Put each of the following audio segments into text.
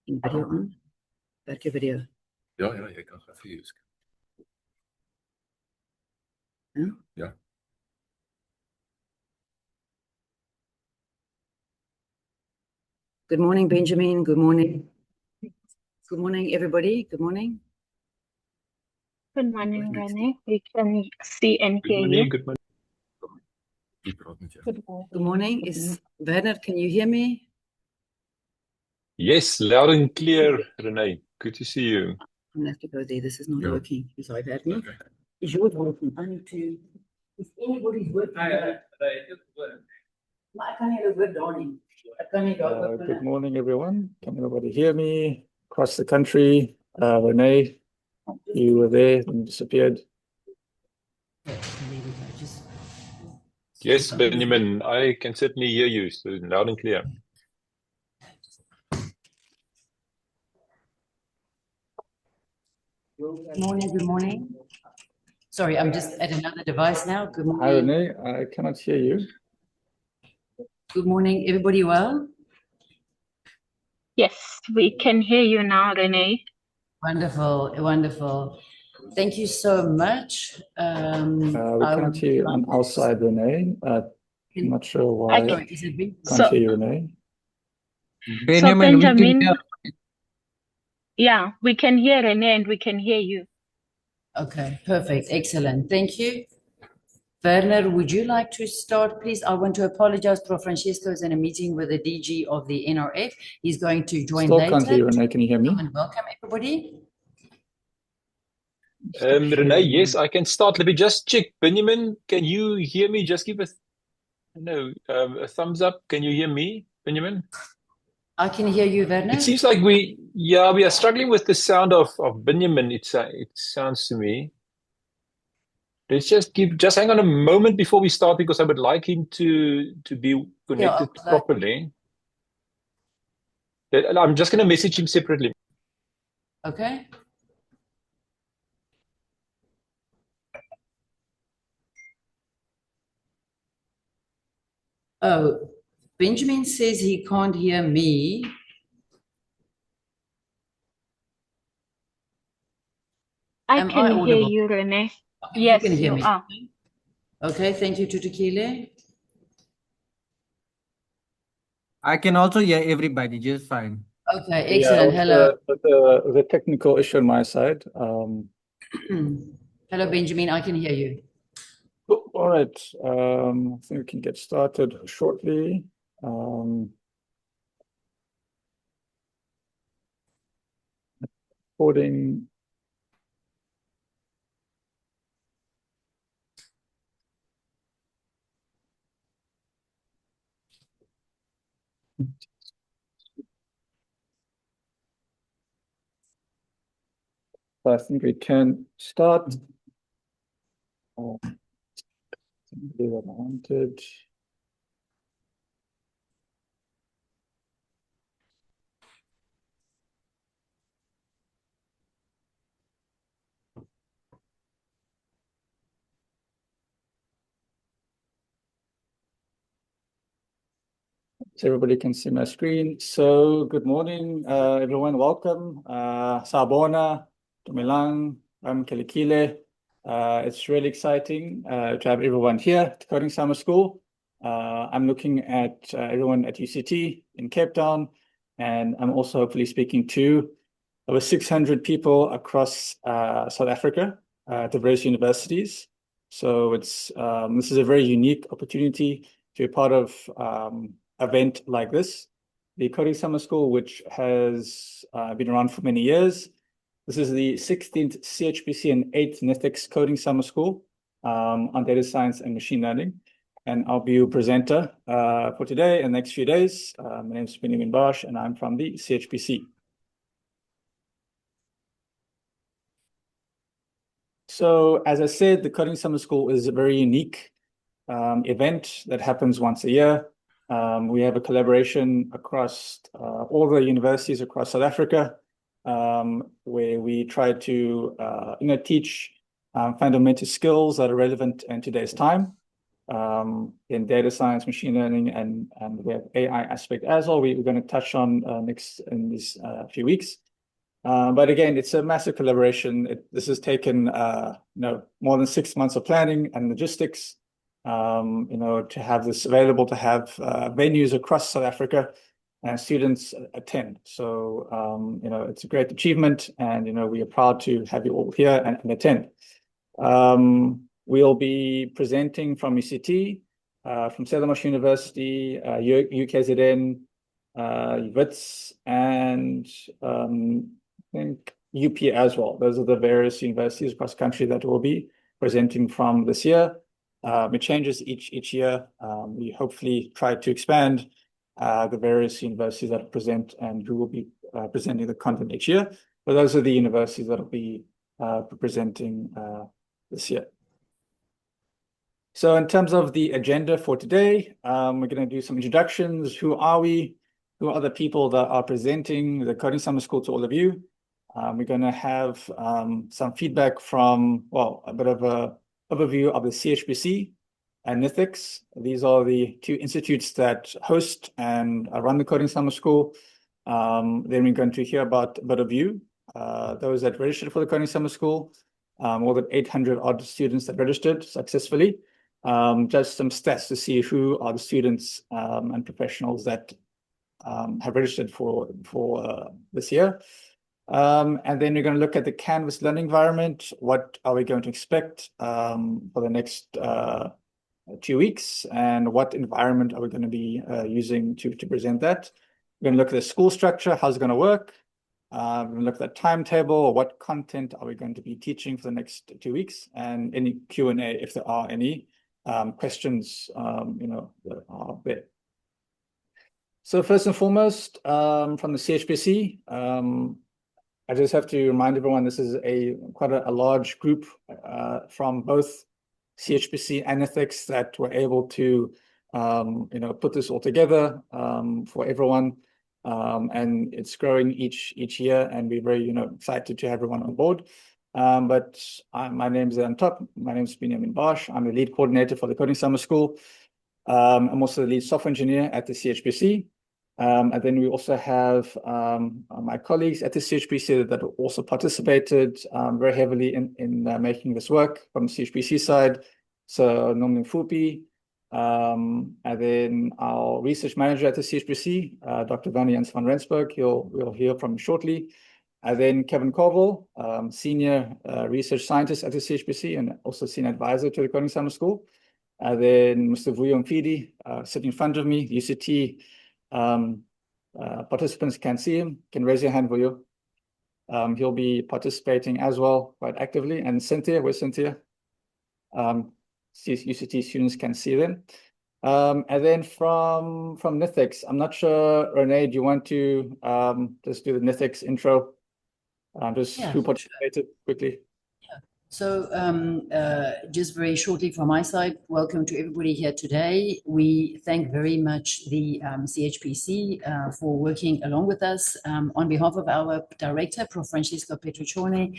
Video on? Werk je video? Ja, je kan gaan even Ja? Ja. Good morning, Benjamin. Good morning. Good morning, everybody. Good morning. Good morning, Rene. We can see and hear you. Good morning. Good morning. Is Werner, can you hear me? Yes, loud and clear, Renee. Good to see you. I'm going to have to go there. This is not Yeah. working. Sorry, Werner. Okay. Is yours working? I need to... Is anybody's working? I can't hear a word, darling. I can't hear Good morning, everyone. Can everybody hear me? Across the country, Renee, you were there and disappeared. Yes, Benjamin, I can certainly hear you, so loud and clear. Good morning, good morning. Sorry, I'm just at another device now. Good morning. Hi, Renee. I cannot hear you. Good morning. Everybody well? Yes, we can hear you now, Rene. Wonderful, wonderful. Thank you so much. We cannot hear you on our side, Renee. I'm not sure why. Sorry, is it big? Can't hear you, Renee. Benjamin, yeah, we can hear Rene and we can hear you. Okay, perfect. Excellent. Thank you. Werner, would you like to start, please? I want to apologize. Prof. Francesco is in a meeting with the DG of the NRF. He's going to join Still later. can't hear you, Renee. Can you hear me? And welcome, everybody. Renee, yes, I can start. Let me just check. Benjamin, can you hear me? Just give us a thumbs up. Can you hear me, Benjamin? I can hear you, Werner. It seems like we are struggling with the sound of Benjamin. It sounds to me. Let's just hang on a moment before we start, because I would like him to be connected properly. I'm just going to message him separately. Okay. Oh, Benjamin says he can't hear me. I can hear you, Rene. Yes, you can hear me. are. Okay, thank you, Tutukile. I can also hear everybody just fine. Okay, excellent. Hello. The technical issue on my side. Hello, Benjamin. I can hear you. All right. I think we can get started shortly. Recording. I think we can start. They were wanted. So everybody can see my screen. So good morning, everyone. Welcome. Sabona, Tumilang, Kelikile. It's really exciting to have everyone here at Coding Summer School. I'm looking at everyone at UCT in Cape Town, and I'm also hopefully speaking to over 600 people across South Africa at the various universities. So it's this is a very unique opportunity to be part of event like this. The Coding Summer School, which has been around for many years. This is the 16th CHPC and 8th NITheCS Coding Summer School on data science and machine learning. And I'll be your presenter for today and the next few days. My name is Benjamin Bosch, and I'm from the CHPC. So as I said, the Coding Summer School is a very unique event that happens once a year. We have a collaboration across all the universities across South Africa, where we try to teach fundamental skills that are relevant in today's time. In data science, machine learning, and we have AI aspect as well. We're going to touch on next in these few weeks. But again, it's a massive collaboration. This has taken more than 6 months of planning and logistics. To have this available, to have venues across South Africa and students attend. So it's a great achievement, and we are proud to have you all here and attend. We'll be presenting from UCT, from Stellenbosch University, UKZN, WITS, and I think UP as well. Those are the various universities across the country that will be presenting from this year. It changes each year. We hopefully try to expand the various universities that present and who will be presenting the content each year. But those are the universities that will be presenting this year. So in terms of the agenda for today, we're going to do some introductions. Who are we? Who are the people that are presenting the Coding Summer School to all of you? We're going to have some feedback from, a bit of an overview of the CHPC and NITheCS. These are the two institutes that host and run the Coding Summer School. Then we're going to hear about a bit of you, those that registered for the Coding Summer School, more than 800 odd students that registered successfully. Just some stats to see who are the students and professionals that have registered for this year. And then we're going to look at the Canvas learning environment. What are we going to expect for the next 2 weeks, and what environment are we going to be using to present that? We're going to look at the school structure, how's it going to work? We're going to look at the timetable, what content are we going to be teaching for the next 2 weeks, and any Q&A if there are any questions that are there. So first and foremost, from the CHPC, I just have to remind everyone this is quite a large group from both CHPC and NITheCS that were able to put this all together for everyone, and it's growing each year, and we're very excited to have everyone on board. But my name is on top. My name is Benjamin Bosch. I'm the lead coordinator for the Coding Summer School. I'm also the lead software engineer at the CHPC. And then we also have my colleagues at the CHPC that also participated very heavily in making this work from the CHPC side. So Nomlin Fupi, and then our research manager at the CHPC, Dr. Vanny Jens van Rensburg, we'll hear from shortly. And then Kevin Koval, senior research scientist at the CHPC and also senior advisor to the Coding Summer School. And then Mr. Vuyo Mfidi, sitting in front of me, UCT. Participants can see him. Can raise your hand, Vuyo. He'll be participating as well quite actively. And Cynthia, where's Cynthia? UCT students can see them. And then from NITheCS, I'm not sure, Renee, do you want to just do the NITheCS intro? Who participated quickly? So just very shortly from my side, welcome to everybody here today. We thank very much the CHPC for working along with us. On behalf of our director, Prof. Francesco Petrocione,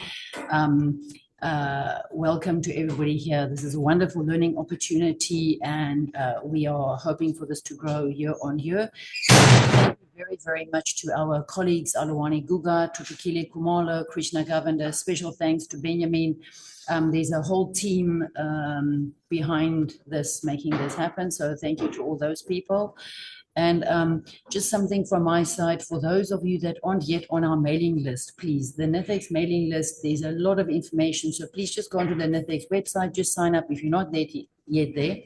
welcome to everybody here. This is a wonderful learning opportunity, and we are hoping for this to grow year on year. Thank you very, very much to our colleagues, Aluwani Guga, Tutukile Kumalo, Krishna Govender. Special thanks to Benjamin. There's a whole team behind this, making this happen. So thank you to all those people. And just something from my side, for those of you that aren't yet on our mailing list, please, the NITheCS mailing list, there's a lot of information. So please just go onto the NITheCS website, just sign up if you're not there yet there.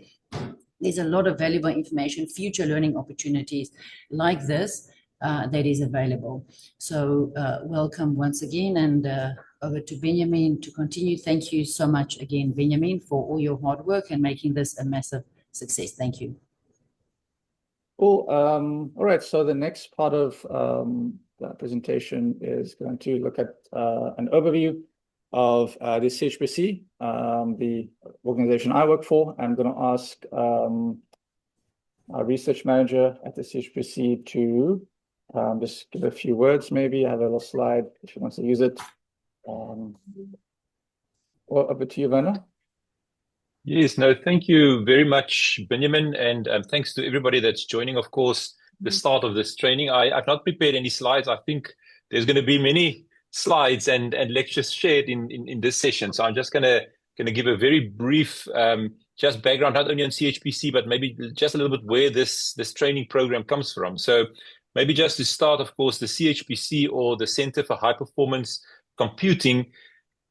There's a lot of valuable information, future learning opportunities like this that is available. So welcome once again, and over to Benjamin to continue. Thank you so much again, Benjamin, for all your hard work and making this a massive success. Thank you. Cool. All right. So the next part of the presentation is going to look at an overview of the CHPC, the organization I work for. I'm going to ask our research manager at the CHPC to just give a few words, maybe. I have a little slide if she wants to use it. Well, over to you, Werner. Yes, no, thank you very much, Benjamin, and thanks to everybody that's joining, of course, the start of this training. I've not prepared any slides. I think there's going to be many slides and lectures shared in this session. So I'm just going to give a very brief just background, not only on CHPC, but maybe just a little bit where this training program comes from. So maybe just to start, of course, the CHPC, or the Center for High Performance Computing,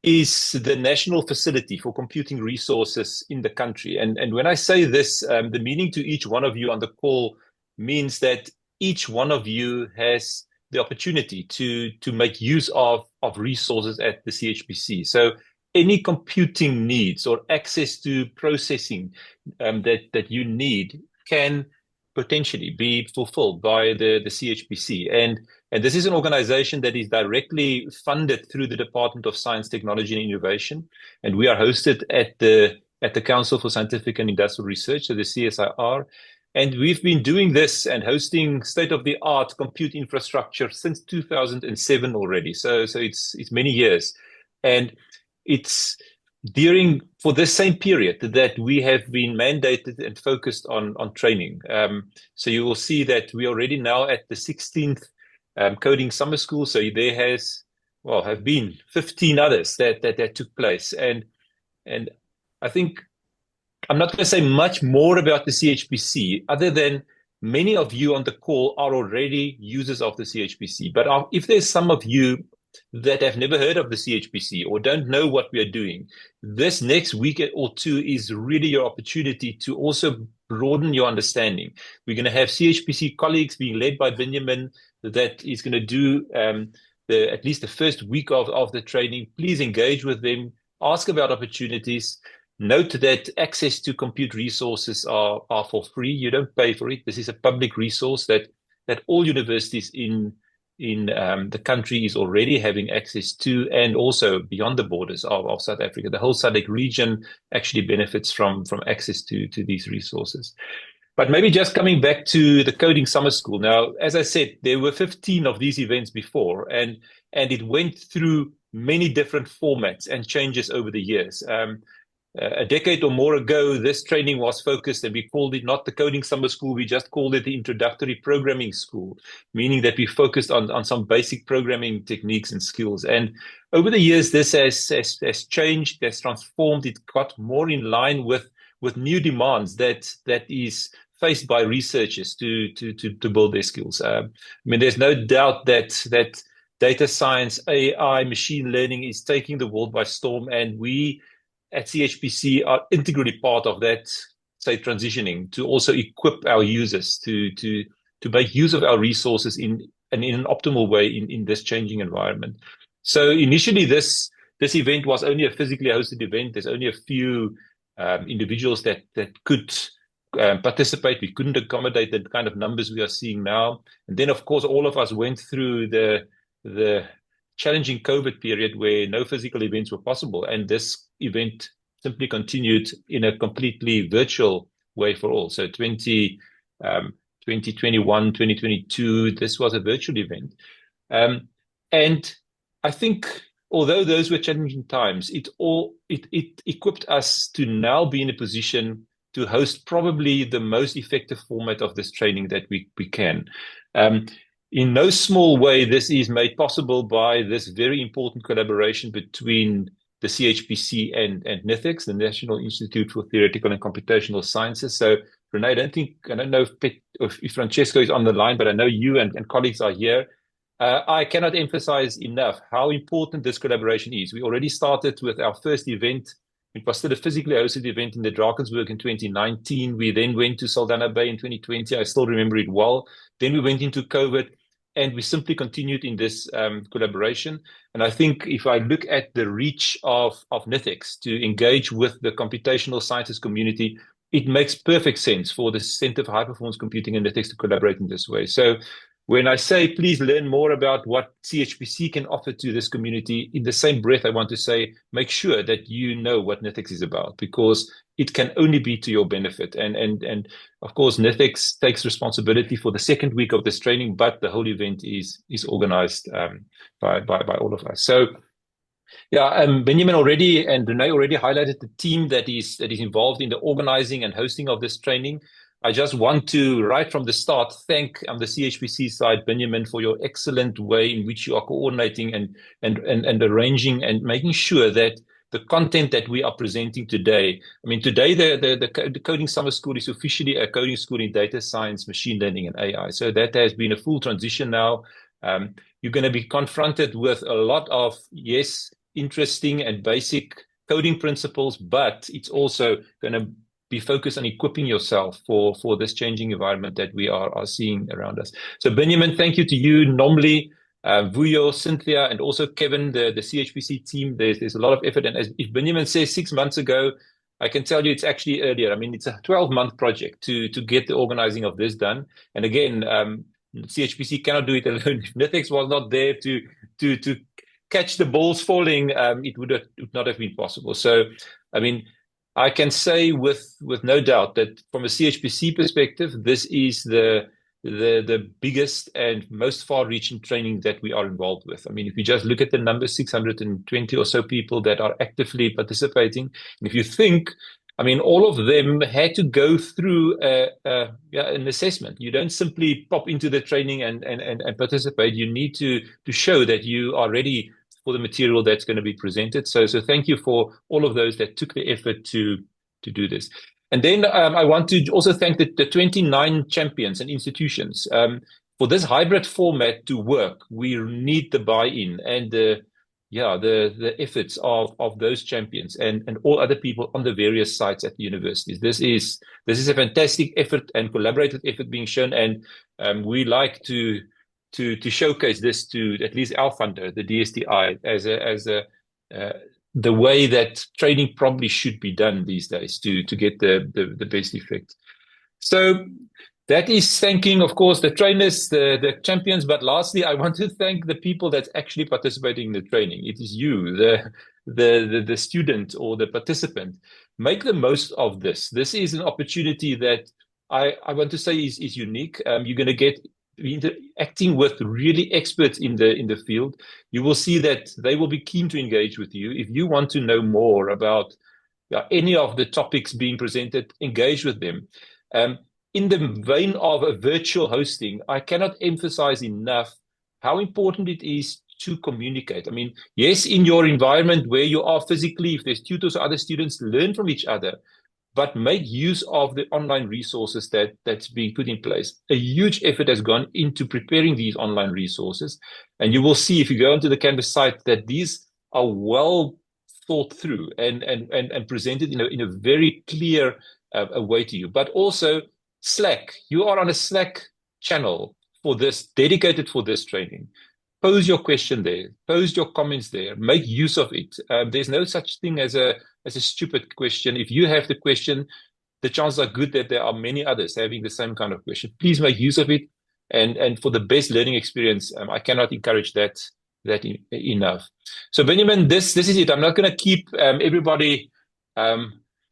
is the national facility for computing resources in the country. And when I say this, the meaning to each one of you on the call means that each one of you has the opportunity to make use of resources at the CHPC. So any computing needs or access to processing that you need can potentially be fulfilled by the CHPC. And this is an organization that is directly funded through the Department of Science, Technology and Innovation. And we are hosted at the Council for Scientific and Industrial Research, so the CSIR. And we've been doing this and hosting state-of-the-art compute infrastructure since 2007 already. So it's many years. And it's for this same period that we have been mandated and focused on training. So you will see that we are already now at the 16th coding summer school. So there have been 15 others that took place. And I think I'm not going to say much more about the CHPC, other than many of you on the call are already users of the CHPC. But if there's some of you that have never heard of the CHPC or don't know what we are doing, this next week or two is really your opportunity to also broaden your understanding. We're going to have CHPC colleagues being led by Benjamin that is going to do at least the first week of the training. Please engage with them, ask about opportunities. Note that access to compute resources are for free. You don't pay for it. This is a public resource that all universities in the country is already having access to, and also beyond the borders of South Africa. The whole SADC region actually benefits from access to these resources. But maybe just coming back to the Coding Summer School. Now, as I said, there were 15 of these events before, and it went through many different formats and changes over the years. A decade or more ago, this training was focused, and we called it not the Coding Summer School, we just called it the Introductory Programming School, meaning that we focused on some basic programming techniques and skills. And over the years, this has changed, has transformed. It got more in line with new demands that is faced by researchers to build their skills. I mean, there's no doubt that data science, AI, machine learning is taking the world by storm, and we at CHPC are integrally part of that, say, transitioning to also equip our users to make use of our resources in an optimal way in this changing environment. So initially, this event was only a physically hosted event. There's only a few individuals that could participate. We couldn't accommodate the kind of numbers we are seeing now. And then, of course, all of us went through the challenging COVID period where no physical events were possible. And this event simply continued in a completely virtual way for all. So 2021, 2022, this was a virtual event. And I think, although those were challenging times, it equipped us to now be in a position to host probably the most effective format of this training that we can. In no small way, this is made possible by this very important collaboration between the CHPC and NITheCS, the National Institute for Theoretical and Computational Sciences. So, Renee, I don't know if Francesco is on the line, but I know you and colleagues are here. I cannot emphasize enough how important this collaboration is. We already started with our first event. It was still a physically hosted event in the Drakensberg in 2019. We then went to Saldanha Bay in 2020. I still remember it well. Then we went into COVID, and we simply continued in this collaboration. And I think if I look at the reach of NITheCS to engage with the computational sciences community, it makes perfect sense for the Center for High Performance Computing and NITheCS to collaborate in this way. So when I say please learn more about what CHPC can offer to this community, in the same breath, I want to say, make sure that you know what NITheCS is about, because it can only be to your benefit. And of course, NITheCS takes responsibility for the second week of this training, but the whole event is organized by all of us. So Yeah, Benjamin already and Renee already highlighted the team that is involved in the organizing and hosting of this training. I just want to, right from the start, thank the CHPC side, Benjamin, for your excellent way in which you are coordinating and arranging and making sure that the content that we are presenting today. I mean, today the Coding Summer School is officially a coding school in data science, machine learning, and AI. So that has been a full transition now. You're going to be confronted with a lot of, yes, interesting and basic coding principles, but it's also going to be focused on equipping yourself for this changing environment that we are seeing around us. So Benjamin, thank you to you, Nomli, Vuyo, Cynthia, and also Kevin, the CHPC team. There's a lot of effort. And as if Benjamin says 6 months ago, I can tell you it's actually earlier. I mean, it's a 12-month project to get the organizing of this done. And again, CHPC cannot do it alone. If NITheCS was not there to catch the balls falling, it would not have been possible. So, I mean, I can say with no doubt that from a CHPC perspective, this is the biggest and most far-reaching training that we are involved with. I mean, if you just look at the numbers, 620 or so people that are actively participating, and if you think, I mean, all of them had to go through an assessment. You don't simply pop into the training and participate. You need to show that you are ready for the material that's going to be presented. So thank you for all of those that took the effort to do this. And then I want to also thank the 29 champions and institutions. For this hybrid format to work, we need the buy-in and the efforts of those champions and all other people on the various sites at the universities. This is a fantastic effort and collaborative effort being shown, and we like to showcase this to at least our funder, the DSTI, as the way that training probably should be done these days to get the best effect. So that is thanking, of course, the trainers, the champions. But lastly, I want to thank the people that's actually participating in the training. It is you, the student or the participant. Make the most of this. This is an opportunity that I want to say is unique. You're going to get interacting with really experts in the field. You will see that they will be keen to engage with you. If you want to know more about any of the topics being presented, engage with them. In the vein of a virtual hosting, I cannot emphasize enough how important it is to communicate. I mean, yes, in your environment where you are physically, if there's tutors or other students, learn from each other, but make use of the online resources that's being put in place. A huge effort has gone into preparing these online resources. And you will see if you go onto the Canvas site that these are well thought through and presented in a very clear way to you. But also Slack, you are on a Slack channel for this, dedicated for this training. Pose your question there, pose your comments there, make use of it. There's no such thing as a stupid question. If you have the question, the chances are good that there are many others having the same kind of question. Please make use of it. And for the best learning experience, I cannot encourage that enough. So Benjamin, this is it. I'm not going to keep everybody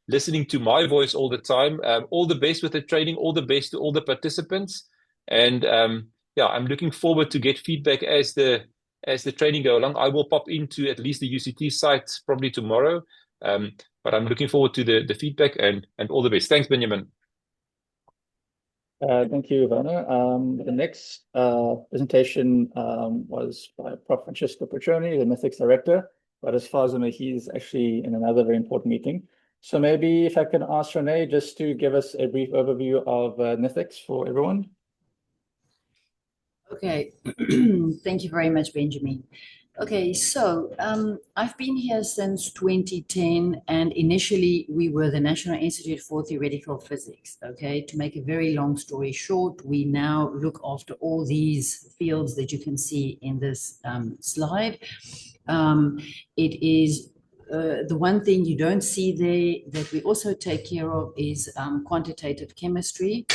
listening to my voice all the time. All the best with the training, all the best to all the participants. And I'm looking forward to get feedback as the training go along. I will pop into at least the UCT site probably tomorrow. But I'm looking forward to the feedback and all the best. Thanks, Benjamin. Thank you, Werner. The next presentation was by Prof. Francisco Petroni, the NITheCS director. But as far as I know, he's actually in another very important meeting. So maybe if I can ask Renee just to give us a brief overview of NITheCS for everyone. Okay, thank you very much, Benjamin. Okay, so I've been here since 2010, and initially we were the National Institute for Theoretical Physics. Okay, to make a very long story short, we now look after all these fields that you can see in this slide. It is the one thing you don't see there that we also take care of is quantitative chemistry.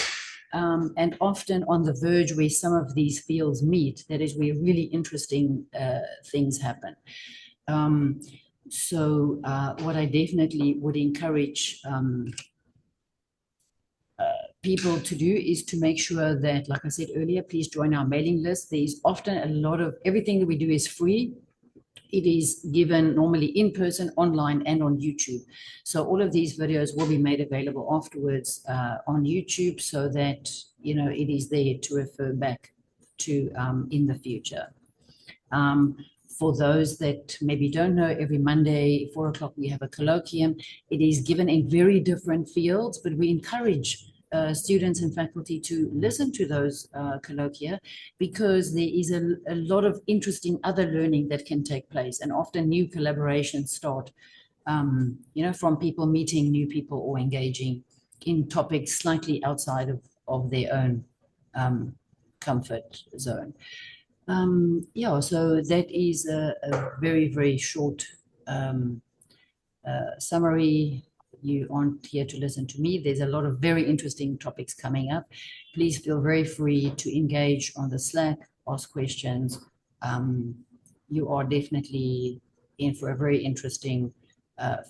And often on the verge where some of these fields meet, that is where really interesting things happen. So what I definitely would encourage people to do is to make sure that, like I said earlier, please join our mailing list. There's often a lot of, everything that we do is free. It is given normally in person, online, and on YouTube. So all of these videos will be made available afterwards on YouTube, so that it is there to refer back to in the future. For those that maybe don't know, every Monday, 4 o'clock, we have a colloquium. It is given in very different fields, but we encourage students and faculty to listen to those colloquia, because there is a lot of interesting other learning that can take place, and often new collaborations start, from people meeting new people or engaging in topics slightly outside of their own comfort zone. So that is a very, very short summary. You aren't here to listen to me. There's a lot of very interesting topics coming up. Please feel very free to engage on the Slack, ask questions. You are definitely in for a very interesting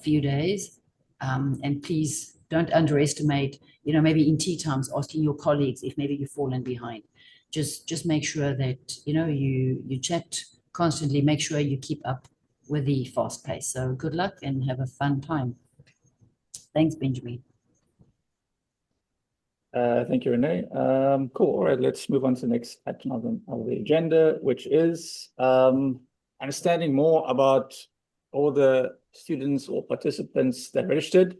few days. And please don't underestimate, maybe in tea times, asking your colleagues if maybe you've fallen behind. Just make sure that, you chat constantly, make sure you keep up with the fast pace. So good luck and have a fun time. Thanks, Benjamin. Thank you, Renee. Cool. All right, let's move on to the next item of the agenda, which is understanding more about all the students or participants that registered.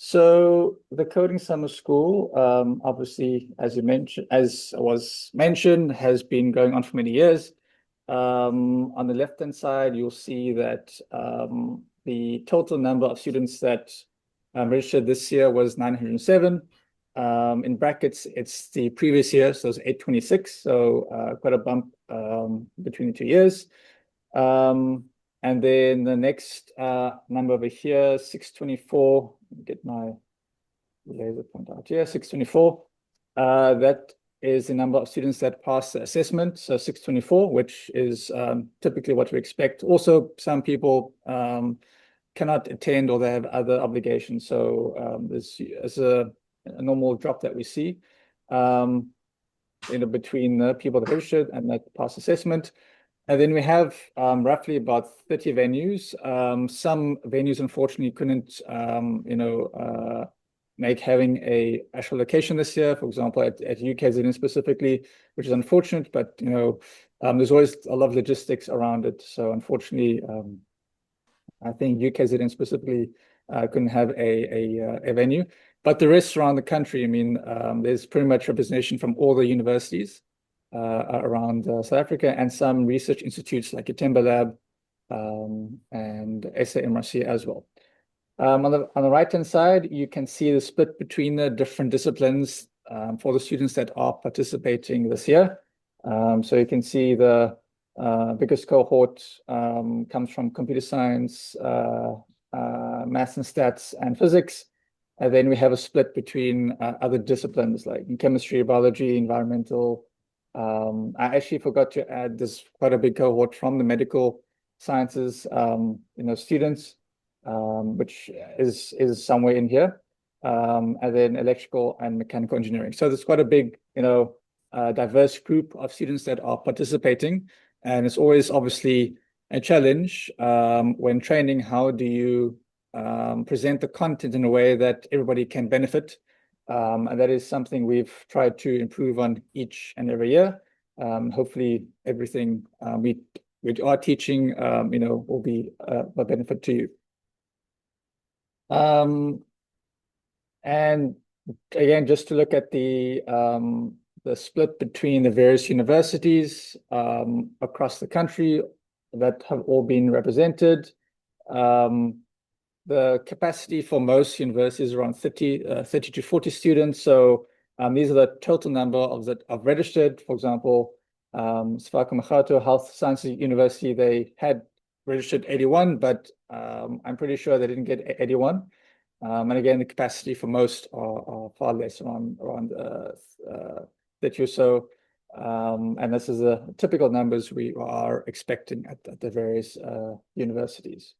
So the Coding Summer School, obviously, as was mentioned, has been going on for many years. On the left-hand side, you'll see that the total number of students that registered this year was 907. In brackets, it's the previous year, so it's 826, so quite a bump between the 2 years. And then the next number over here, 624, get my laser point out here, 624. That is the number of students that pass the assessment, so 624, which is typically what we expect. Also, some people cannot attend or they have other obligations, so there's a normal drop that we see between the people that registered and that pass assessment. And then we have roughly about 30 venues. Some venues, unfortunately, couldn't, make having a actual location this year. For example, at UKZN specifically, which is unfortunate, but there's always a lot of logistics around it. So unfortunately, I think UKZN specifically couldn't have a venue. But the rest around the country, I mean, there's pretty much representation from all the universities around South Africa, and some research institutes like Itemba Lab and SAMRC as well. On the right-hand side, you can see the split between the different disciplines for the students that are participating this year. So you can see the biggest cohort comes from computer science, maths and stats, and physics. And then we have a split between other disciplines like chemistry, biology, environmental. I actually forgot to add, there's quite a big cohort from the medical sciences, students, which is somewhere in here, and then electrical and mechanical engineering. So there's quite a big, diverse group of students that are participating, and it's always obviously a challenge when training. How do you present the content in a way that everybody can benefit? And that is something we've tried to improve on each and every year. Hopefully everything we are teaching, will be a benefit to you. And again, just to look at the split between the various universities across the country that have all been represented. The capacity for most universities is around 30 to 40 students. So these are the total number of registered. For example, Sefako Makgato Health Sciences University, they had registered 81, but I'm pretty sure they didn't get 81. And again, the capacity for most are far less, around 30 or so. And this is the typical numbers we are expecting at the various universities.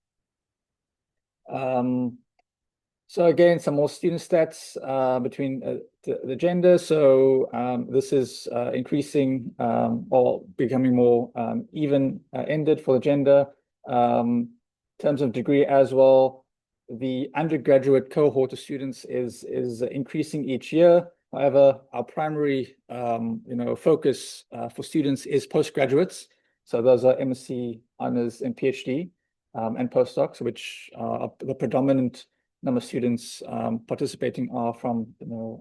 So again, some more student stats between the gender. So this is increasing or becoming more even-ended for the gender. In terms of degree as well, the undergraduate cohort of students is increasing each year. However, our primary focus for students is postgraduates. So those are MSc, honors, and PhD, and postdocs, which are the predominant number of students participating are from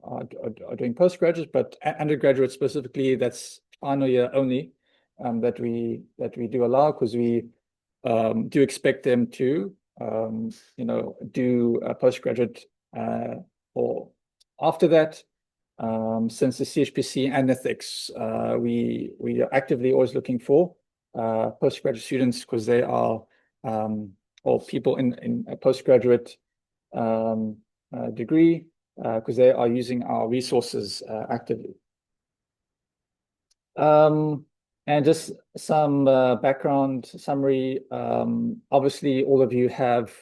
are doing postgraduates, but undergraduate specifically, that's final year only that we do allow, because we do expect them to do a postgraduate or after that. Since the CHPC and NITheCS, we are actively always looking for postgraduate students, because they are or people in a postgraduate degree, because they are using our resources actively. And just some background summary. Obviously, all of you have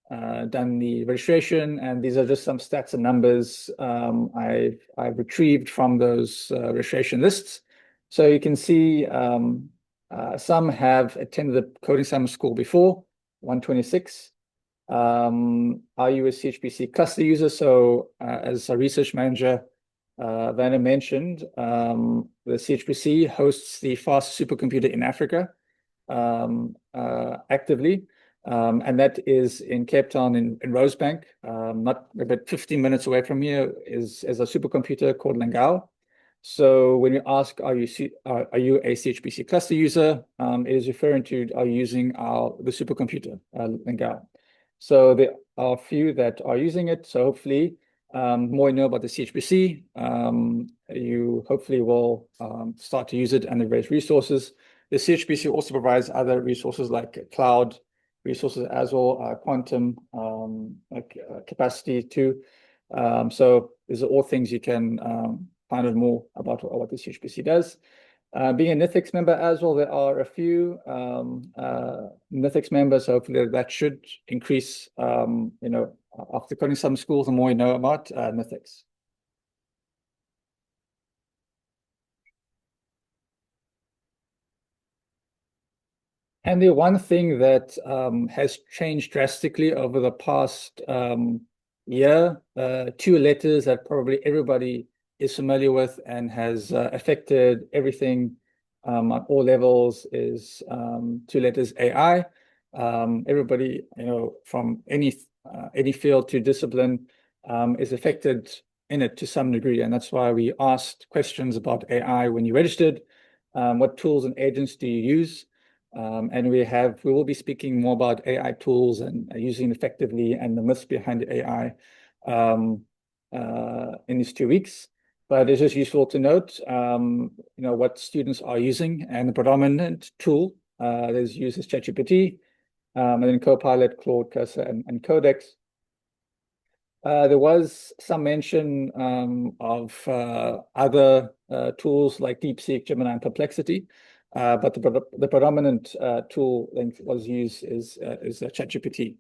done the registration, and these are just some stats and numbers I've retrieved from those registration lists. So you can see some have attended the coding summer school before, 126. Are you a CHPC cluster user? So as a research manager, Werner mentioned, the CHPC hosts the fastest supercomputer in Africa actively. And that is in Cape Town in Rosebank, not about 15 minutes away from here is a supercomputer called Lingao. So when you ask, are you a CHPC cluster user, it is referring to, are you using the supercomputer, Lingao. So there are a few that are using it. So hopefully, more you know about the CHPC, you hopefully will start to use it and the various resources. The CHPC also provides other resources like cloud resources as well, quantum capacity too. So these are all things you can find out more about what the CHPC does. Being a NITheCS member as well, there are a few NITheCS members. So hopefully that should increase, after coding some schools, the more you know about NITheCS. And the one thing that has changed drastically over the past year, two letters that probably everybody is familiar with and has affected everything on all levels, is two letters AI. Everybody, from any field to discipline is affected in it to some degree, and that's why we asked questions about AI when you registered. What tools and agents do you use? And we will be speaking more about AI tools and using it effectively and the myths behind AI in these 2 weeks. But it's just useful to note, what students are using, and the predominant tool that is used is ChatGPT, and then Copilot, Claude, Cursor, and Codex. There was some mention of other tools like DeepSeek, Gemini, and Perplexity. But the predominant tool that was used is ChatGPT.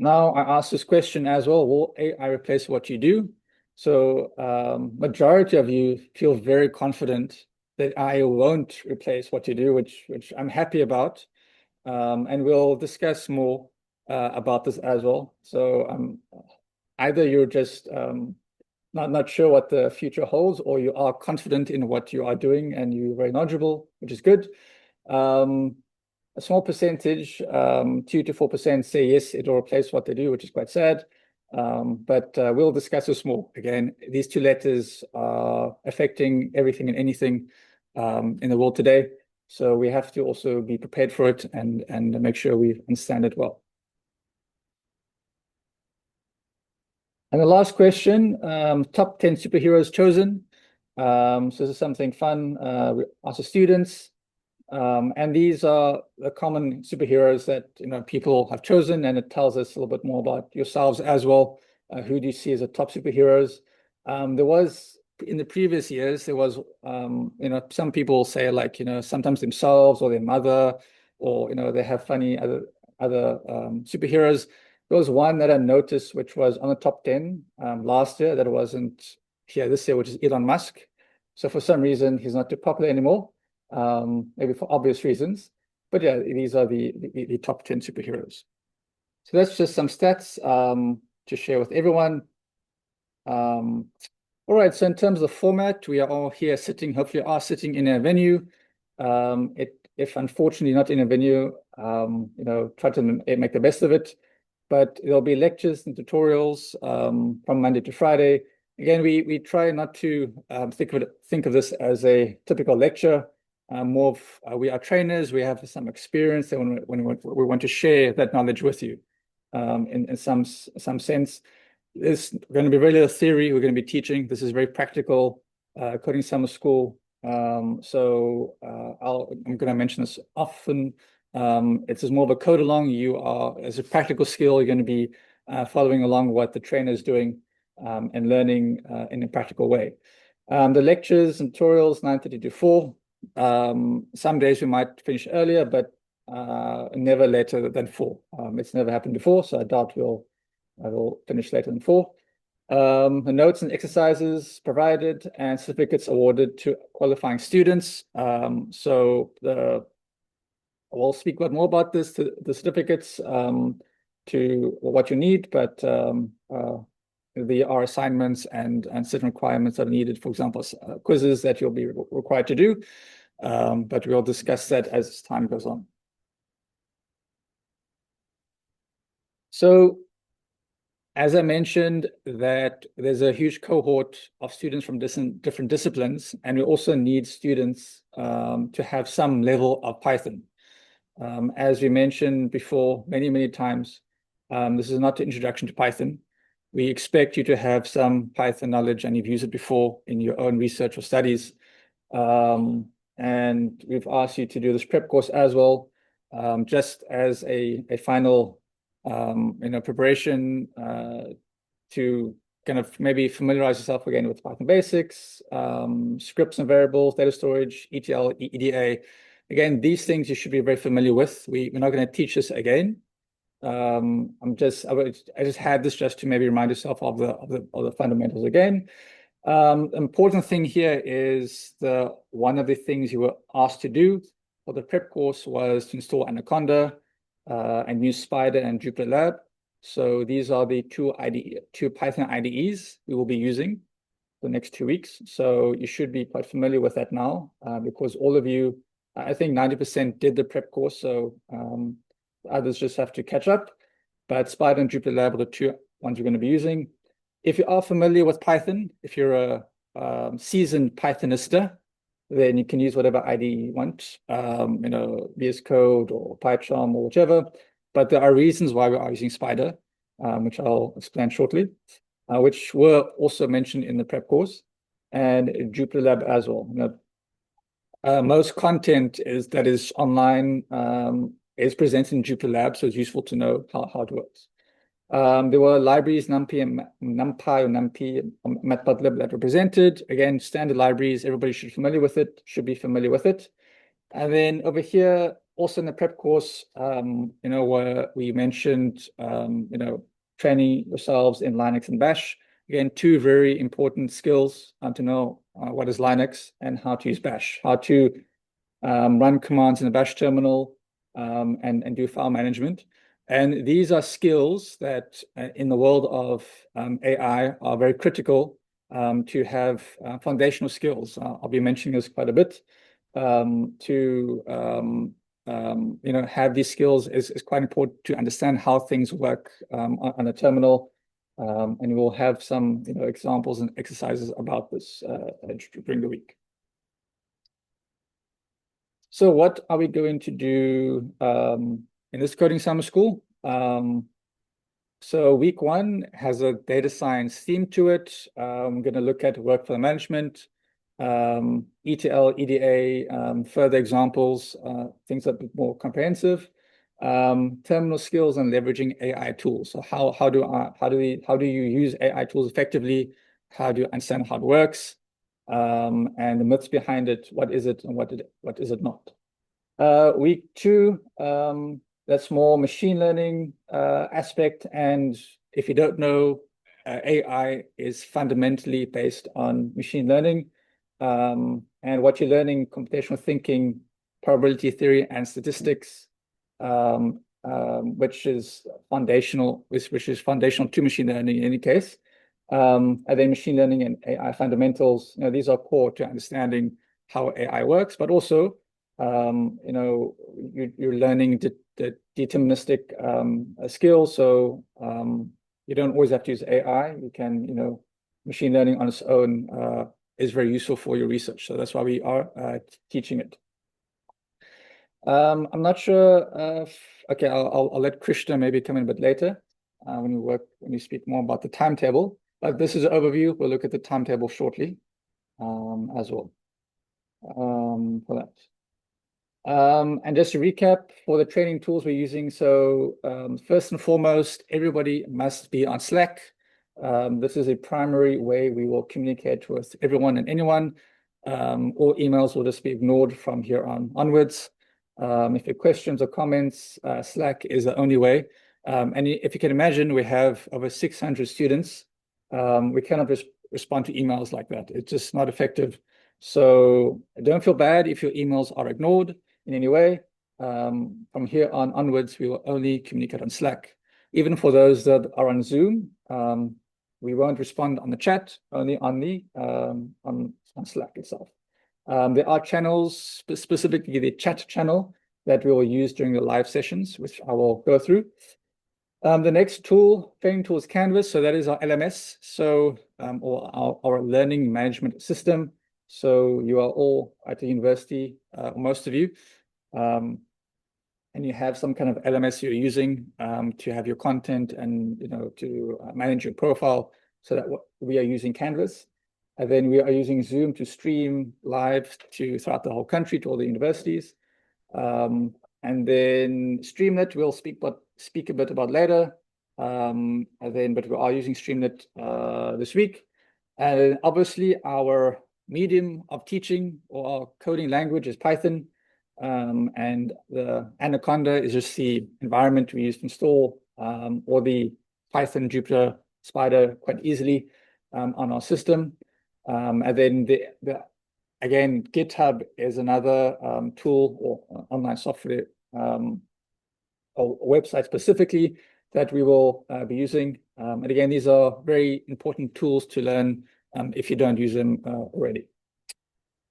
Now I ask this question as well: will AI replace what you do? So majority of you feel very confident that AI won't replace what you do, which I'm happy about, and we'll discuss more about this as well. So either you're just not sure what the future holds, or you are confident in what you are doing and you're very knowledgeable, which is good. A small percentage, 2 to 4%, say yes, it will replace what they do, which is quite sad. But we'll discuss this more. Again, these two letters are affecting everything and anything in the world today. So we have to also be prepared for it and make sure we understand it well. And the last question, top 10 superheroes chosen. So this is something fun. We ask the students. And these are the common superheroes that people have chosen, and it tells us a little bit more about yourselves as well. Who do you see as the top superheroes? There was, in the previous years, there was some people say, like, sometimes themselves or their mother, or they have funny other superheroes. There was one that I noticed which was on the top 10 last year that wasn't here this year, which is Elon Musk. So for some reason, he's not too popular anymore, maybe for obvious reasons. But yeah, these are the top 10 superheroes. So that's just some stats to share with everyone. All right, so in terms of format, we are all here sitting, hopefully are sitting in a venue. If unfortunately not in a venue, try to make the best of it. But there'll be lectures and tutorials from Monday to Friday. Again, we try not to think of this as a typical lecture. More of we are trainers, we have some experience, and we want to share that knowledge with you in some sense. There's going to be very little theory we're going to be teaching. This is very practical coding summer school. I'm going to mention this often. It's more of a code along. You are, as a practical skill, you're going to be following along what the trainer is doing and learning in a practical way. The lectures and tutorials, 9:30 to 4. Some days we might finish earlier, but never later than 4. It's never happened before, so I doubt I will finish later than 4. The notes and exercises provided and certificates awarded to qualifying students. We'll speak more about this, the certificates, to what you need, but there are assignments and certain requirements that are needed, for example, quizzes that you'll be required to do, but we'll discuss that as time goes on. So, as I mentioned, that there's a huge cohort of students from different disciplines, and we also need students to have some level of Python. As we mentioned before, many times, this is not an introduction to Python. We expect you to have some Python knowledge, and you've used it before in your own research or studies. And we've asked you to do this prep course as well, just as a final preparation to kind of maybe familiarize yourself again with Python basics, scripts and variables, data storage, ETL, EDA. Again, these things you should be very familiar with. We're not going to teach this again. I just had this just to maybe remind yourself of the fundamentals again. Important thing here is one of the things you were asked to do for the prep course was to install Anaconda and use Spider and Jupyter Lab. So these are the two Python IDEs we will be using for the next 2 weeks. So you should be quite familiar with that now, because all of you, I think 90% did the prep course, so others just have to catch up. But Spider and Jupyter Lab are the two ones you're going to be using. If you are familiar with Python, if you're a seasoned Pythonista, then you can use whatever IDE you want, VS Code or PyCharm or whichever. But there are reasons why we are using Spider, which I'll explain shortly, which were also mentioned in the prep course, and Jupyter Lab as well. Most content that is online is presented in Jupyter Lab, so it's useful to know how it works. There were libraries, NumPy, Matplotlib that were presented. Again, standard libraries, everybody should be familiar with it. And then over here, also in the prep course, where we mentioned, training yourselves in Linux and Bash. Again, two very important skills to know what is Linux and how to use Bash, how to run commands in the Bash terminal and do file management. And these are skills that in the world of AI are very critical to have foundational skills. I'll be mentioning this quite a bit. Have these skills is quite important to understand how things work on a terminal. And we'll have some examples and exercises about this during the week. So what are we going to do in this coding summer school? So week 1 has a data science theme to it. I'm going to look at workflow management, ETL, EDA, further examples, things that are more comprehensive, terminal skills and leveraging AI tools. So how do you use AI tools effectively? How do you understand how it works? And the myths behind it, what is it and what is it not? Week 2, that's more machine learning aspect. And if you don't know AI is fundamentally based on machine learning. And what you're learning, computational thinking, probability theory, and statistics, which is foundational to machine learning in any case. And then machine learning and AI fundamentals, these are core to understanding how AI works, but also, you're learning the deterministic skills. So you don't always have to use AI. You can, machine learning on its own is very useful for your research. So that's why we are teaching it. I'm not sure. Okay, I'll let Krishna maybe come in a bit later when we speak more about the timetable. But this is an overview. We'll look at the timetable shortly as well for that. And just to recap for the training tools we're using. So first and foremost, everybody must be on Slack. This is a primary way we will communicate with everyone and anyone. All emails will just be ignored from here onwards. If you have questions or comments, Slack is the only way. And if you can imagine, we have over 600 students. We cannot just respond to emails like that. It's just not effective. So don't feel bad if your emails are ignored in any way. From here onwards, we will only communicate on Slack. Even for those that are on Zoom, we won't respond on the chat, only on Slack itself. There are channels, specifically the chat channel, that we will use during the live sessions, which I will go through. The next training tool is Canvas. So that is our LMS, or our learning management system. So you are all at the university, most of you, and you have some kind of LMS you're using to have your content and to manage your profile. So that we are using Canvas. And then we are using Zoom to stream live throughout the whole country to all the universities. And then Streamlit we'll speak a bit about later. But we are using Streamlit this week. And obviously our medium of teaching or our coding language is Python. And the Anaconda is just the environment we use to install or the Python Jupyter Spider quite easily on our system. And then again, GitHub is another tool or online software or website specifically that we will be using. And again, these are very important tools to learn if you don't use them already.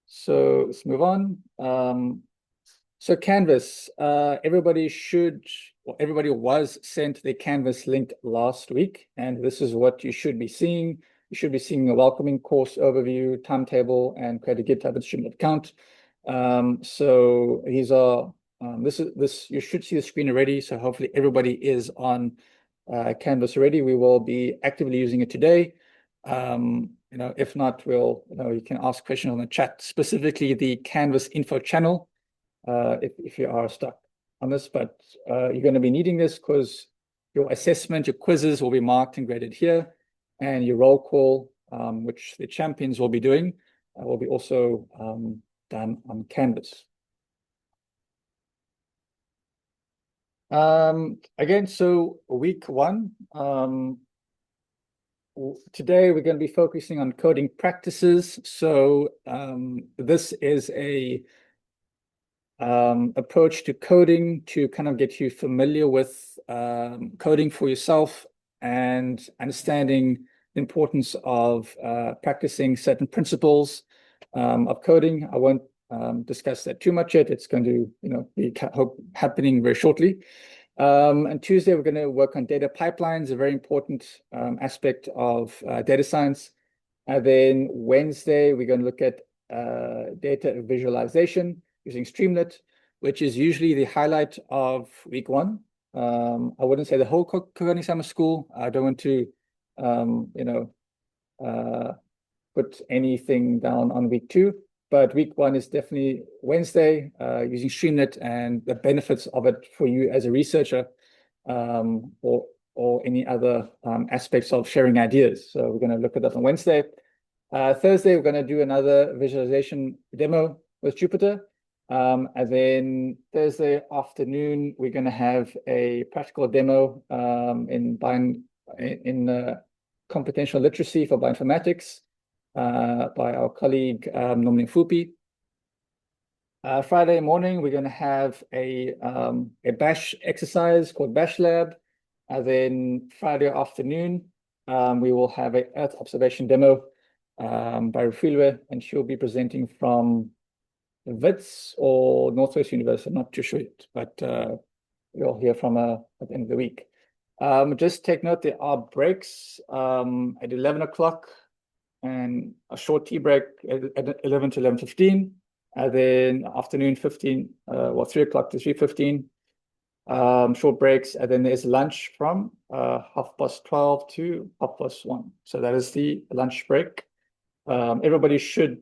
So let's move on. So Canvas, everybody was sent the Canvas link last week, and this is what you should be seeing. You should be seeing a welcoming course overview, timetable, and create a GitHub and Streamlit account. So these are you should see the screen already. So hopefully everybody is on Canvas already. We will be actively using it today. If not, you can ask questions on the chat, specifically the Canvas info channel, if you are stuck on this. But you're going to be needing this because your assessment, your quizzes will be marked and graded here. And your roll call, which the champions will be doing, will be also done on Canvas. Again, so week one, today we're going to be focusing on coding practices. So this is a approach to coding to kind of get you familiar with coding for yourself and understanding the importance of practicing certain principles of coding. I won't discuss that too much yet. It's going to be happening very shortly. And Tuesday, we're going to work on data pipelines, a very important aspect of data science. And then Wednesday, we're going to look at data visualization using Streamlit, which is usually the highlight of week one. I wouldn't say the whole coding summer school. I don't want to, put anything down on week two, but week one is definitely Wednesday using Streamlit and the benefits of it for you as a researcher or any other aspects of sharing ideas. So we're going to look at that on Wednesday. Thursday, we're going to do another visualization demo with Jupyter. And then Thursday afternoon, we're going to have a practical demo in Computational Literacy for Bioinformatics by our colleague Nomling Fupi. Friday morning, we're going to have a bash exercise called Bash Lab. And then Friday afternoon, we will have an Earth observation demo by Rufilwe, and she'll be presenting from WITS or Northwest University. I'm not too sure yet, but we'll hear from her at the end of the week. Just take note, there are breaks at 11 o'clock and a short tea break at 11 to 11:15. And then afternoon 3 o'clock to 3:15, short breaks. And then there's lunch from 12:30 to 1:30. So that is the lunch break. Everybody should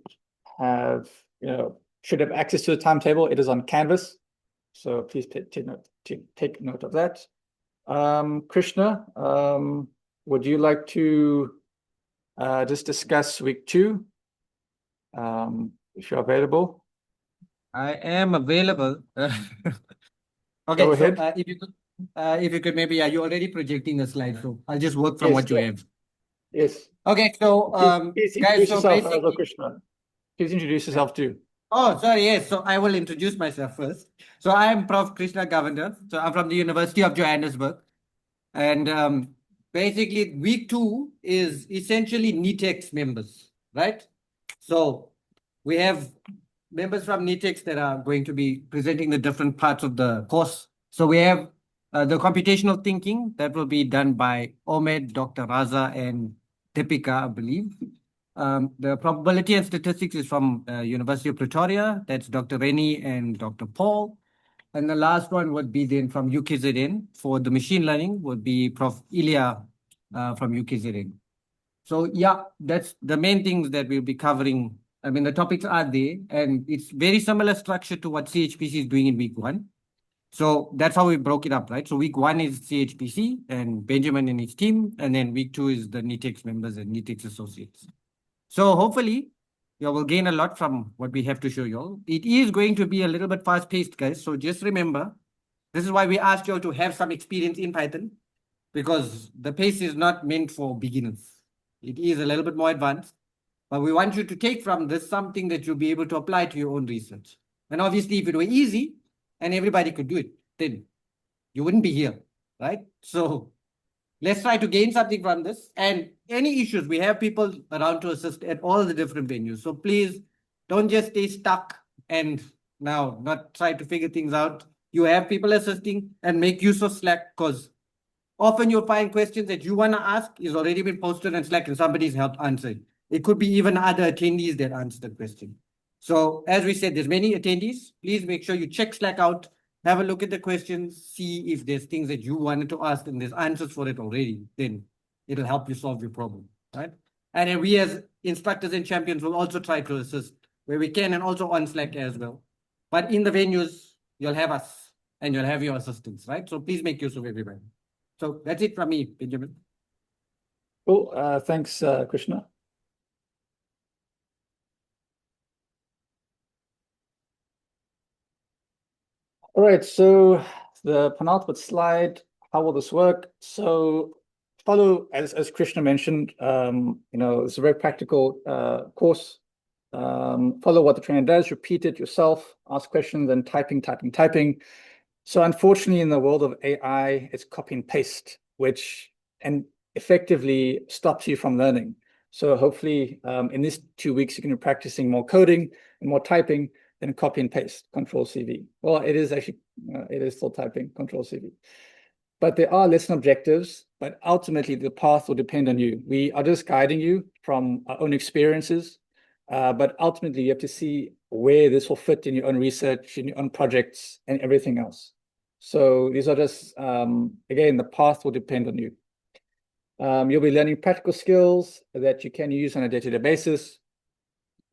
have access to the timetable. It is on Canvas. So please take note of that. Krishna, would you like to just discuss week 2? If you're available. I am available. Okay, Go ahead. so if you could maybe, you already projecting the slide, so I'll just work from what you have. Yes. Okay, so please guys, introduce so yourself, basically, Krishna. Please introduce yourself too. oh, sorry, yes. So I will introduce myself first. So I am Prof. Krishna Govender. So I'm from the University of Johannesburg. And basically, week 2 is essentially NITheCS members, right? So we have members from NITheCS that are going to be presenting the different parts of the course. So we have the computational thinking that will be done by Omed, Dr. Raza, and Deepika, I believe. The probability and statistics is from University of Pretoria. That's Dr. Rennie and Dr. Paul. And the last one would be then from UKZN. For the machine learning would be Prof. Ilya from UKZN. So yeah, that's the main things that we'll be covering. I mean, the topics are there, and it's very similar structure to what CHPC is doing in week 1. So that's how we broke it up, right? So week 1 is CHPC and Benjamin and his team, and then week 2 is the NITheCS members and NITheCS associates. So hopefully you will gain a lot from what we have to show you all. It is going to be a little bit fast-paced, guys. So just remember, this is why we asked you all to have some experience in Python, because the pace is not meant for beginners. It is a little bit more advanced, but we want you to take from this something that you'll be able to apply to your own research. And obviously, if it were easy and everybody could do it, then you wouldn't be here, right? So let's try to gain something from this. And any issues, we have people around to assist at all the different venues. So please don't just stay stuck and now not try to figure things out. You have people assisting, and make use of Slack, because often you'll find questions that you want to ask is already been posted on Slack and somebody's helped answer it. It could be even other attendees that answer the question. So as we said, there's many attendees. Please make sure you check Slack out, have a look at the questions, see if there's things that you wanted to ask and there's answers for it already. Then it'll help you solve your problem, right? And then we as instructors and champions will also try to assist where we can, and also on Slack as well. But in the venues, you'll have us and you'll have your assistants, right? So please make use of everybody. So that's it from me, Benjamin. Cool. Thanks, Krishna. All right, so the penultimate slide, how will this work? So follow, as Krishna mentioned, it's a very practical course. Follow what the trainer does, repeat it yourself, ask questions, and typing. So unfortunately, in the world of AI, it's copy and paste, which effectively stops you from learning. So hopefully, in these 2 weeks, you can be practicing more coding and more typing than copy and paste, Control-CV. Well, it is actually, it is still typing, Control-CV. But there are lesson objectives, but ultimately the path will depend on you. We are just guiding you from our own experiences, but ultimately you have to see where this will fit in your own research, in your own projects, and everything else. So these are just, again, the path will depend on you. You'll be learning practical skills that you can use on a day-to-day basis.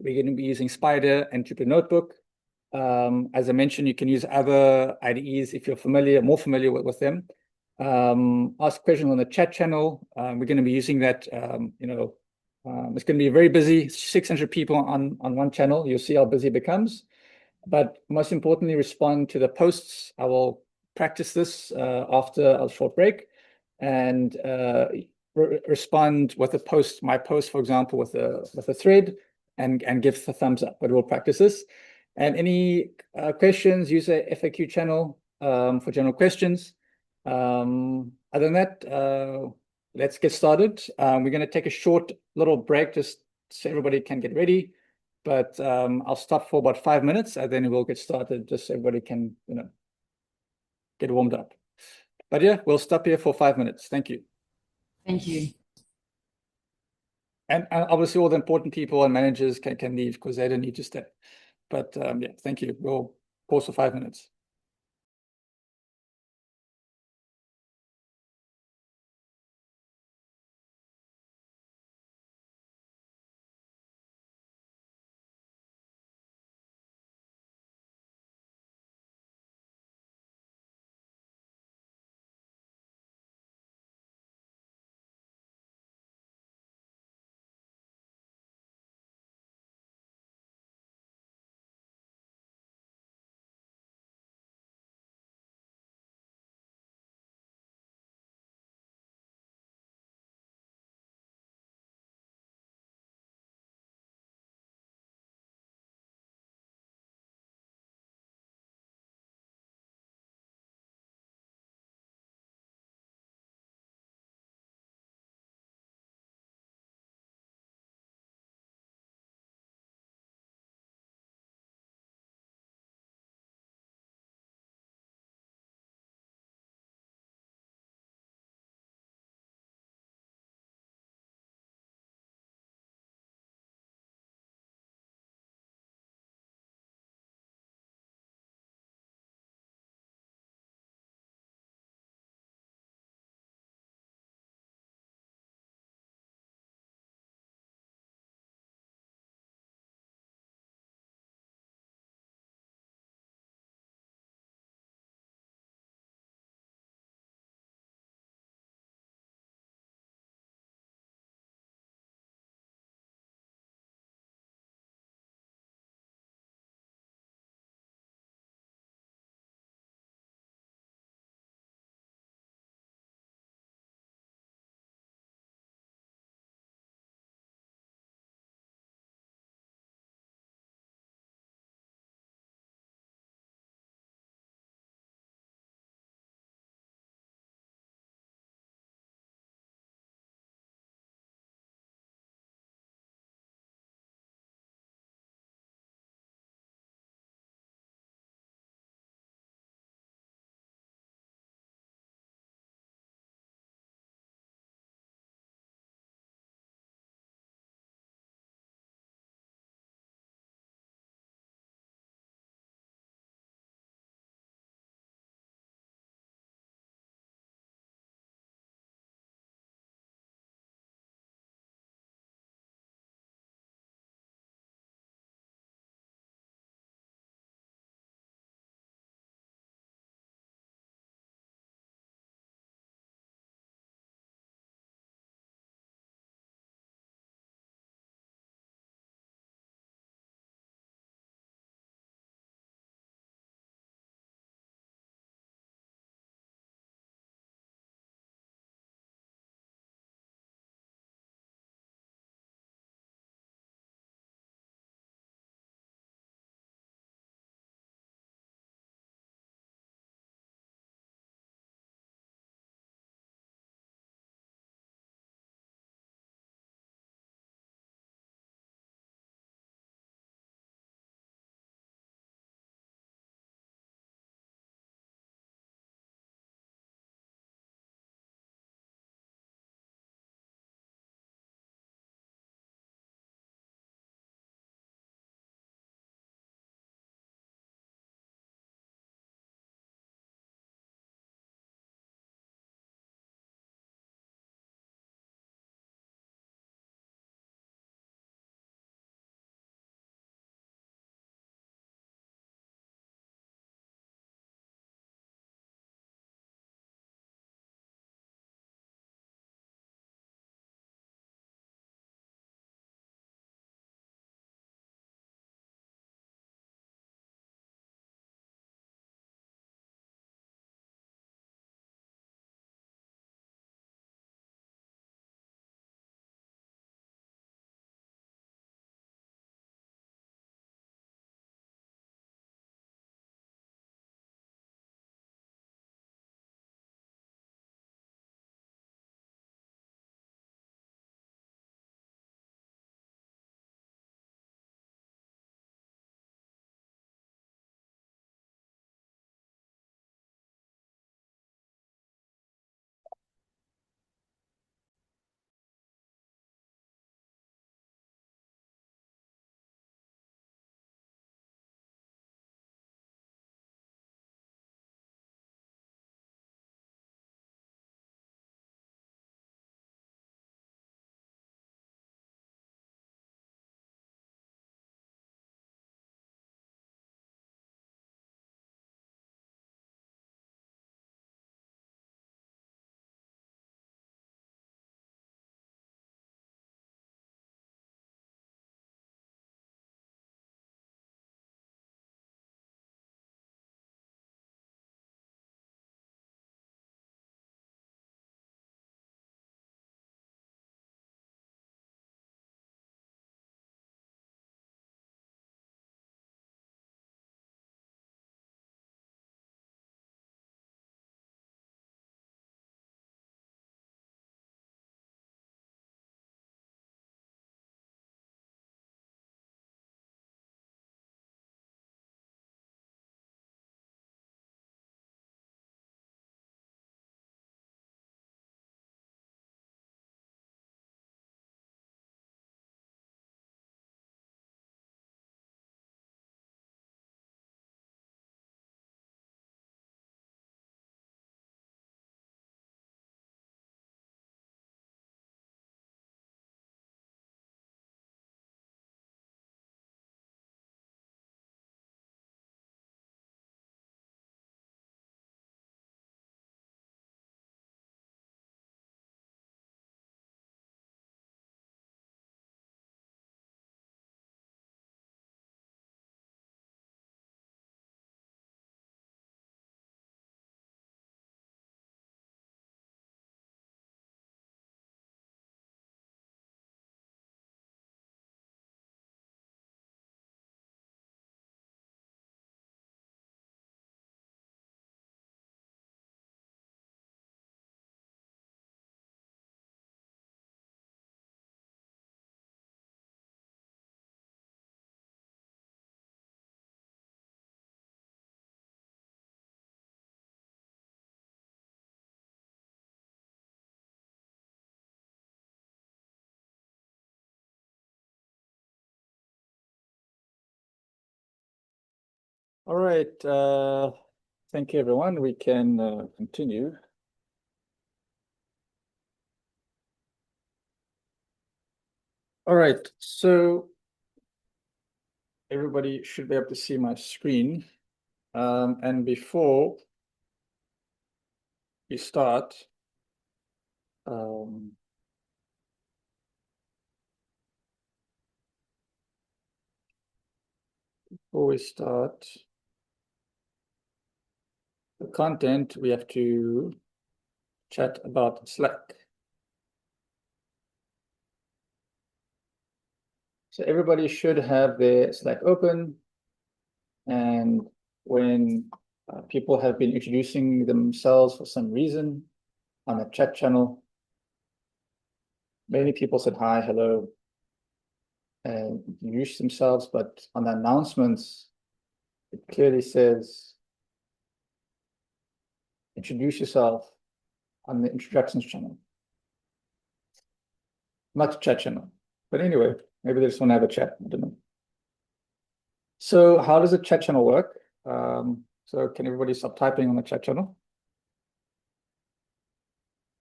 We're going to be using Spider and Jupyter Notebook. As I mentioned, you can use other IDEs if you're more familiar with them. Ask questions on the chat channel. We're going to be using that. It's going to be very busy. 600 people on one channel. You'll see how busy it becomes. But most importantly, respond to the posts. I will practice this after a short break. And respond with a post, my post, for example, with a thread, and give the thumbs up. But we'll practice this. And any questions, use a FAQ channel for general questions. Other than that, let's get started. We're going to take a short little break just so everybody can get ready. But I'll stop for about 5 minutes, and then we'll get started just so everybody can, get warmed up. But yeah, we'll stop here for 5 minutes. Thank you. Thank you. And obviously all the important people and managers can leave because they don't need to stay. But yeah, thank you. We'll pause for 5 minutes. All right. Thank you, everyone. We can continue. All right. So everybody should be able to see my screen. And before we start, the content, we have to chat about Slack. So everybody should have their Slack open. And when people have been introducing themselves for some reason on the chat channel, many people said hi, hello, and introduced themselves, but on the announcements, it clearly says, introduce yourself on the introductions channel, not the chat channel. But anyway, maybe they just want to have a chat, I don't know. So how does the chat channel work? So can everybody stop typing on the chat channel?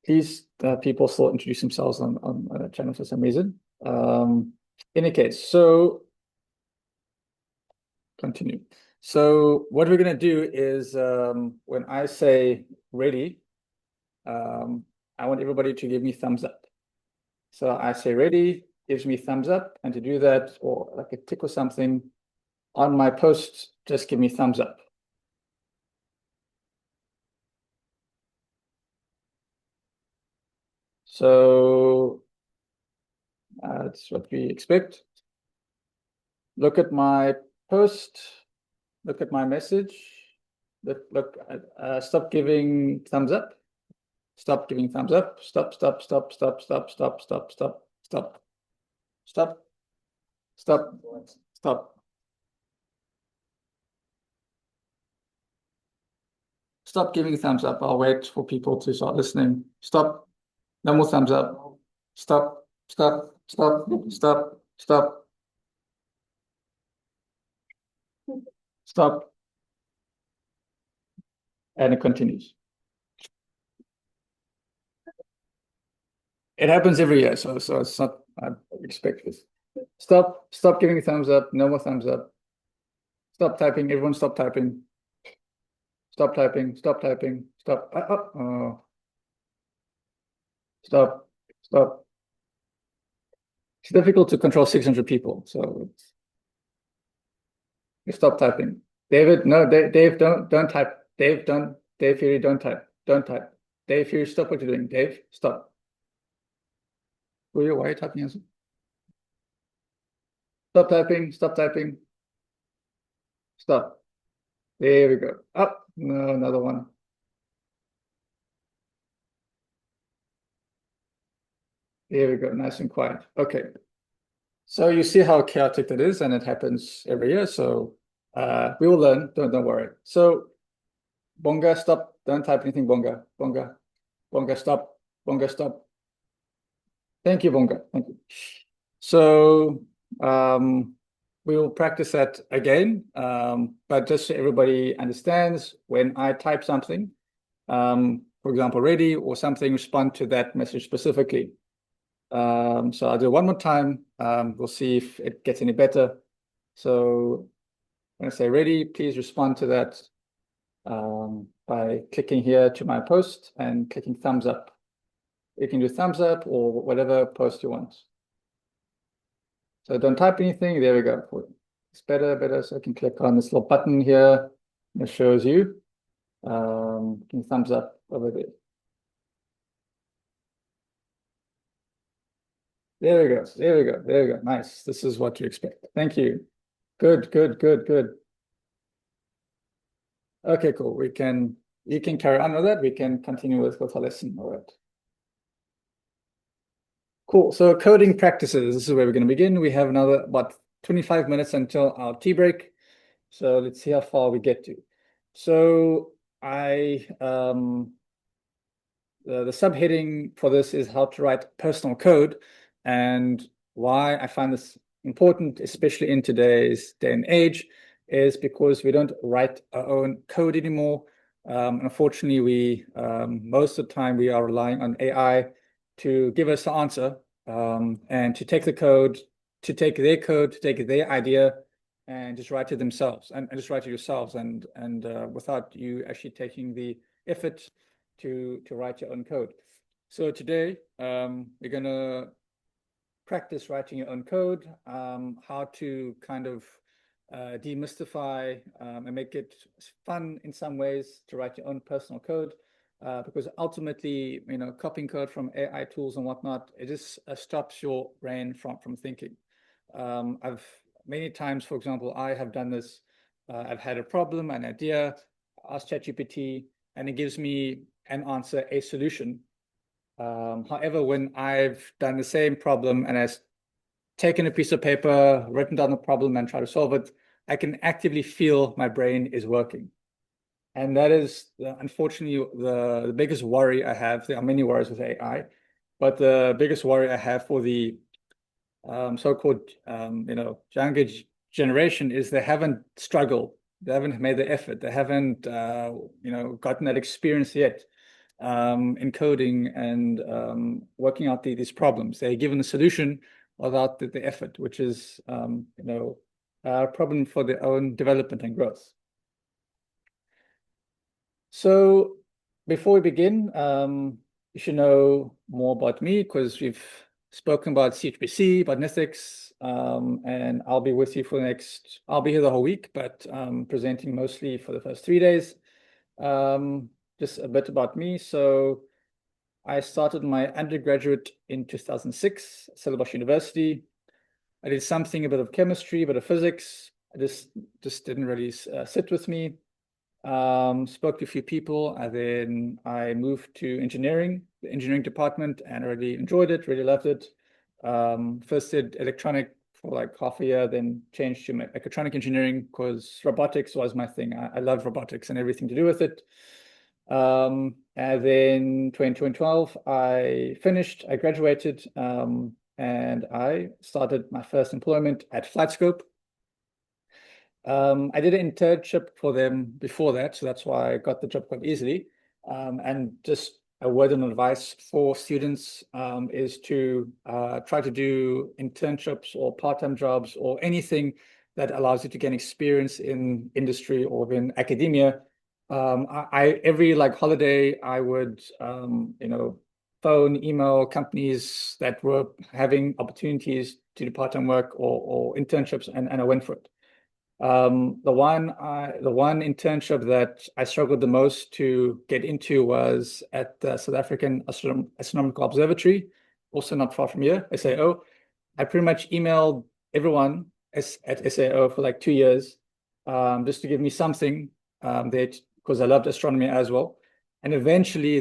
Please, people still introduce themselves on the channel for some reason. In any case, so continue. So what we're going to do is when I say ready, I want everybody to give me thumbs up. So I say ready, gives me thumbs up, and to do that, or like a tick or something on my post, just give me thumbs up. So that's what we expect. Look at my post, look at my message, stop giving thumbs up. Stop giving thumbs up. Stop, stop, stop, stop, stop, stop, stop, stop, stop, stop, stop, stop. Stop giving thumbs up. I'll wait for people to start listening. Stop. No more thumbs up. Stop, stop, stop, stop, stop. Stop. And it continues. It happens every year, so it's not, I expect this. Stop giving thumbs up. No more thumbs up. Stop typing. Everyone stop typing. Stop typing. Stop typing. Stop. Stop. Stop. It's difficult to control 600 people, so stop typing. David, no, Dave, don't type. Dave, don't. Dave, Fury, don't type. Don't type. Dave, Fury, stop what you're doing. Dave, stop. Why are you typing? Stop typing. Stop typing. Stop. There we go. Up. No, another one. There we go. Nice and quiet. Okay. So you see how chaotic that is, and it happens every year. So we will learn. Don't worry. So Bonga, stop. Don't type anything. Bonga. Bonga. Bonga, stop. Bonga, stop. Thank you, Bonga. Thank you. So we will practice that again. But just so everybody understands, when I type something, for example, ready or something, respond to that message specifically. So I'll do it one more time. We'll see if it gets any better. So when I say ready, please respond to that by clicking here to my post and clicking thumbs up. You can do thumbs up or whatever post you want. So don't type anything. There we go. It's better. So I can click on this little button here. It shows you. Thumbs up over there. There we go. There we go. There we go. Nice. This is what you expect. Thank you. Good. Okay, cool. You can carry on with that. We can continue with our lesson. All right. Cool. So coding practices. This is where we're going to begin. We have another about 25 minutes until our tea break. So let's see how far we get to. So the subheading for this is how to write personal code, and why I find this important, especially in today's day and age, is because we don't write our own code anymore. Unfortunately, we most of the time we are relying on AI to give us the answer, and to take the code, to take their code, to take their idea, and just write it themselves, and just write it yourselves, and without you actually taking the effort to write your own code. So today, we're gonna practice writing your own code, how to kind of demystify and make it fun in some ways to write your own personal code, because ultimately, you know, copying code from AI tools and whatnot, it just stops your brain from thinking. I've many times, for example, I have done this. I've had a problem, an idea, asked ChatGPT, and it gives me an answer, a solution. However, when I've done the same problem and I've taken a piece of paper, written down the problem and try to solve it, I can actively feel my brain is working. And that is, unfortunately, the biggest worry I have. There are many worries with AI, but the biggest worry I have for the so-called younger generation is they haven't struggled, they haven't made the effort, they haven't gotten that experience yet in coding and working out these problems. They're given a solution without the effort, which is a problem for their own development and growth. So before we begin, you should know more about me, because we've spoken about CHPC, about NITheCS, and I'll be with you for the next, I'll be here the whole week, but presenting mostly for the first 3 days. Just a bit about me. So I started my undergraduate in 2006 at Stellenbosch University. I did something, a bit of chemistry, a bit of physics. I just didn't really sit with me. Spoke to a few people, and then I moved to engineering, the engineering department, and really enjoyed it, really loved it. First did electronic for like half a year, then changed to mechatronic engineering because robotics was my thing. I love robotics and everything to do with it. And then 2012, I finished, I graduated, and I started my first employment at FlightScope. I did an internship for them before that, so that's why I got the job quite easily. And just a word of advice for students is to try to do internships or part-time jobs or anything that allows you to gain experience in industry or in academia. Every like holiday, I would phone, email companies that were having opportunities to do part-time work or internships, and I went for it. The one internship that I struggled the most to get into was at the South African Astronomical Observatory, also not far from here, SAO. I pretty much emailed everyone at SAO for like 2 years, just to give me something, because I loved astronomy as well. And eventually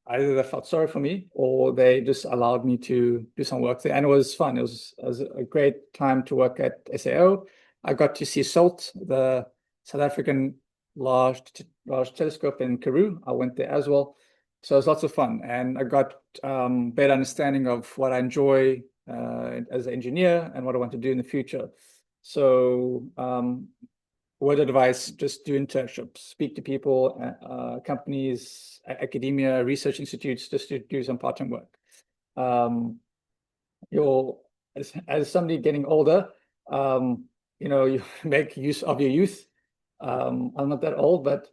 either they felt sorry for me or they just allowed me to do some work there. And it was fun. It was a great time to work at SAO. I got to see SALT, the South African large telescope in Karoo. I went there as well. So it was lots of fun. And I got better understanding of what I enjoy as an engineer and what I want to do in the future. So word advice, just do internships, speak to people, companies, academia, research institutes, just to do some part-time work. As somebody getting older, you make use of your youth. I'm not that old, but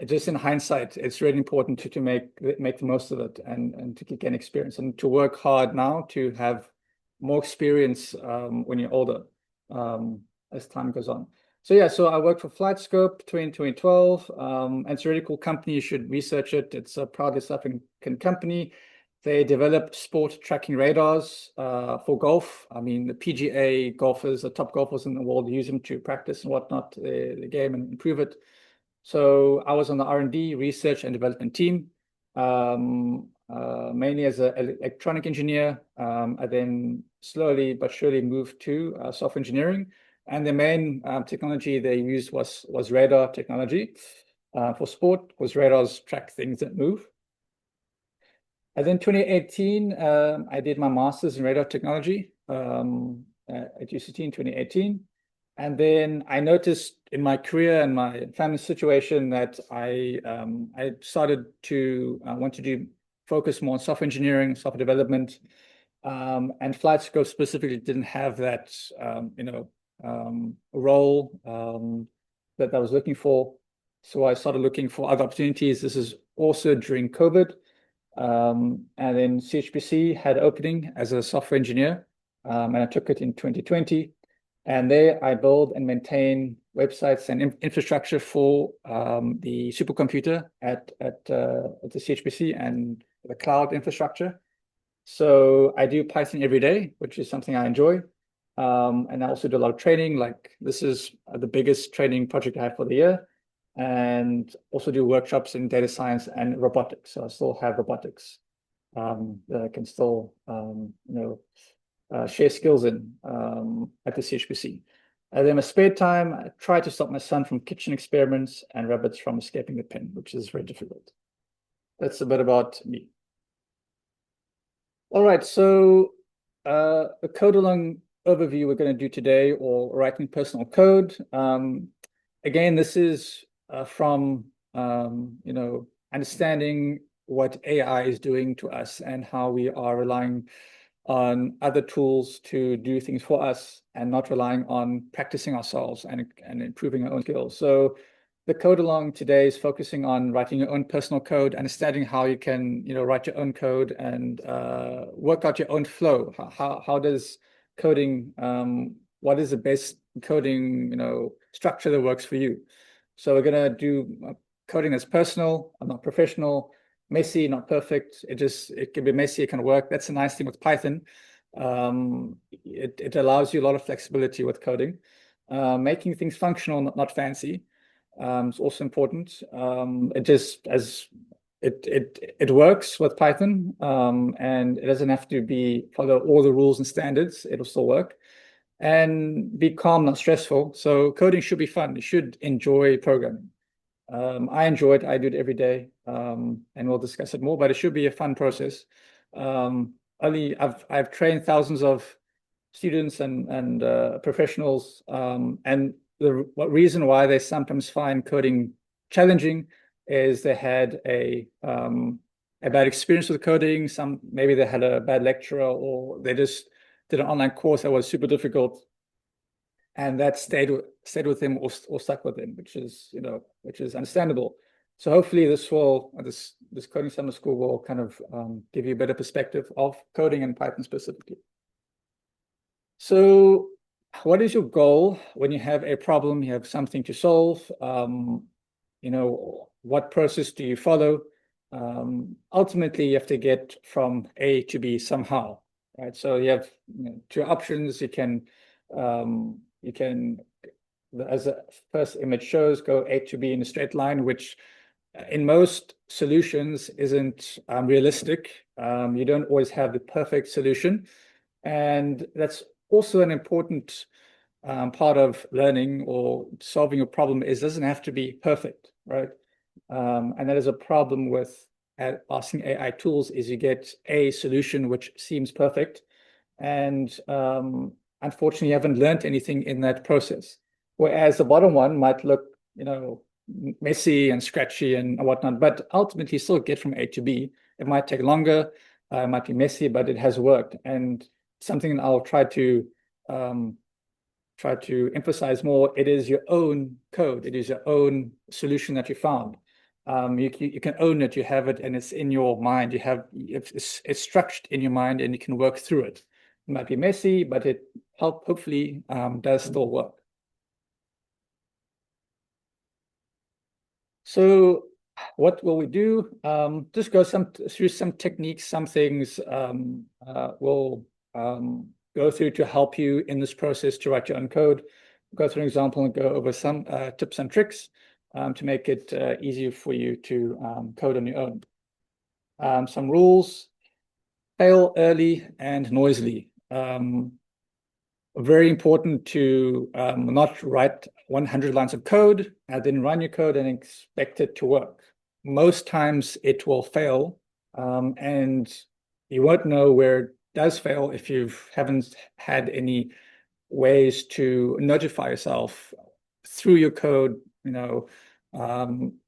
just in hindsight, it's really important to make the most of it and to gain experience and to work hard now to have more experience when you're older, as time goes on. So yeah, so I worked for FlightScope 2012, and it's a really cool company. You should research it. It's a proudly South African company. They developed sport tracking radars for golf. I mean, the PGA golfers, the top golfers in the world, use them to practice and whatnot, the game and improve it. So I was on the R&D, research and development team, mainly as an electronic engineer. I then slowly but surely moved to software engineering. And the main technology they used was radar technology for sport, because radars track things that move. And then 2018, I did my master's in radar technology at UCT in 2018. And then I noticed in my career and my family situation that I started to want to focus more on software engineering, software development, and flight scope specifically didn't have that role that I was looking for. So I started looking for other opportunities. This is also during COVID. And then CHPC had opening as a software engineer, and I took it in 2020. And there I build and maintain websites and infrastructure for the supercomputer at the CHPC and the cloud infrastructure. So I do Python every day, which is something I enjoy. And I also do a lot of training, like this is the biggest training project I have for the year. And also do workshops in data science and robotics. So I still have robotics that I can still share skills in at the CHPC. And then my spare time, I try to stop my son from kitchen experiments and rabbits from escaping the pen, which is very difficult. That's a bit about me. All right, so a code along overview we're going to do today, or writing personal code. Again, this is from understanding what AI is doing to us and how we are relying on other tools to do things for us and not relying on practicing ourselves and improving our own skills. So the code along today is focusing on writing your own personal code, understanding how you can write your own code and work out your own flow. How does coding, what is the best coding structure that works for you? So we're going to do coding that's personal and not professional, messy, not perfect. It can be messy, it can work. That's a nice thing with Python. It allows you a lot of flexibility with coding. Making things functional, not fancy, is also important. It works with Python, and it doesn't have to follow all the rules and standards. It'll still work. And be calm, not stressful. So coding should be fun. You should enjoy programming. I enjoy it. I do it every day, and we'll discuss it more. But it should be a fun process. I've trained thousands of students and professionals, and the reason why they sometimes find coding challenging is they had a bad experience with coding. Maybe they had a bad lecturer, or they just did an online course that was super difficult, and that stayed with them or stuck with them, which is understandable. So hopefully this coding summer school will kind of give you a better perspective of coding and Python specifically. So what is your goal when you have a problem, you have something to solve? What process do you follow? Ultimately, you have to get from A to B somehow, right? So you have two options. You can, as the first image shows, go A to B in a straight line, which in most solutions isn't realistic. You don't always have the perfect solution. And that's also an important part of learning or solving a problem. It doesn't have to be perfect, right? And that is a problem with asking AI tools, is you get a solution which seems perfect. And unfortunately, you haven't learned anything in that process. Whereas the bottom one might look, messy and scratchy and whatnot, but ultimately still get from A to B. It might take longer, it might be messy, but it has worked. And something I'll try to emphasize more, it is your own code. It is your own solution that you found. You can own it, you have it, and it's in your mind. It's structured in your mind, and you can work through it. It might be messy, but it hopefully does still work. So what will we do? Just go through some techniques, some things we'll go through to help you in this process to write your own code. Go through an example and go over some tips and tricks to make it easier for you to code on your own. Some rules: fail early and noisily. Very important to not write 100 lines of code and then run your code and expect it to work. Most times it will fail, and you won't know where it does fail if you haven't had any ways to notify yourself through your code,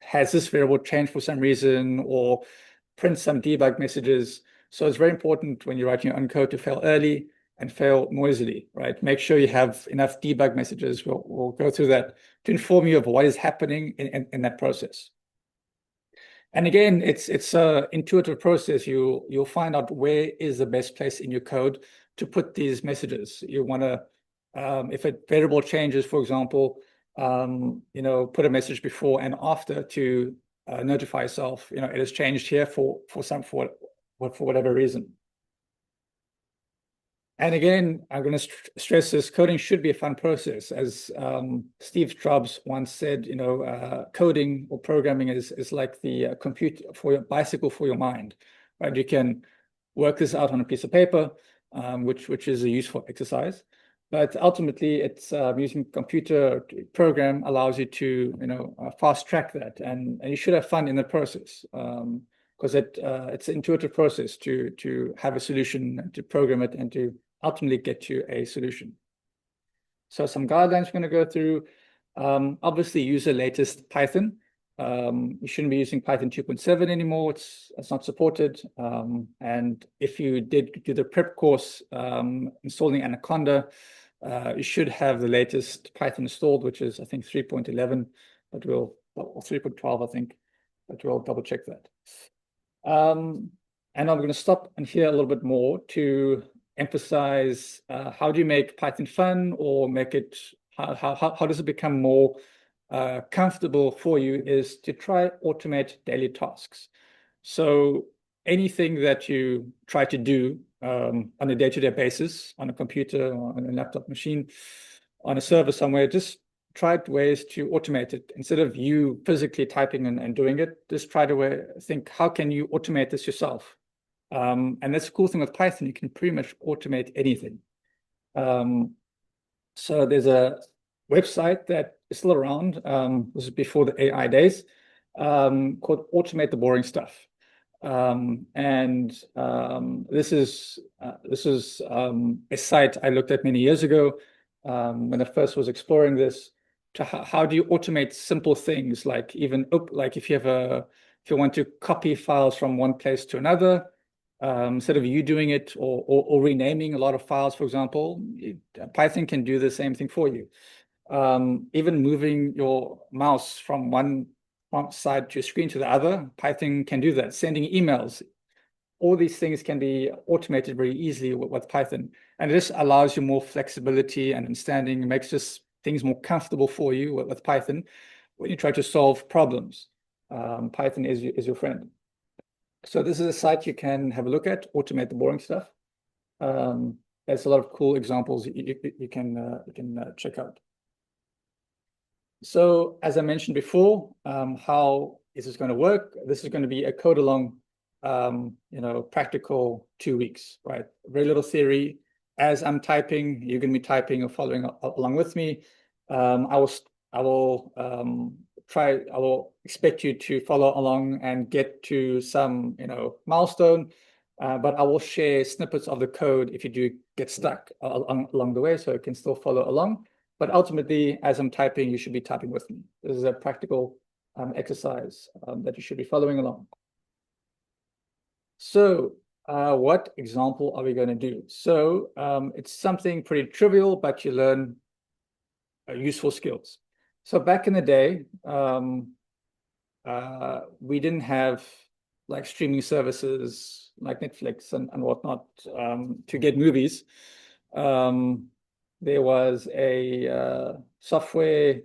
has this variable changed for some reason, or print some debug messages. So it's very important when you're writing your own code to fail early and fail noisily, right? Make sure you have enough debug messages. We'll go through that to inform you of what is happening in that process. And again, it's an intuitive process. You'll find out where is the best place in your code to put these messages. You want to, if a variable changes, for example, put a message before and after to notify yourself, it has changed here for whatever reason. And again, I'm going to stress this: coding should be a fun process. As Steve Jobs once said, coding or programming is like the bicycle for your mind, right? You can work this out on a piece of paper, which is a useful exercise. But ultimately, it's using computer program allows you to fast track that, and you should have fun in the process, because it's an intuitive process to have a solution, to program it, and to ultimately get to a solution. So some guidelines we're going to go through. Obviously, use the latest Python. You shouldn't be using Python 2.7 anymore. It's not supported. And if you did do the prep course installing Anaconda, you should have the latest Python installed, which is, I think, 3.11, or 3.12, I think, but we'll double check that. And I'm going to stop and hear a little bit more to emphasize how do you make Python fun, or make it, how does it become more comfortable for you, is to try automate daily tasks. So anything that you try to do on a day-to-day basis, on a computer, or on a laptop machine, on a server somewhere, just try ways to automate it. Instead of you physically typing and doing it, just try to think, how can you automate this yourself? And that's the cool thing with Python, you can pretty much automate anything. So there's a website that is still around, this is before the AI days, called Automate the Boring Stuff. This is a site I looked at many years ago when I first was exploring this. To how do you automate simple things, like even like if you want to copy files from one place to another, instead of you doing it or renaming a lot of files, for example, Python can do the same thing for you. Even moving your mouse from one side to a screen to the other, Python can do that. Sending emails, all these things can be automated very easily with Python. And this allows you more flexibility and understanding, it makes just things more comfortable for you with Python when you try to solve problems. Python is your friend. So this is a site you can have a look at, Automate the Boring Stuff. There's a lot of cool examples you can check out. So as I mentioned before, how is this going to work? This is going to be a code along, practical 2 weeks, right? Very little theory. As I'm typing, you're going to be typing or following along with me. I will expect you to follow along and get to some, milestone, but I will share snippets of the code if you do get stuck along the way, so you can still follow along. But ultimately, as I'm typing, you should be typing with me. This is a practical exercise that you should be following along. So what example are we going to do? So it's something pretty trivial, but you learn useful skills. So back in the day, we didn't have like streaming services like Netflix and whatnot to get movies. There was a software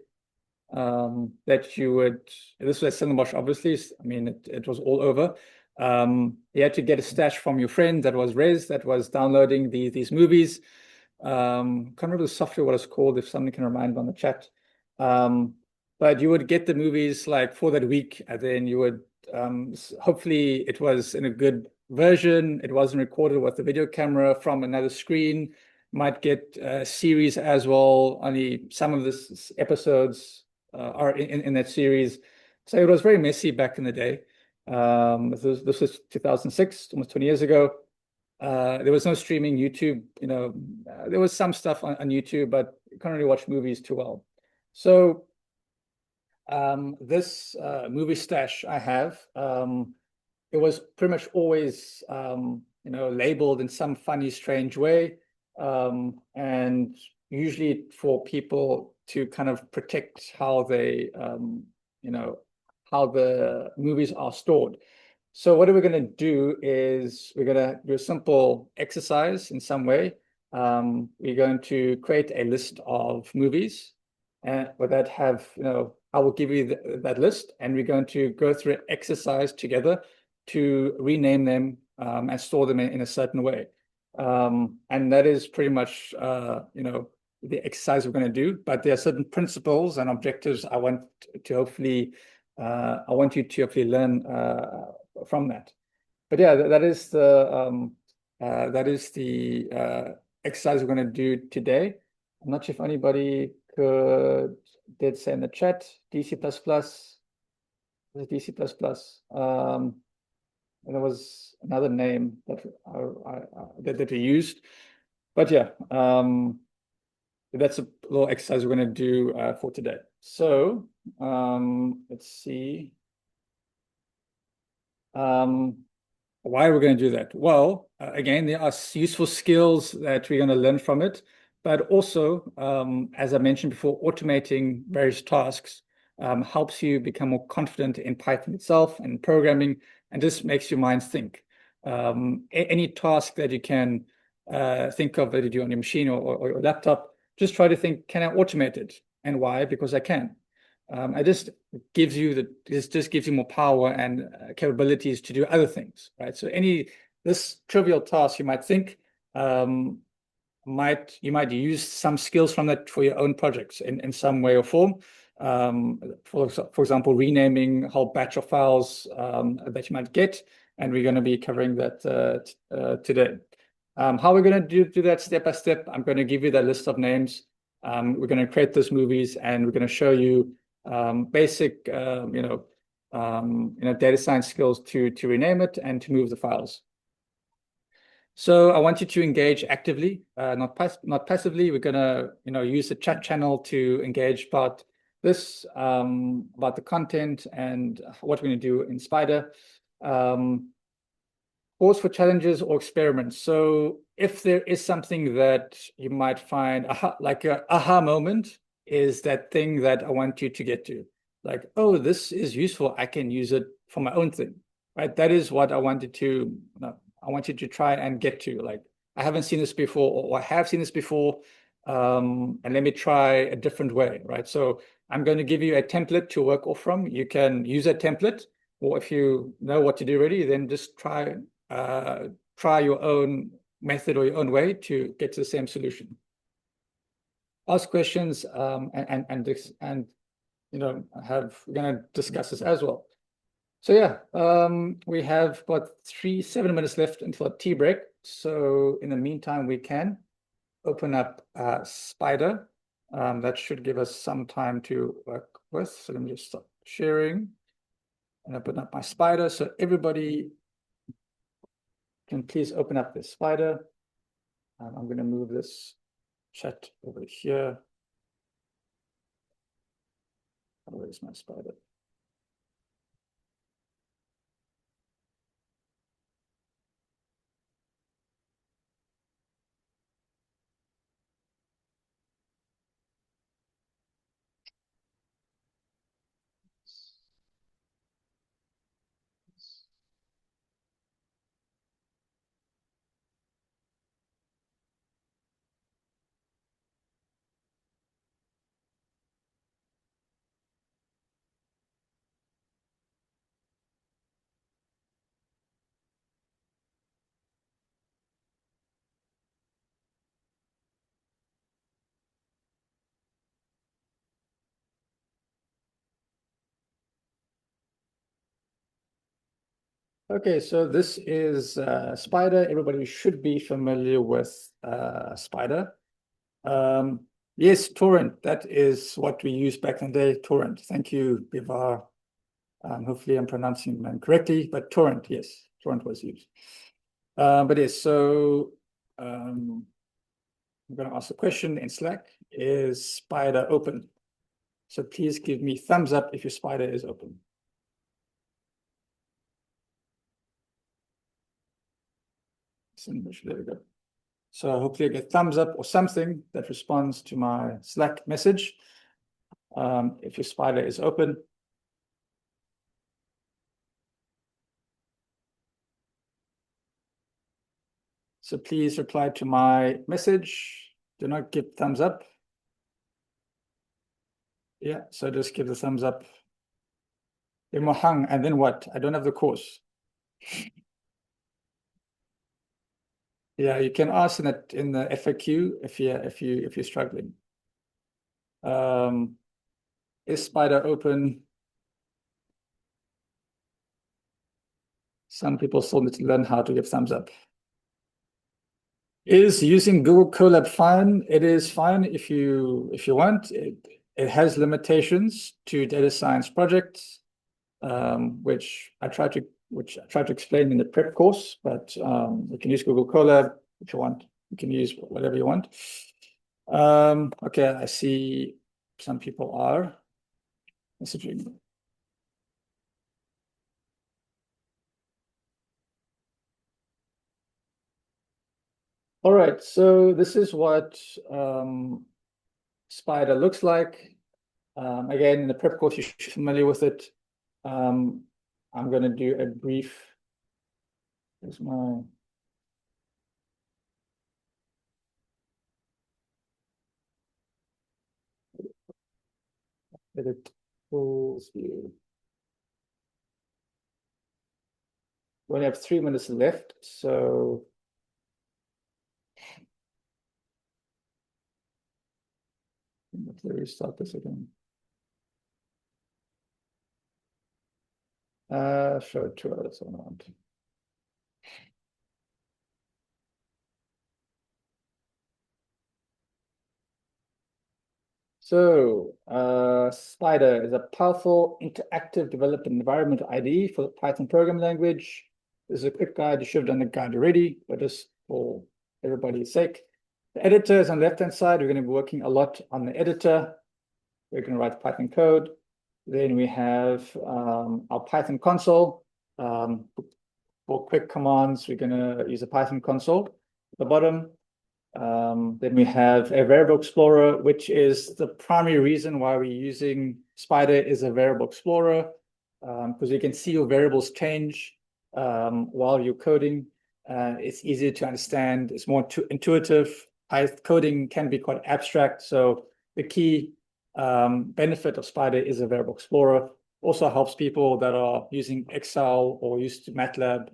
that you would, this was Cinemash, obviously. I mean, it was all over. You had to get a stash from your friend that was Rez, that was downloading these movies. Can't remember the software, what it's called, if somebody can remind me on the chat. But you would get the movies like for that week, and then you would, hopefully it was in a good version. It wasn't recorded with the video camera from another screen. Might get a series as well. Only some of the episodes are in that series. So it was very messy back in the day. This was 2006, almost 20 years ago. there was no streaming YouTube, there was some stuff on YouTube, but you can't really watch movies too well. So this movie stash I have, it was pretty much always, labeled in some funny, strange way. And usually for people to kind of protect how they, how the movies are stored. So what we're going to do is we're going to do a simple exercise in some way. We're going to create a list of movies, and with that have, I will give you that list, and we're going to go through an exercise together to rename them and store them in a certain way. And that is pretty much, the exercise we're going to do. But there are certain principles and objectives I want to hopefully, I want you to hopefully learn from that. But yeah, that is the exercise we're going to do today. I'm not sure if anybody did say in the chat, DC++, DC++. And there was another name that we used, but yeah, that's a little exercise we're going to do for today. So let's see. Why are we going to do that? Well, again, there are useful skills that we're going to learn from it, but also, as I mentioned before, automating various tasks helps you become more confident in Python itself and programming, and just makes your mind think. Any task that you can think of that you do on your machine or your laptop, just try to think, can I automate it? And why? Because I can. It just gives you more power and capabilities to do other things, right? So this trivial task you might think, you might use some skills from that for your own projects in some way or form. For example, renaming a whole batch of files that you might get, and we're going to be covering that today. How we're going to do that step by step, I'm going to give you that list of names. We're going to create those movies, and we're going to show you basic, data science skills to rename it and to move the files. So I want you to engage actively, not passively. We're going to, use the chat channel to engage about this, about the content and what we're going to do in Spider. Pause for challenges or experiments. So if there is something that you might find, like an aha moment, is that thing that I want you to get to. Like, oh, this is useful. I can use it for my own thing, right? That is what I wanted to, I want you to try and get to. Like, I haven't seen this before, or I have seen this before, and let me try a different way, right? So I'm going to give you a template to work off from. You can use a template, or if you know what to do already, then just try your own method or your own way to get to the same solution. Ask questions, we're going to discuss this as well. So yeah, we have about 7 minutes left until a tea break. So in the meantime, we can open up Spider. That should give us some time to work with. So let me just stop sharing and open up my Spider. So everybody can please open up this Spider. I'm going to move this chat over here. Where's my Spider? Okay, so this is Spider. Everybody should be familiar with Spider. Yes, torrent. That is what we used back in the day, torrent. Thank you, Bivar. Hopefully I'm pronouncing them correctly, but torrent, yes, torrent was used. But yes, so I'm going to ask a question in Slack. Is Spider open? So please give me thumbs up if your Spider is open. There we go. So hopefully I get thumbs up or something that responds to my Slack message. If your Spider is open. So please reply to my message. Do not give thumbs up. Yeah, so just give the thumbs up. And then what? I don't have the course. Yeah, you can ask in the FAQ if you're struggling. Is Spider open? Some people still need to learn how to give thumbs up. Is using Google Colab fine? It is fine if you want. It has limitations to data science projects, which I try to explain in the prep course. But you can use Google Colab if you want. You can use whatever you want. Okay, I see some people are messaging. All right, so this is what Spider looks like. Again, in the prep course, you should be familiar with it. I'm going to do a brief. Here's my. Edit tools view. We only have 3 minutes left, so. Let's restart this again. Sure, 2 hours on that. So, Spider is a powerful interactive development environment IDE for the Python programming language. This is a quick guide. You should have done the guide already, but just for everybody's sake. The editor is on the left-hand side. We're going to be working a lot on the editor. We're going to write Python code. Then we have our Python console. For quick commands, we're going to use a Python console at the bottom. Then we have a variable explorer, which is the primary reason why we're using Spider is a variable explorer, because you can see your variables change while you're coding. It's easier to understand. It's more intuitive. Coding can be quite abstract. So the key benefit of Spider is a variable explorer. Also helps people that are using Excel or used to MATLAB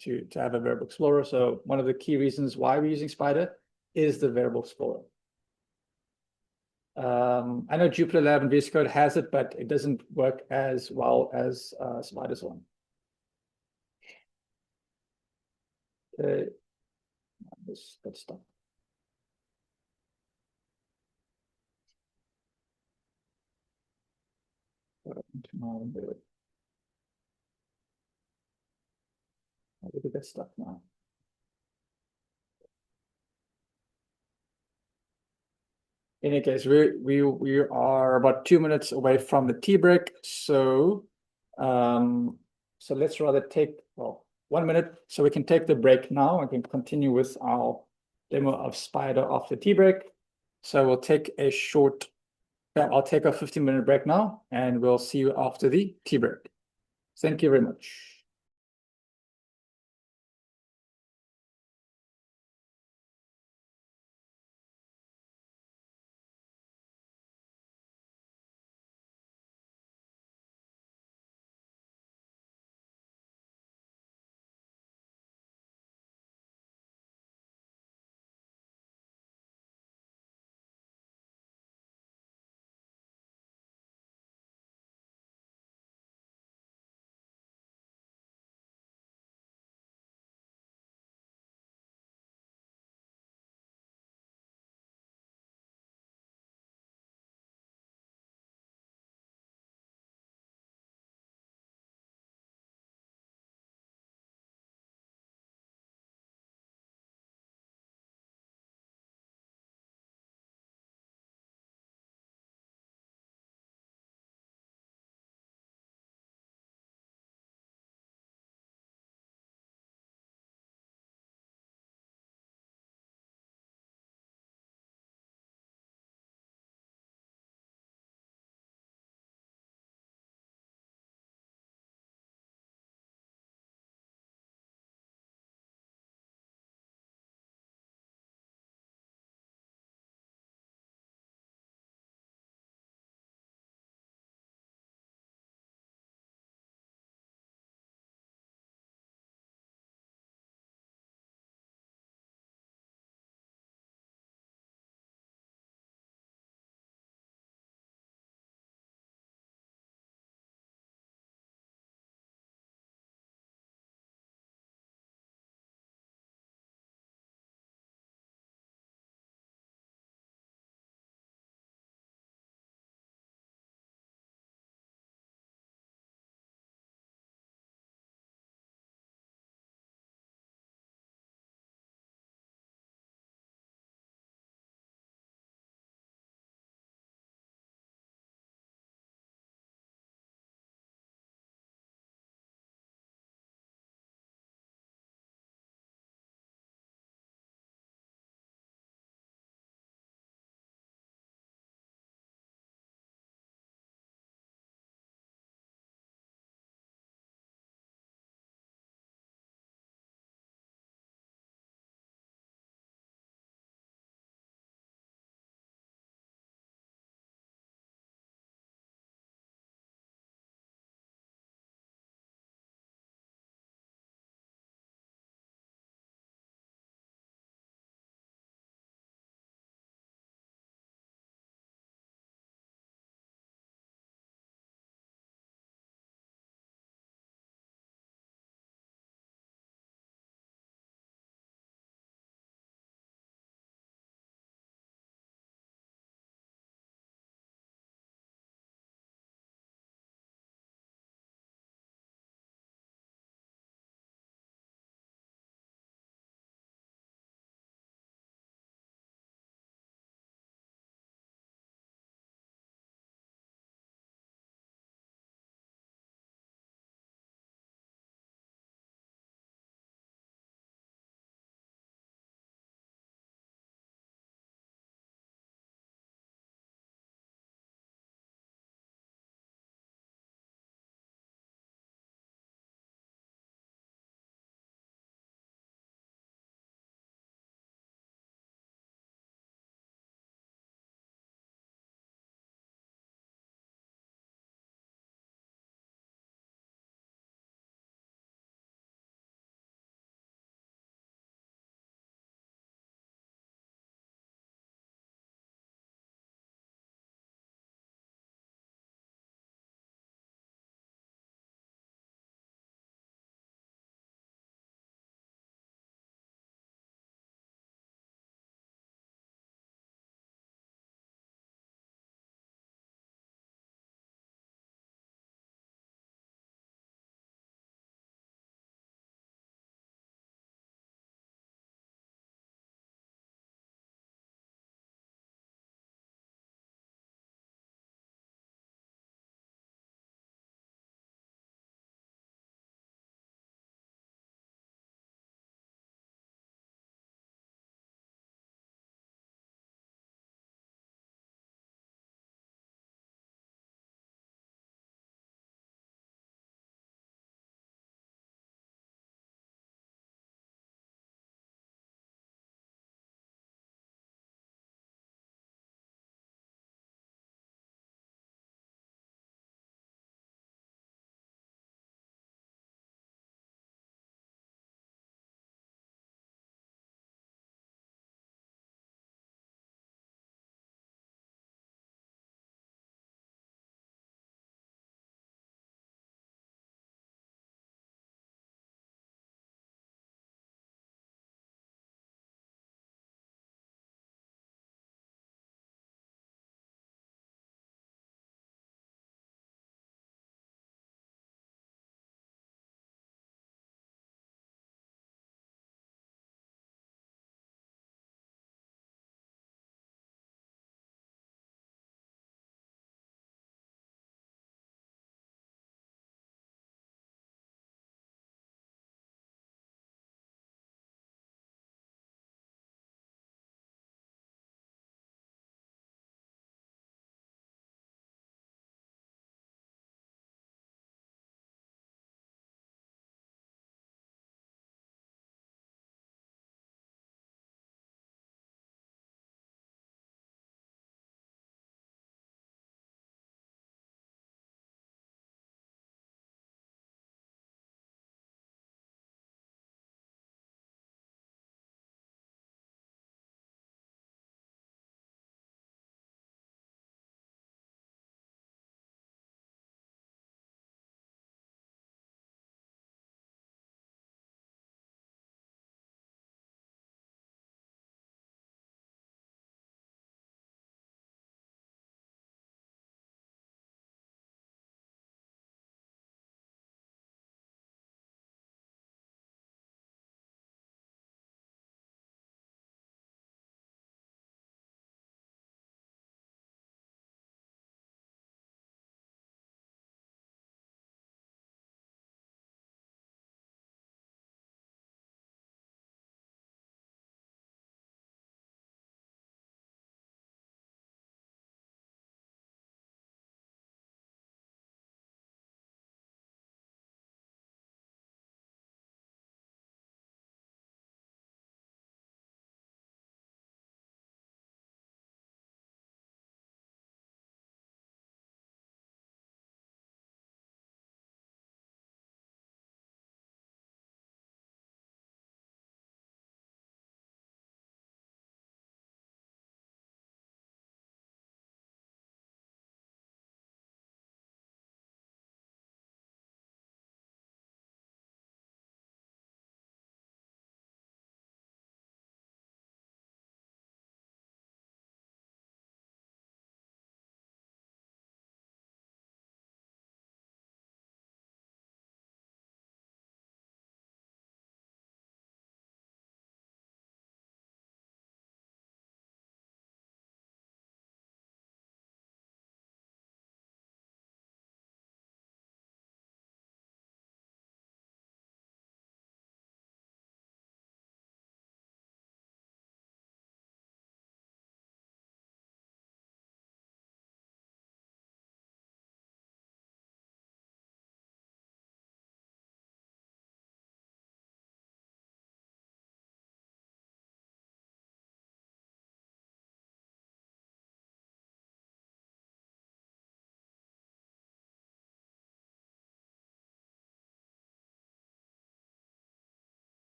to have a variable explorer. So one of the key reasons why we're using Spider is the variable explorer. I know Jupyter Lab and VS Code has it, but it doesn't work as well as Spider's one. Okay, let's stop. Look at that stuff now. In any case, we are about 2 minutes away from the tea break, so let's rather take 1 minute, so we can take the break now and can continue with our demo of Spider after tea break. So we'll take a short. I'll take a 15-minute break now, and we'll see you after the tea break. Thank you very much.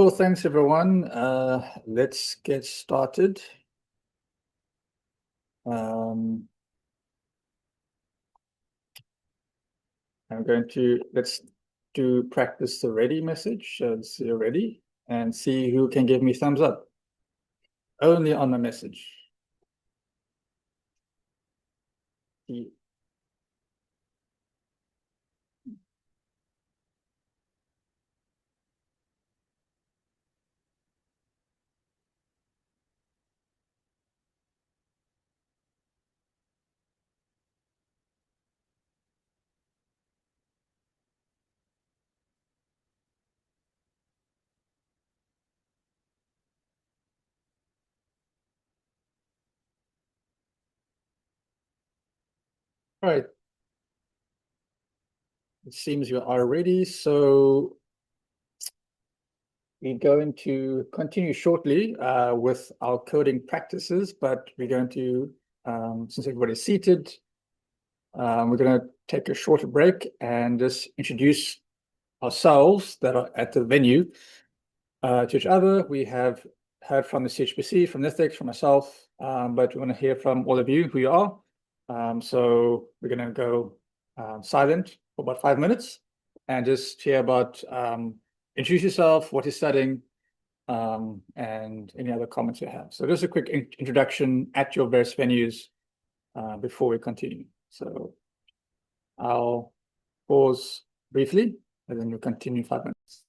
Cool, thanks everyone. Let's get started. Let's do practice the ready message. Let's see ready and see who can give me thumbs up. Only on the message. All right. It seems you are ready. So we're going to continue shortly with our coding practices, but we're going to, since everybody's seated, we're going to take a shorter break and just introduce ourselves that are at the venue to each other. We have heard from the CHPC, from NITheCS, from myself, but we want to hear from all of you who you are. So we're going to go silent for about 5 minutes and just hear about introduce yourself, what you're studying, and any other comments you have. So just a quick introduction at your various venues before we continue. So I'll pause briefly and then we'll continue 5 minutes.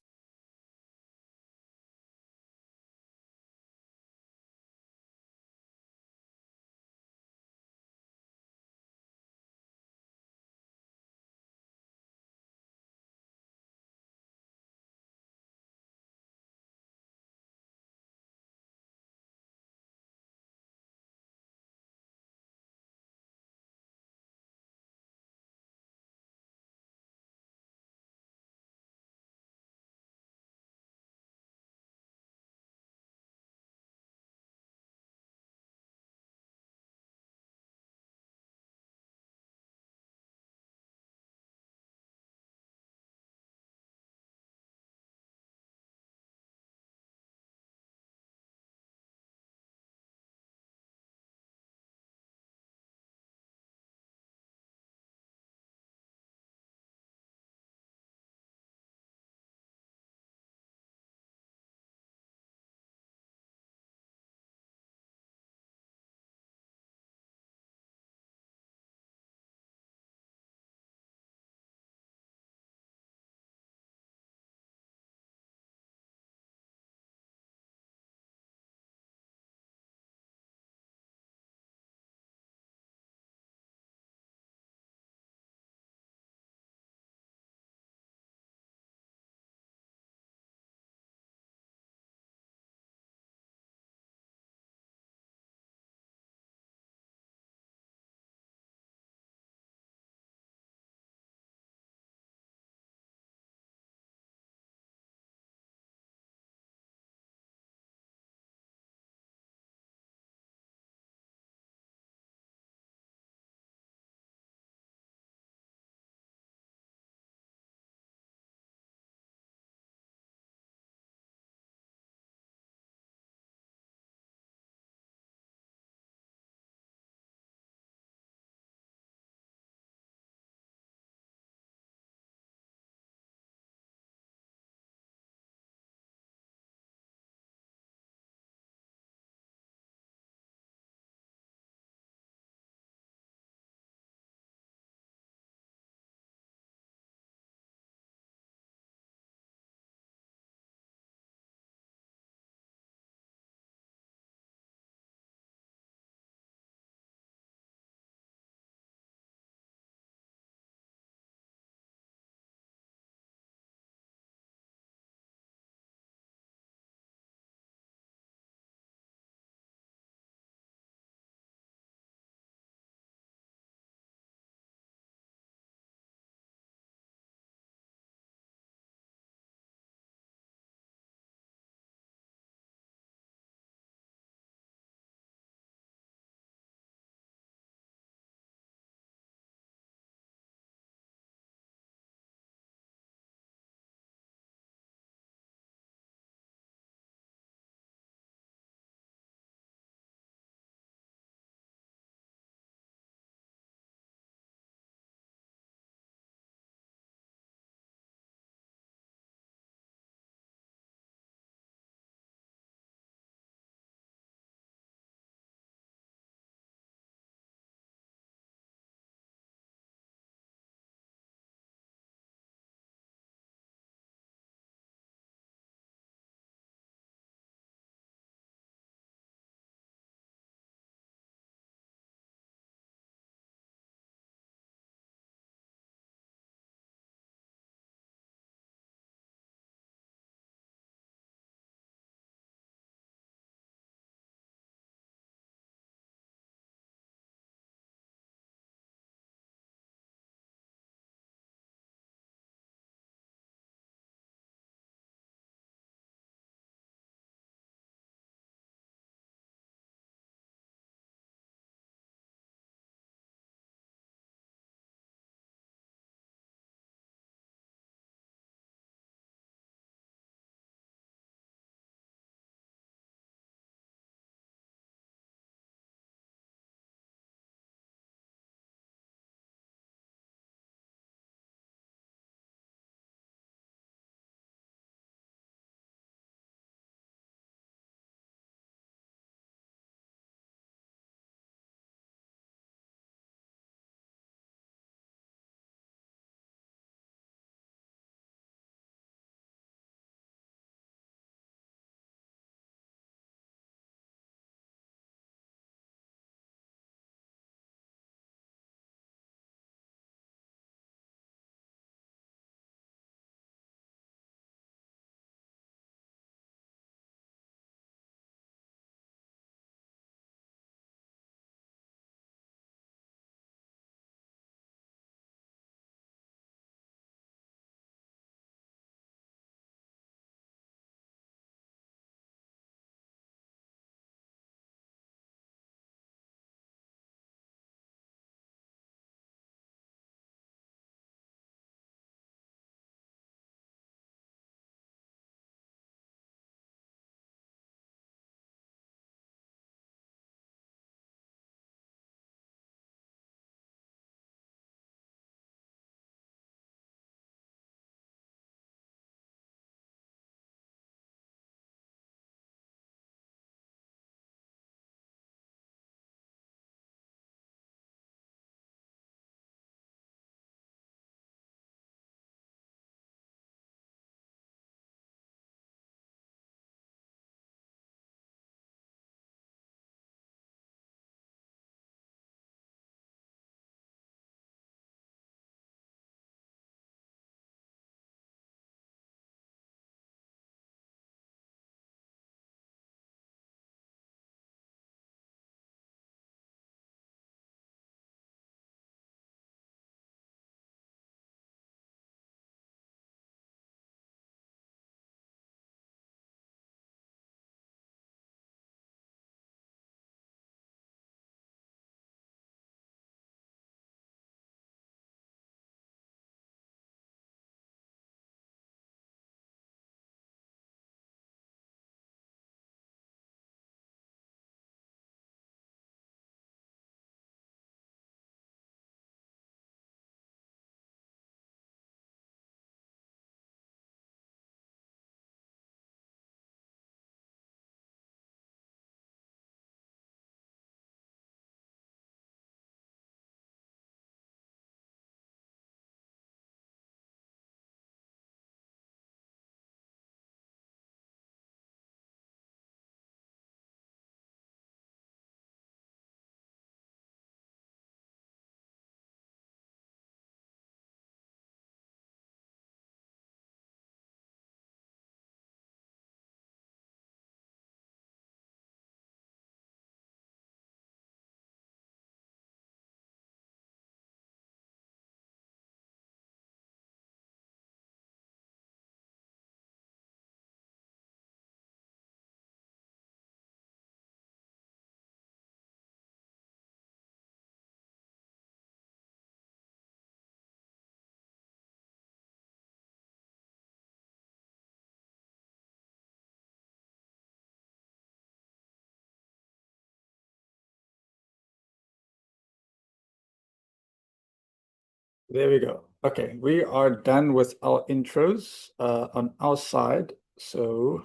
There we go. Okay, we are done with our intros on our side. So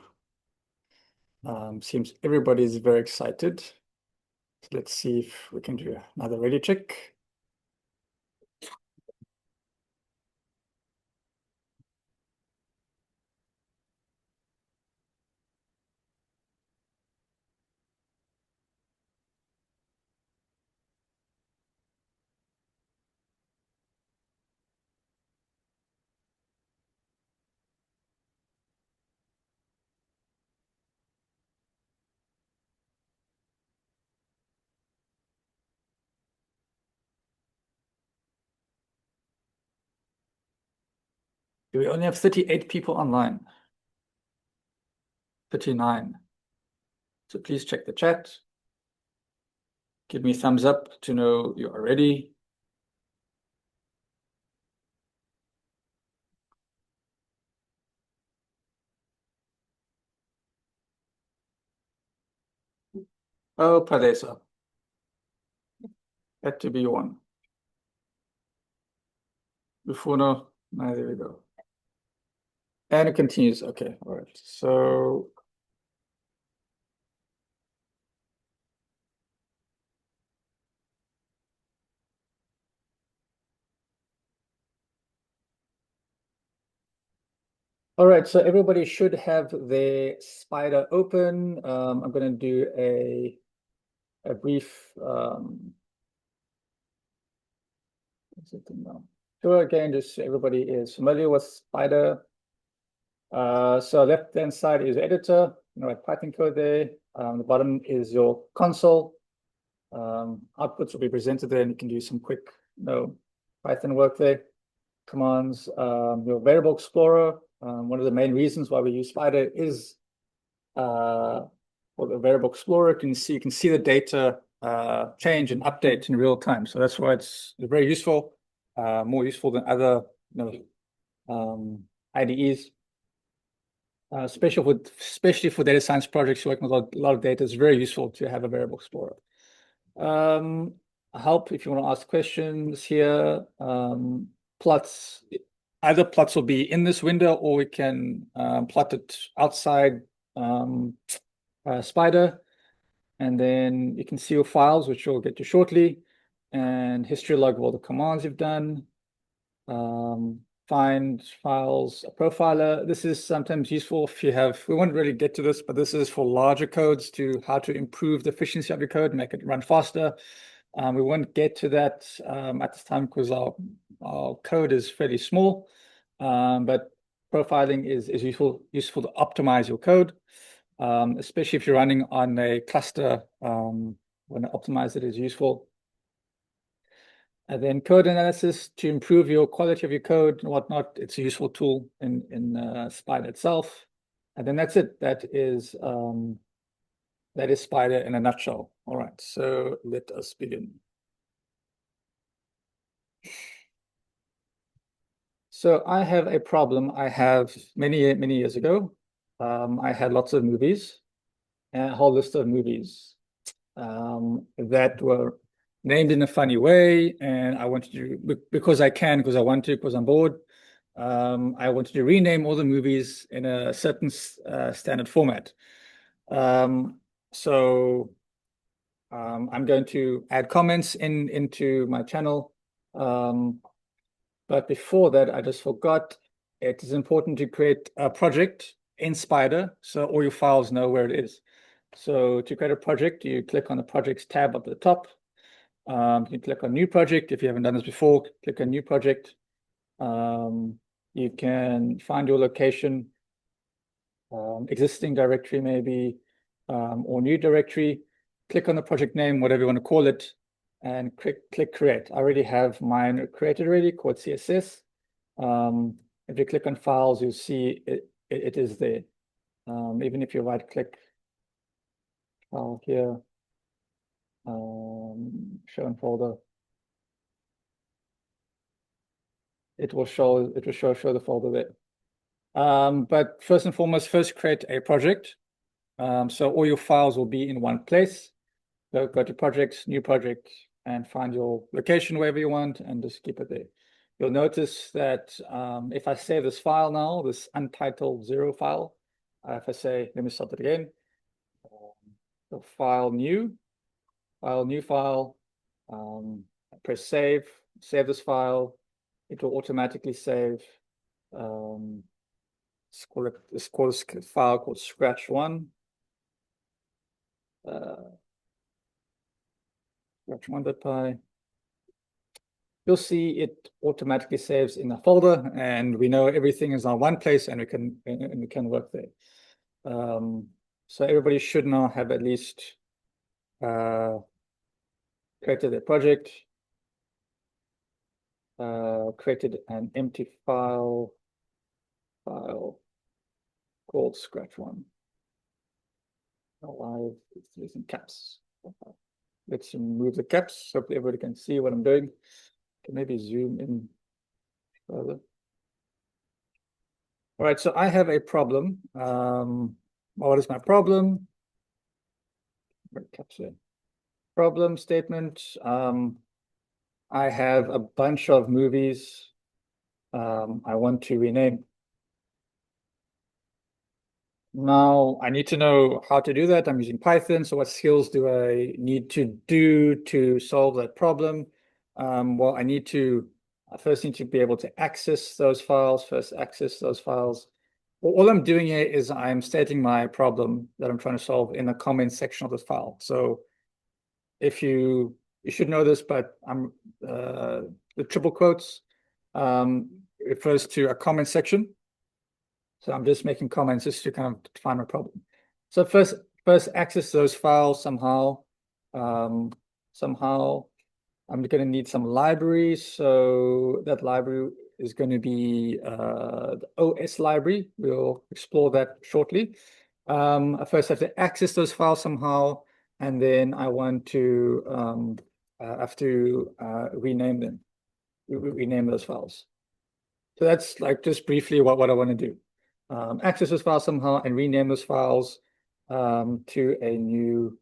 seems everybody's very excited. So let's see if we can do another ready check. We only have 38 people online. 39. So please check the chat. Give me a thumbs up to know you are ready. Oh, Padesa. Had to be one. Before no, there we go. And it continues. Okay, all right. So all right, so everybody should have their Spider open. I'm going to do a brief sure, again, just so everybody is familiar with Spider. So left-hand side is editor, Python code there. The bottom is your console. Outputs will be presented there, and you can do some quick Python work there. Commands, your variable explorer. One of the main reasons why we use Spider is for the variable explorer. You can see the data change and update in real time. So that's why it's very useful, more useful than other IDEs. Especially for data science projects working with a lot of data, it's very useful to have a variable explorer. Help if you want to ask questions here. Plots, either plots will be in this window, or we can plot it outside Spider, and then you can see your files, which we'll get to shortly, and history log of all the commands you've done. Find files, a profiler. This is sometimes useful if you have, we won't really get to this, but this is for larger codes, to how to improve the efficiency of your code, make it run faster. We won't get to that at this time because our code is fairly small, but profiling is useful to optimize your code, especially if you're running on a cluster. When I optimize it is useful. And then code analysis to improve your quality of your code and whatnot. It's a useful tool in Spider itself. And then that's it. That is Spider in a nutshell. All right, so let us begin. So I have a problem I have many years ago. I had lots of movies, and a whole list of movies that were named in a funny way, and I wanted to, because I want to, because I'm bored, I wanted to rename all the movies in a certain standard format. So I'm going to add comments into my channel. But before that, I just forgot, it is important to create a project in Spider so all your files know where it is. So to create a project, you click on the projects tab up at the top. You can click on new project. If you haven't done this before, click on new project. You can find your location, existing directory maybe, or new directory. Click on the project name, whatever you want to call it, and click create. I already have mine created already, called CSS. If you click on files, you'll see it is there. Even if you right click file here, show in folder, it will show the folder there. But first and foremost, create a project. So all your files will be in one place. Go to projects, new project, and find your location wherever you want, and just keep it there. you'll notice that if I save this file now, this untitled 0 file, if I say, let me start it again, the file new file, press save this file, it will automatically save. Let's call this file called scratch1. Scratch1.py. You'll see it automatically saves in a folder, and we know everything is on one place, and we can work there. So everybody should now have at least created a project, created an empty file called scratch1. Live, it's using caps. Let's remove the caps so everybody can see what I'm doing. Can maybe zoom in further. All right, so I have a problem. What is my problem? Capture problem statement. I have a bunch of movies I want to rename. Now I need to know how to do that. I'm using Python. So what skills do I need to do to solve that problem? Well, I first need to be able to access those files. All I'm doing here is I'm stating my problem that I'm trying to solve in the comment section of this file. So if you should know this, but the triple quotes refers to a comment section. So I'm just making comments just to kind of define my problem. So first access those files somehow. Somehow I'm going to need some libraries. So that library is going to be the OS library. We'll explore that shortly. I first have to access those files somehow, and then I want to rename them. Rename those files. So that's like just briefly what I want to do. Access those files somehow and rename those files to a new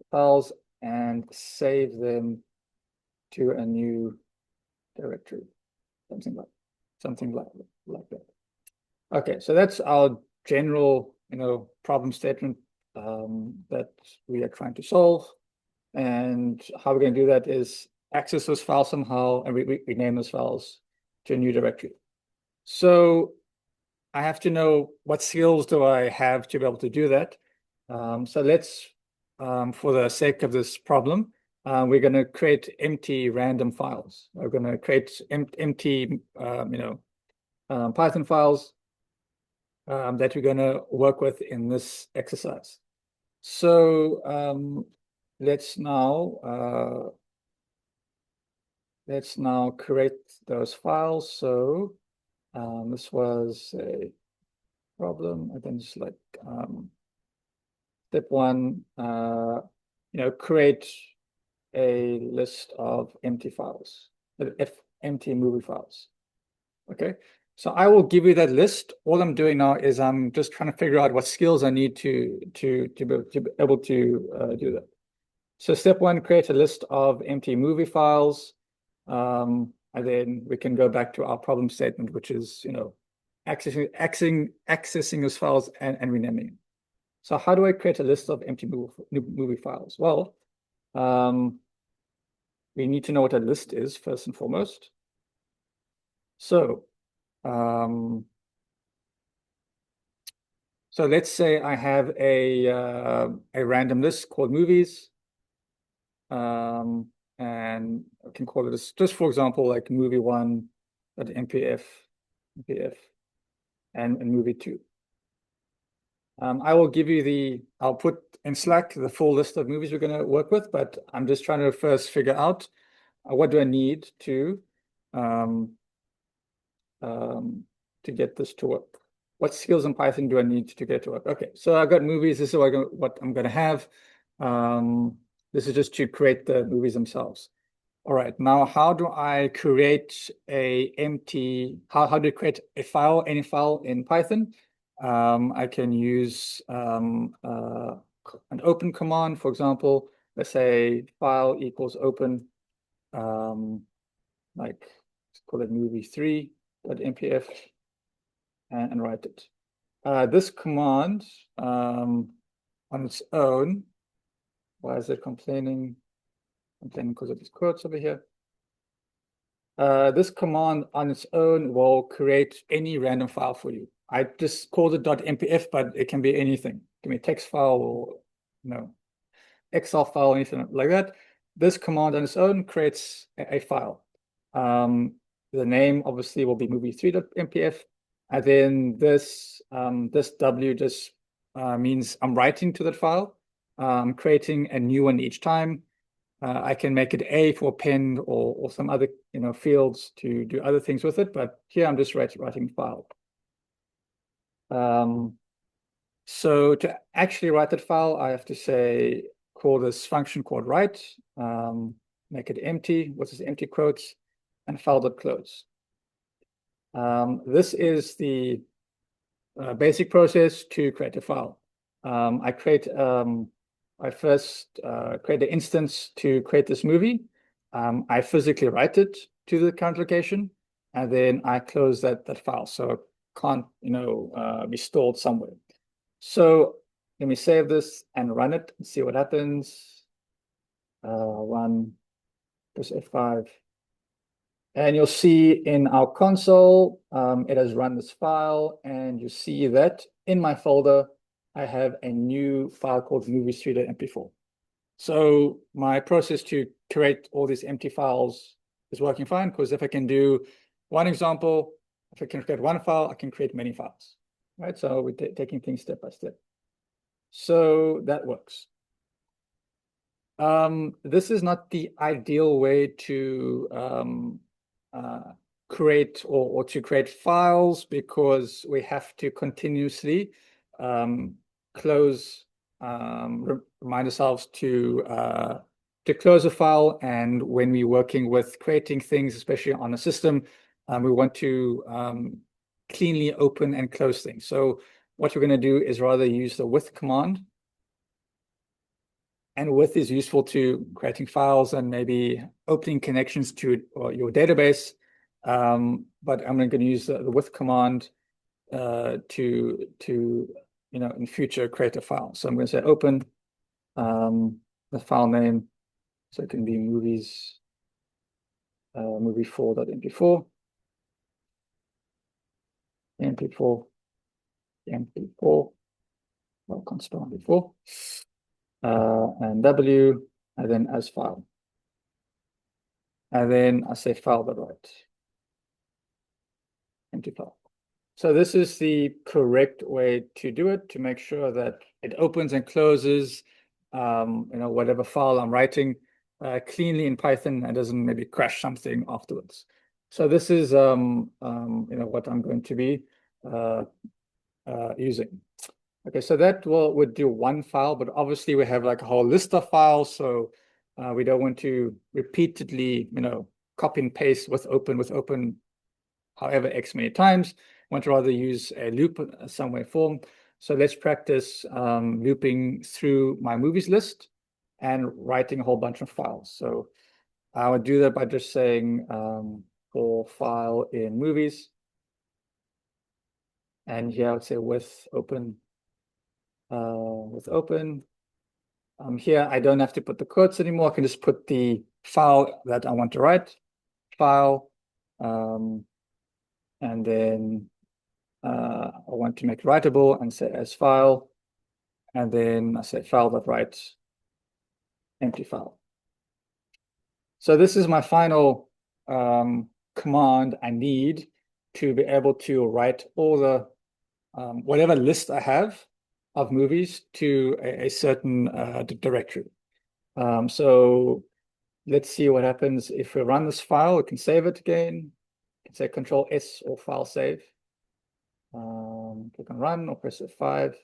files and save them to a new directory, something like that. Okay, so that's our general problem statement that we are trying to solve. And how we're going to do that is access those files somehow and rename those files to a new directory. So I have to know what skills do I have to be able to do that. So let's, for the sake of this problem, we're going to create empty random files. We're going to create empty, Python files that we're going to work with in this exercise. So let's now create those files. So this was a problem. I can just like step one, create a list of empty files, empty movie files. Okay, so I will give you that list. All I'm doing now is I'm just trying to figure out what skills I need to be able to do that. So step one, create a list of empty movie files. And then we can go back to our problem statement, which is, accessing those files and renaming them. So how do I create a list of empty movie files? Well, we need to know what a list is first and foremost. So, so let's say I have a random list called movies. And I can call it just for example, like movie1.mpf, and movie2. I will give you I'll put in Slack the full list of movies we're going to work with, but I'm just trying to first figure out what do I need to get this to work. What skills in Python do I need to get to work? Okay, so I've got movies. This is what I'm going to have. This is just to create the movies themselves. All right, now how do I create how do I create a file, any file in Python? I can use an open command, for example. Let's say file equals open, like call it movie3.mpf and write it. This command on its own, why is it complaining? Complaining because of these quotes over here. This command on its own will create any random file for you. I just called it .mpf, but it can be anything. It can be a text file or Excel file, anything like that. This command on its own creates a file. The name obviously will be movie3.mpf, and then this W just means I'm writing to that file. I'm creating a new one each time. I can make it A for append or some other fields to do other things with it, but here I'm just writing file. So to actually write that file, I have to say call this function called write, make it empty, what's this empty quotes, and file.close. This is the basic process to create a file. I first create an instance to create this movie. I physically write it to the current location, and then I close that file, so it can't be stored somewhere. So let me save this and run it and see what happens. Run, press F5. And you'll see in our console, it has run this file, and you see that in my folder, I have a new file called movie3.mp4. So my process to create all these empty files is working fine, because if I can do one example, if I can create one file, I can create many files, right? So we're taking things step by step. So that works. This is not the ideal way to create or to create files, because we have to continuously close, remind ourselves to close a file. And when we're working with creating things, especially on a system, we want to cleanly open and close things. So what we're going to do is rather use the with command. And with is useful to creating files and maybe opening connections to your database. But I'm going to use the with command to in future create a file. So I'm going to say open the file name, so it can be movies movie4.mp4, mp4, well, can't spell mp4. And W, and then as file. And then I say file.write, empty file. So this is the correct way to do it, to make sure that it opens and closes, whatever file I'm writing cleanly in Python and doesn't maybe crash something afterwards. So this is what I'm going to be using. Okay, so that would do one file, but obviously we have like a whole list of files, so we don't want to repeatedly, copy and paste with open, however X many times. Want to rather use a loop some way form. So let's practice looping through my movies list and writing a whole bunch of files. So I would do that by just saying for file in movies, and here I would say with open. Here I don't have to put the quotes anymore. I can just put the file that I want to write, file, and then I want to make writable and say as file, and then I say file.write, empty file. So this is my final command I need to be able to write all the whatever list I have of movies to a certain directory. So let's see what happens if we run this file. We can save it again. You can say Control S or file save. Click on run or press F5.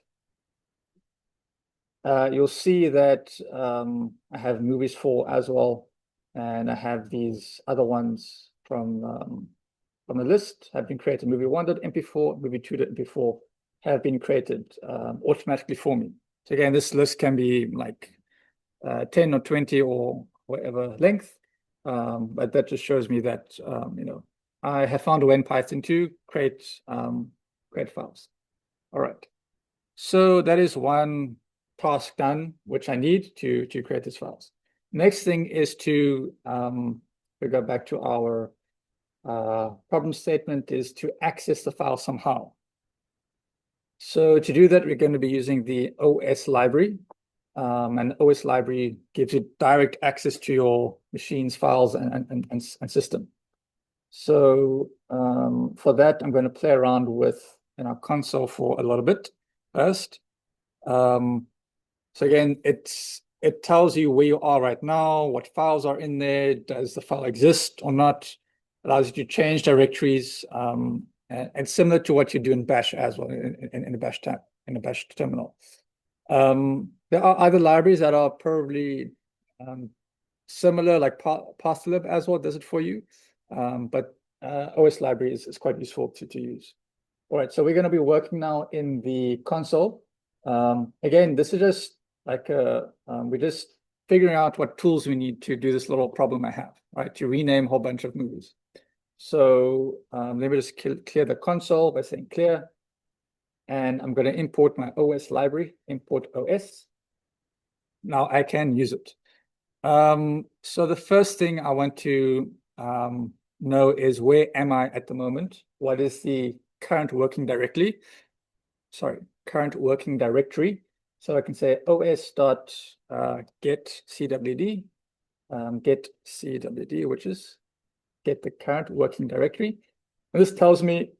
You'll see that I have movies 4 as well, and I have these other ones from the list have been created. Movie 1.mp4, movie 2.mp4 have been created automatically for me. So again, this list can be like 10 or 20 or whatever length, but that just shows me that I have found a way in Python to create files. All right. So that is one task done, which I need to create these files. Next thing is to we go back to our problem statement, is to access the file somehow. So to do that, we're going to be using the OS library. And the OS library gives you direct access to your machine's files and system. So for that, I'm going to play around with our console for a little bit first. So again, it tells you where you are right now, what files are in there, does the file exist or not, allows you to change directories, and similar to what you do in Bash as well, in the Bash tab, in the Bash terminal. There are other libraries that are probably similar, like Pastlib as well does it for you, but OS library is quite useful to use. All right, so we're going to be working now in the console. Again, this is just like we're just figuring out what tools we need to do this little problem I have, right? To rename a whole bunch of movies. So let me just clear the console by saying clear. And I'm going to import my OS library, import OS. Now I can use it. So the first thing I want to know is, where am I at the moment? What is the current working directory? Current working directory. So I can say os.get cwd, get cwd, which is get the current working directory. And this tells me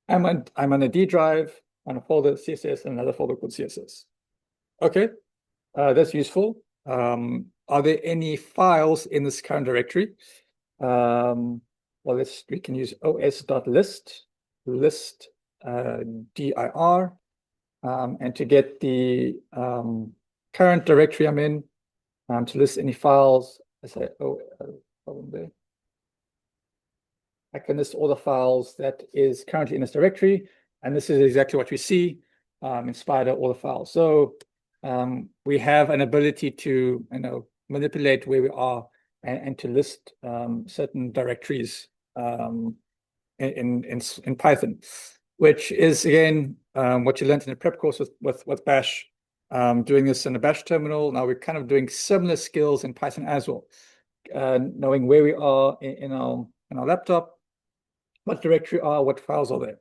I'm on a D drive, on a folder CSS, and another folder called CSS. Okay, that's useful. Are there any files in this current directory? Well, we can use os.list, list dir, and to get the current directory I'm in, to list any files, I say, problem there. I can list all the files that is currently in this directory, and this is exactly what we see in Spider, all the files. So we have an ability to manipulate where we are and to list certain directories in Python, which is again what you learned in the prep course with Bash. Doing this in a Bash terminal. Now we're kind of doing similar skills in Python as well, knowing where we are in our laptop, what directory are, what files are there.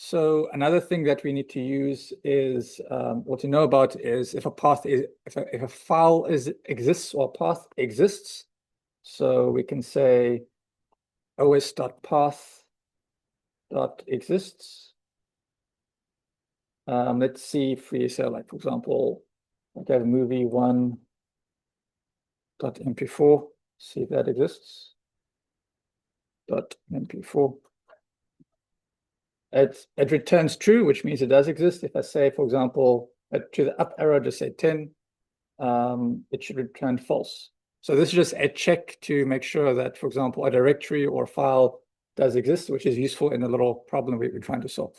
So another thing that we need to use is, what to know about is if a path is, if a file exists or a path exists. So we can say os.path.exists. Let's see if we say, like, for example, like I have movie 1.mp4, see if that exists. .mp4. It returns true, which means it does exist. If I say, for example, to the up arrow, just say 10, it should return false. So this is just a check to make sure that, for example, a directory or file does exist, which is useful in the little problem we're trying to solve.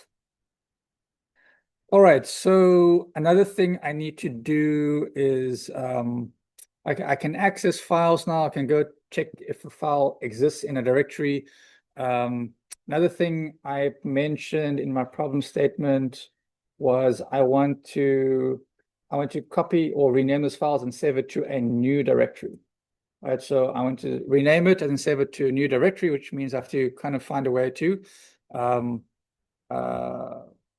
All right, so another thing I need to do is I can access files now. I can go check if a file exists in a directory. Another thing I mentioned in my problem statement was I want to copy or rename those files and save it to a new directory. All right, so I want to rename it and save it to a new directory, which means I have to kind of find a way to kind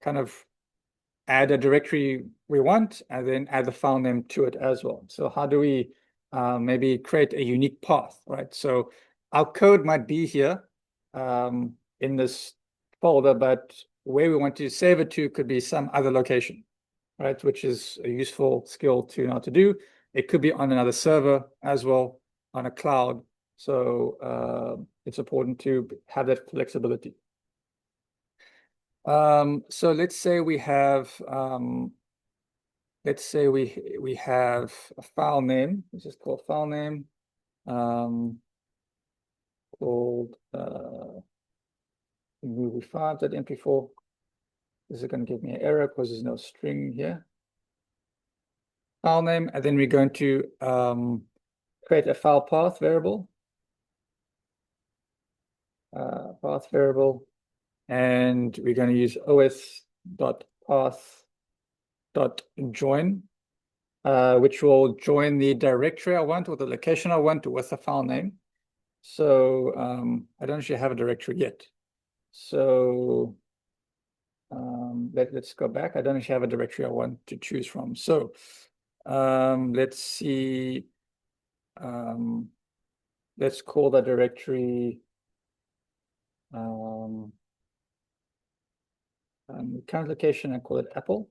of add a directory we want and then add the file name to it as well. So how do we maybe create a unique path, right? So our code might be here in this folder, but where we want to save it to could be some other location, right? Which is a useful skill to know how to do. It could be on another server as well, on a cloud. So it's important to have that flexibility. So let's say we have we have a file name. Let's just call file name called movie 5.mp4. This is going to give me an error because there's no string here. File name, and then we're going to create a file path variable. path variable, and we're going to use os.path.join, which will join the directory I want or the location I want with the file name. So I don't actually have a directory yet. So let's go back. I don't actually have a directory I want to choose from. So let's see. Let's call the directory current location and call it Apple.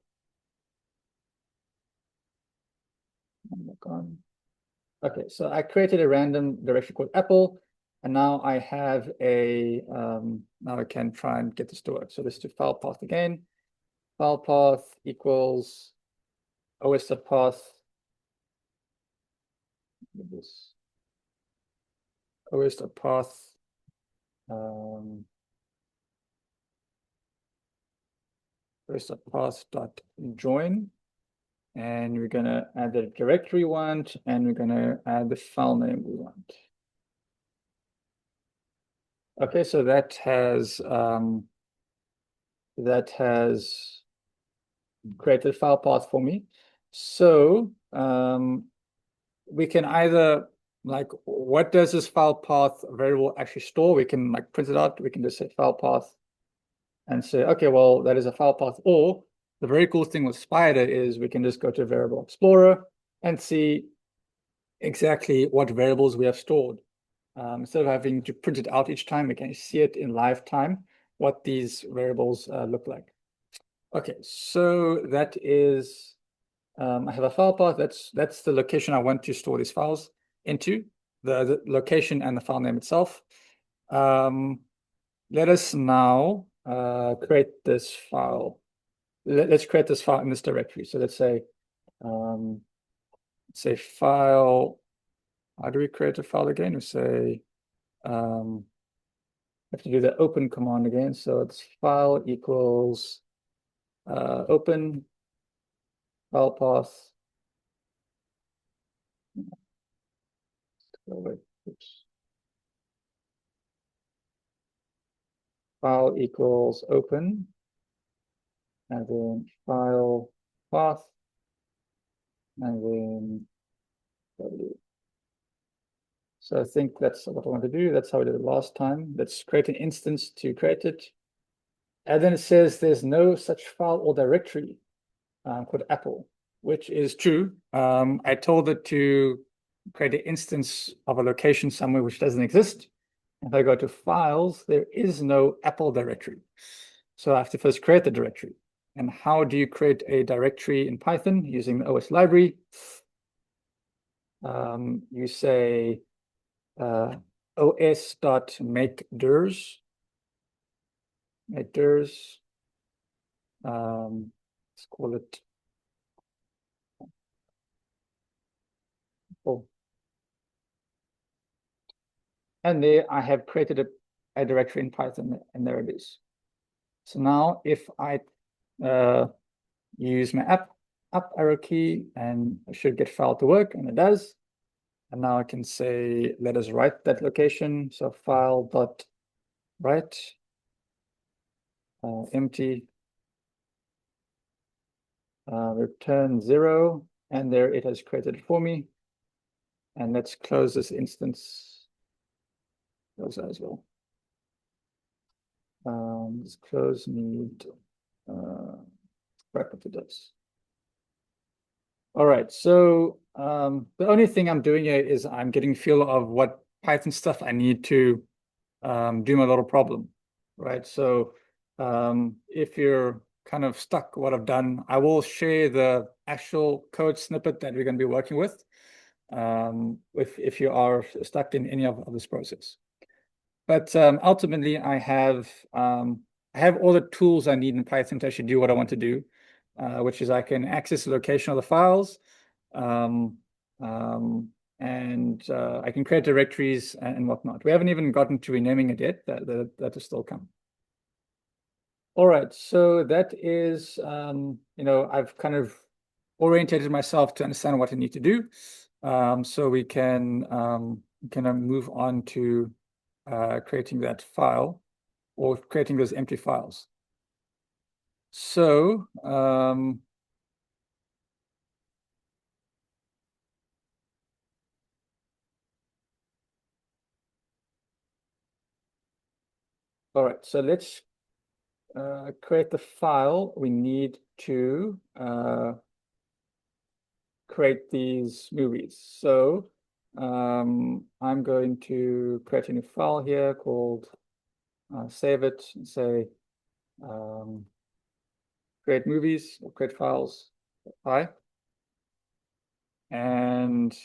Okay, so I created a random directory called Apple, and now I have a now I can try and get this to work. So let's do file path again. File path equals os.path. This os.path os.path.join, and we're going to add the directory we want, and we're going to add the file name we want. Okay, so that has created a file path for me. So we can either, like, what does this file path variable actually store? We can like print it out. We can just say file path and say, okay, well, that is a file path. Or the very cool thing with Spider is we can just go to Variable Explorer and see exactly what variables we have stored. Instead of having to print it out each time, we can see it in live time, what these variables look like. Okay, so that is, I have a file path. That's the location I want to store these files into, the location and the file name itself. Let us now create this file. Let's create this file in this directory. So let's say file. How do we create a file again? We say have to do the open command again. So it's file equals open file path. Oops. File equals open, and then file path, and then W. So I think that's what I want to do. That's how we did it last time. Let's create an instance to create it. And then it says there's no such file or directory called Apple, which is true. I told it to create an instance of a location somewhere which doesn't exist. If I go to files, there is no Apple directory. So I have to first create the directory. And how do you create a directory in Python using the OS library? You say os.makeDirs. Let's call it Apple. And there I have created a directory in Python, and there it is. So now if I use my up arrow key, and I should get file to work, and it does. And now I can say, let us write that location. So file.write empty return 0, and there it has created it for me. And let's close this instance. Close that as well. Let's close need wrap up it does. All right, so the only thing I'm doing here is I'm getting a feel of what Python stuff I need to do my little problem, right? So if you're kind of stuck what I've done, I will share the actual code snippet that we're going to be working with if you are stuck in any of this process. But ultimately, I have all the tools I need in Python to actually do what I want to do, which is I can access the location of the files, and I can create directories and whatnot. We haven't even gotten to renaming it yet. That is still come. All right, so that is, I've kind of orientated myself to understand what I need to do, so we can kind of move on to creating that file. or creating those empty files. So all right, so let's create the file. We need to create these movies. So I'm going to create a new file here called save it and say create movies or create files. Hi. And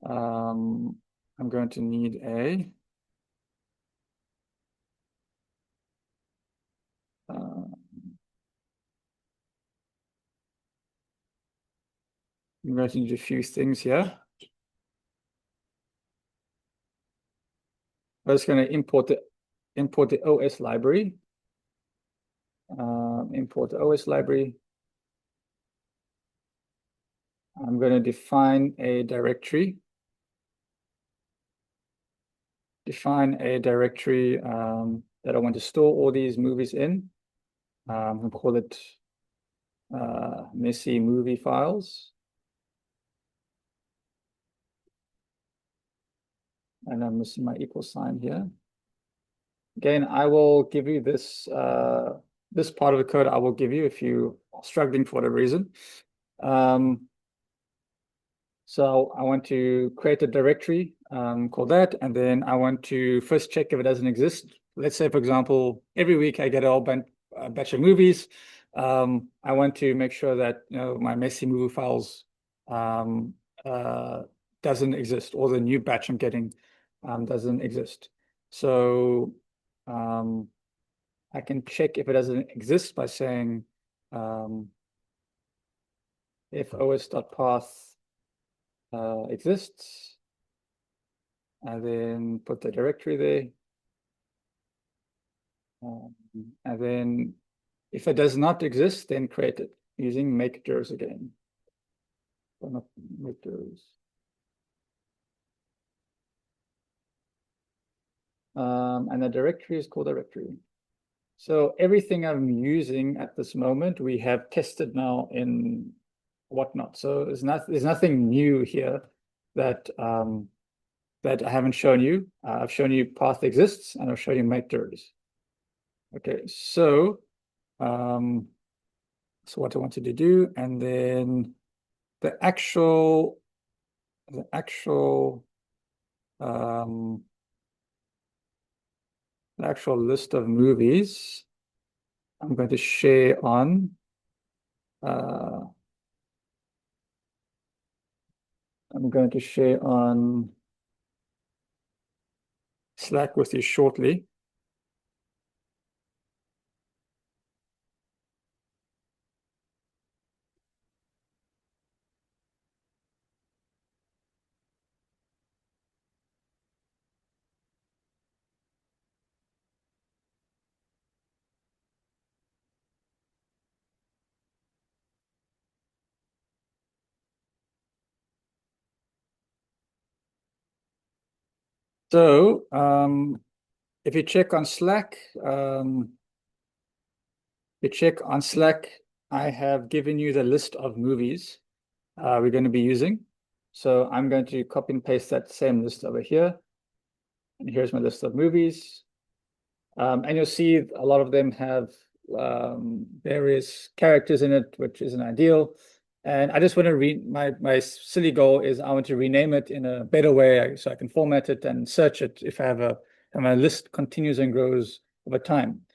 I'm going to need a I'm going to need a few things here. I'm just going to import the OS library. Import the OS library. I'm going to define a directory. Define a directory that I want to store all these movies in. We'll call it messy movie files. And I'm missing my equal sign here. Again, I will give you this this part of the code. I will give you if you are struggling for whatever reason. So I want to create a directory called that, and then I want to first check if it doesn't exist. Let's say, for example, every week I get a whole batch of movies. I want to make sure that my messy movie files doesn't exist, or the new batch I'm getting doesn't exist. So I can check if it doesn't exist by saying if os.path exists, and then put the directory there. And then if it does not exist, then create it using make ders again. Or not make ders. And the directory is called directory. So everything I'm using at this moment, we have tested now in whatnot. So there's nothing new here that that I haven't shown you. I've shown you path exists, and I've shown you make ders. Okay, so what I wanted to do, and then the actual list of movies I'm going to share on Slack with you shortly. So if you check on Slack, I have given you the list of movies we're going to be using. So I'm going to copy and paste that same list over here. And here's my list of movies. And you'll see a lot of them have various characters in it, which isn't ideal. And I just want to my silly goal is I want to rename it in a better way so I can format it and search it if I have and my list continues and grows over time.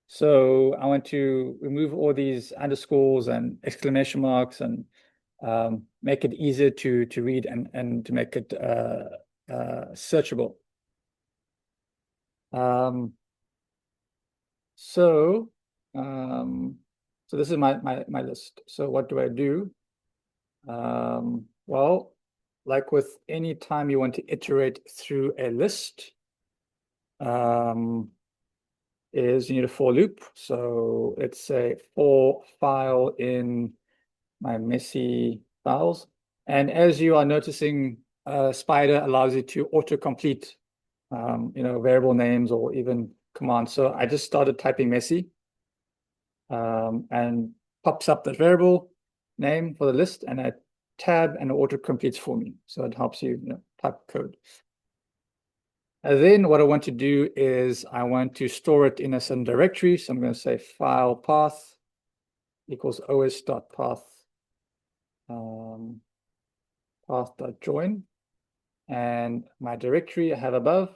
So I want to remove all these underscores and exclamation marks and make it easier to read and to make it searchable. So this is my list. So what do I do? Well, like with any time you want to iterate through a list, is you need a for loop. So it's a for file in my messy files. And as you are noticing, Spider allows you to autocomplete variable names or even commands. So I just started typing messy, and pops up the variable name for the list, and I tab and it auto completes for me. So it helps you, type code. And then what I want to do is I want to store it in a certain directory. So I'm going to say file path equals os.path path.join, and my directory I have above,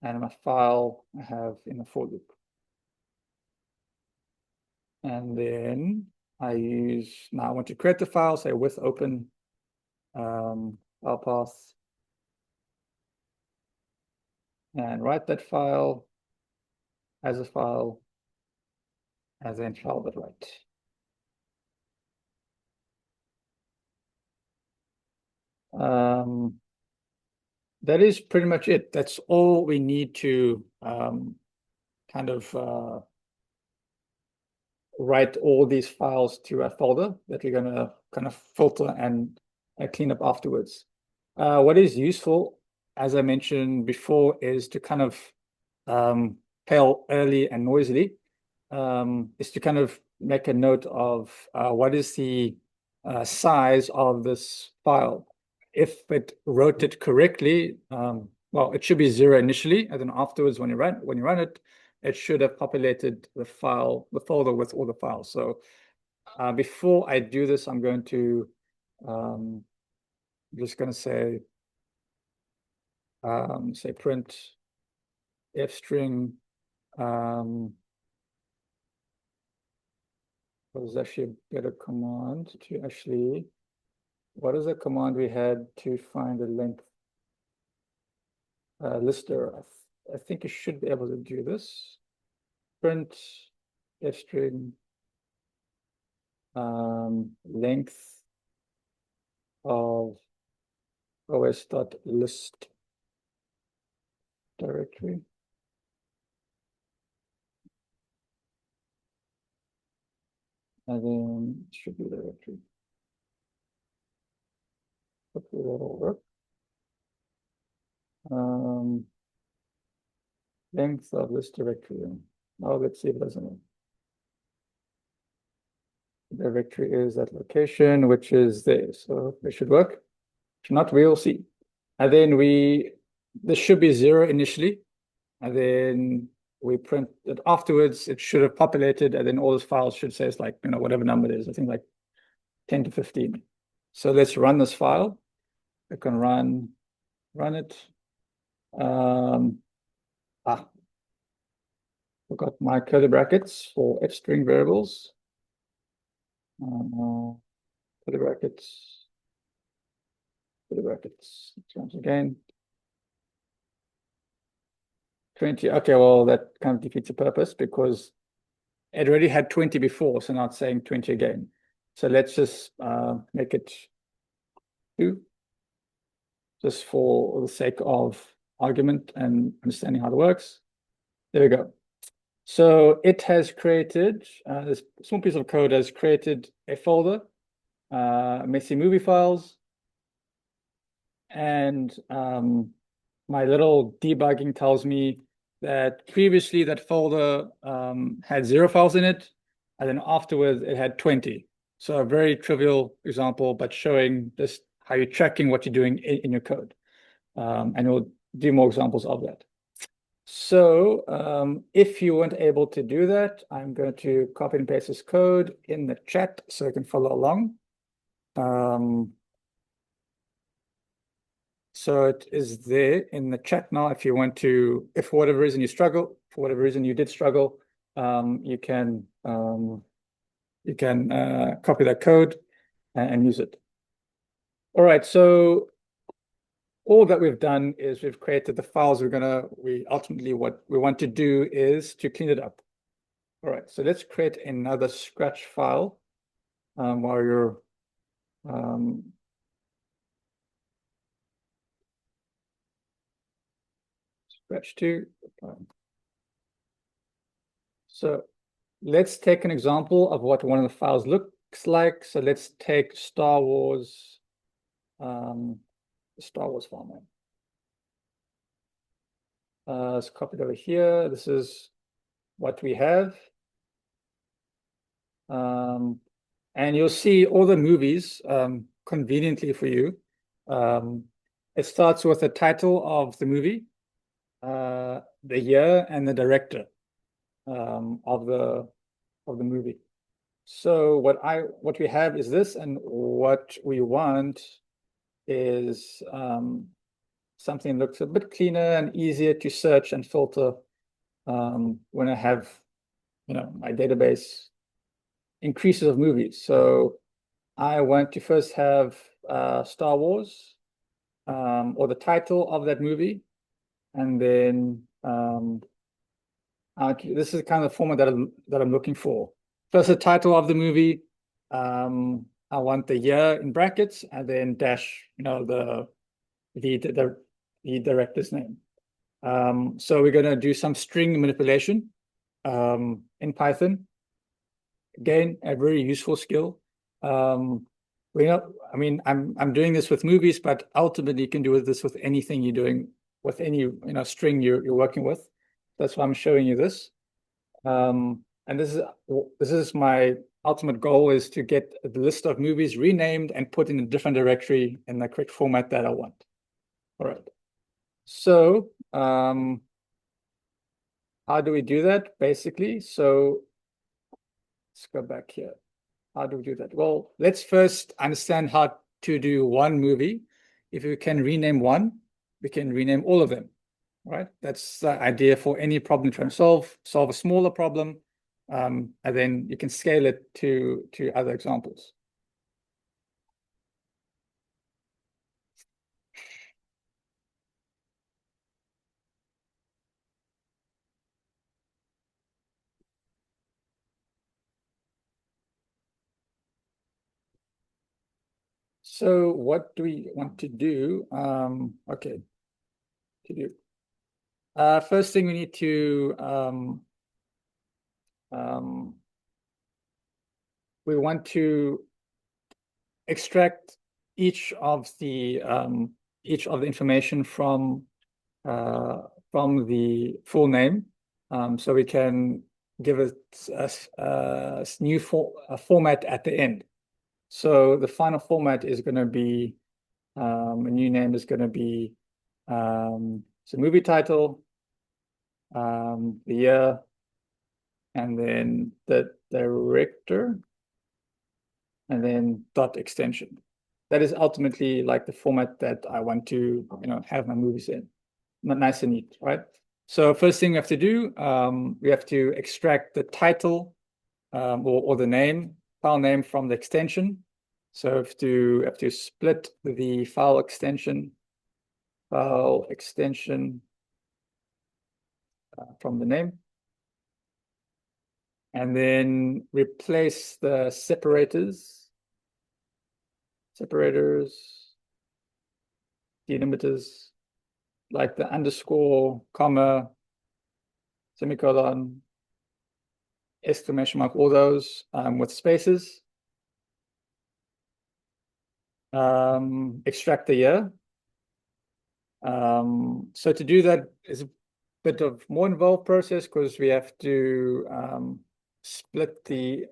and my file I have in a for loop. And then I want to create the file, say with open file path, and write that file as a file, and then file that write. That is pretty much it. That's all we need to kind of write all these files to a folder that we're going to kind of filter and clean up afterwards. What is useful, as I mentioned before, is to kind of fail early and noisily, is to kind of make a note of what is the size of this file. If it wrote it correctly, well, it should be 0 initially, and then afterwards, when you run it, it should have populated the folder with all the files. So before I do this, I'm going to just going to say print f string. What is actually a better command to actually? What is the command we had to find the length? Lister. I think you should be able to do this. Print f string length of os.list directory. And then it should be directory. Hopefully that'll work. Length of list directory. Now let's see if it doesn't work. The directory is that location, which is there. So it should work. If not, we'll see. And then this should be 0 initially. And then we print it afterwards. It should have populated, and then all those files should say it's like, whatever number it is. I think like 10 to 15. So let's run this file. I can run it. Forgot my curly brackets for f string variables. Curly brackets. Once again. 20. Okay, well, that kind of defeats the purpose because it already had 20 before, so now it's saying 20 again. So let's just make it 2, just for the sake of argument and understanding how it works. There we go. So it has created, this small piece of code has created a folder, messy movie files, and my little debugging tells me that previously that folder had 0 files in it, and then afterwards it had 20. So a very trivial example, but showing just how you're tracking what you're doing in your code. And we'll do more examples of that. So if you weren't able to do that, I'm going to copy and paste this code in the chat so you can follow along. So it is there in the chat now. If you want to, if for whatever reason you struggle, for whatever reason you did struggle, you can copy that code and use it. All right, so all that we've done is we've created the files. We ultimately what we want to do is to clean it up. All right, so let's create another Scratch file while you're Scratch 2. So let's take an example of what one of the files looks like. So let's take Star Wars, the Star Wars file name. Let's copy it over here. This is what we have. And you'll see all the movies conveniently for you. It starts with the title of the movie, the year, and the director of the movie. So what we have is this, and what we want is something that looks a bit cleaner and easier to search and filter when I have, my database increases of movies. So I want to first have Star Wars, or the title of that movie, and then this is kind of the format that I'm looking for. First, the title of the movie. I want the year in brackets, and then dash, the director's name. So we're going to do some string manipulation in Python. Again, a very useful skill. I'm doing this with movies, but ultimately you can do this with anything you're doing, with any string you're working with. That's why I'm showing you this. And this is my ultimate goal, is to get the list of movies renamed and put in a different directory in the correct format that I want. All right. So how do we do that, basically? So let's go back here. How do we do that? Well, let's first understand how to do one movie. If we can rename one, we can rename all of them, right? That's the idea for any problem you're trying to solve a smaller problem, and then you can scale it to other examples. So what do we want to do? First thing we need to we want to extract each of the information from the full name, so we can give it a new format at the end. So the final format is going to be a new name is going to be so movie title, the year, and then the director, and then dot extension. That is ultimately like the format that I want to have my movies in. Not nice and neat, right? So first thing we have to do, we have to extract the title or the name, file name, from the extension. So we have to split the file extension from the name, and then replace the separators, delimiters, like the underscore, comma, semicolon, exclamation mark, all those with spaces. Extract the year. So to do that is a bit of more involved process, because we have to split the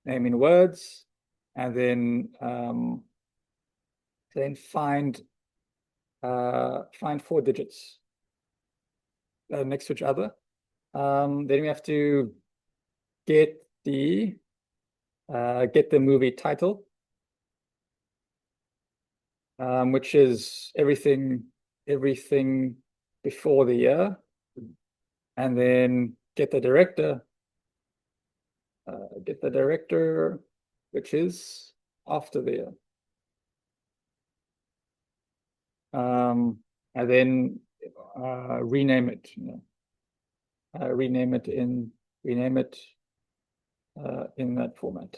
name in words, and then find 4 digits next to each other. Then we have to get the movie title, which is everything before the year, and then get the director, which is after the year, and then rename it. Rename it in that format.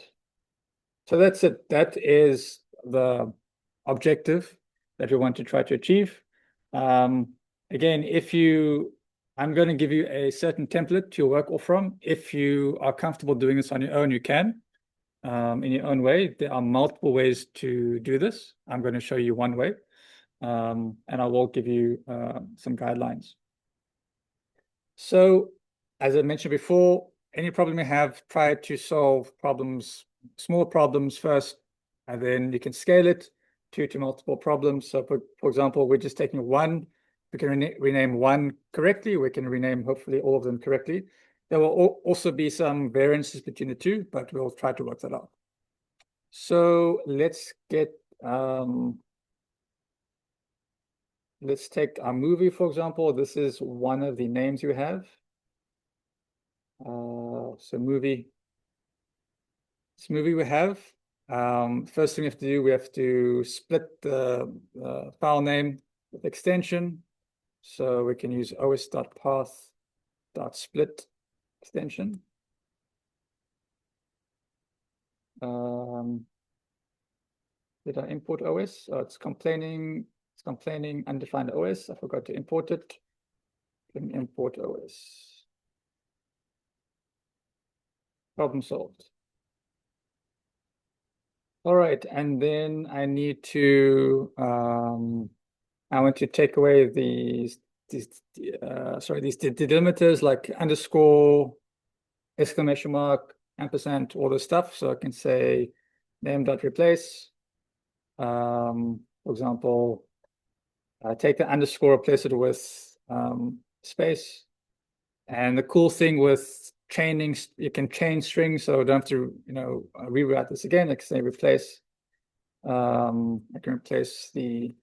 So that's it. That is the objective that we want to try to achieve. Again, I'm going to give you a certain template to work off from. If you are comfortable doing this on your own, you can, in your own way. There are multiple ways to do this. I'm going to show you one way. and I will give you some guidelines. So, as I mentioned before, any problem you have, try to solve problems, small problems first, and then you can scale it to multiple problems. So, for example, we're just taking one. We can rename one correctly. We can rename, hopefully, all of them correctly. There will also be some variances between the two, but we'll try to work that out. So let's get, let's take our movie, for example. This is one of the names you have. So movie, this movie we have. First thing we have to do, we have to split the file name with extension. So we can use os.path.split extension. Did I import OS? Oh, it's complaining undefined OS. I forgot to import it. Let me import OS. Problem solved. All right, and then I need to I want to take away these delimiters like underscore, exclamation mark, ampersand, all this stuff. So I can say name.replace. For example, take the underscore, replace it with space. And the cool thing with chaining, you can chain strings, so I don't have to, rewrite this again. I can say replace. I can replace the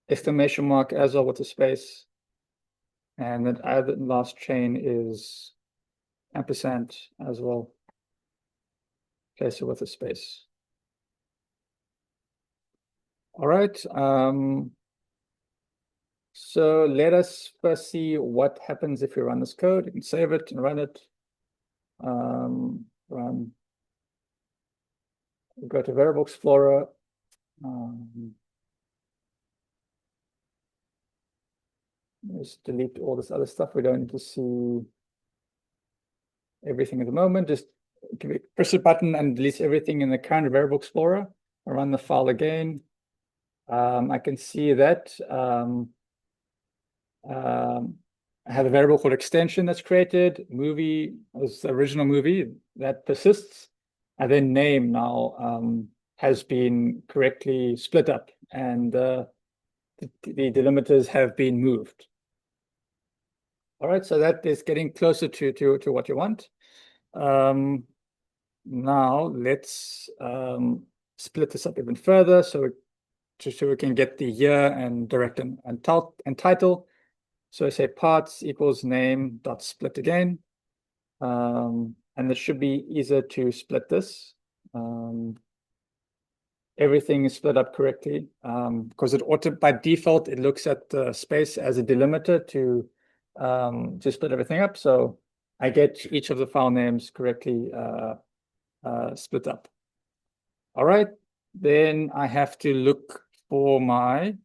exclamation mark as well with a space. And then the last chain is ampersand as well. Place it with a space. All right. So let us first see what happens if we run this code. You can save it and run it. Run. We'll go to Variable Explorer. Just delete all this other stuff. We don't need to see everything at the moment. Just press a button and delete everything in the current Variable Explorer. I'll run the file again. I can see that I have a variable called extension that's created. Movie was the original movie that persists, and then name now has been correctly split up, and the delimiters have been moved. All right, so that is getting closer to what you want. Now let's split this up even further, so we can get the year and director and title. So I say parts equals name dot split again, and it should be easier to split this. Everything is split up correctly because by default it looks at the space as a delimiter to split everything up. So I get each of the file names correctly split up. All right, then I have to look for my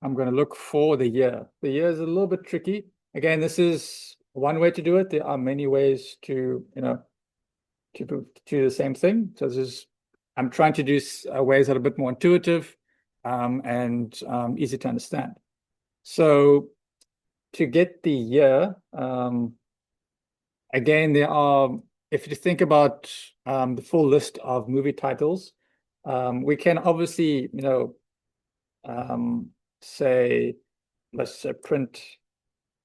I'm going to look for the year. The year is a little bit tricky. Again, this is one way to do it. There are many ways to do the same thing. So I'm trying to do ways that are a bit more intuitive and easy to understand. So to get the year, again, there are, if you think about the full list of movie titles, we can obviously, say, let's say print,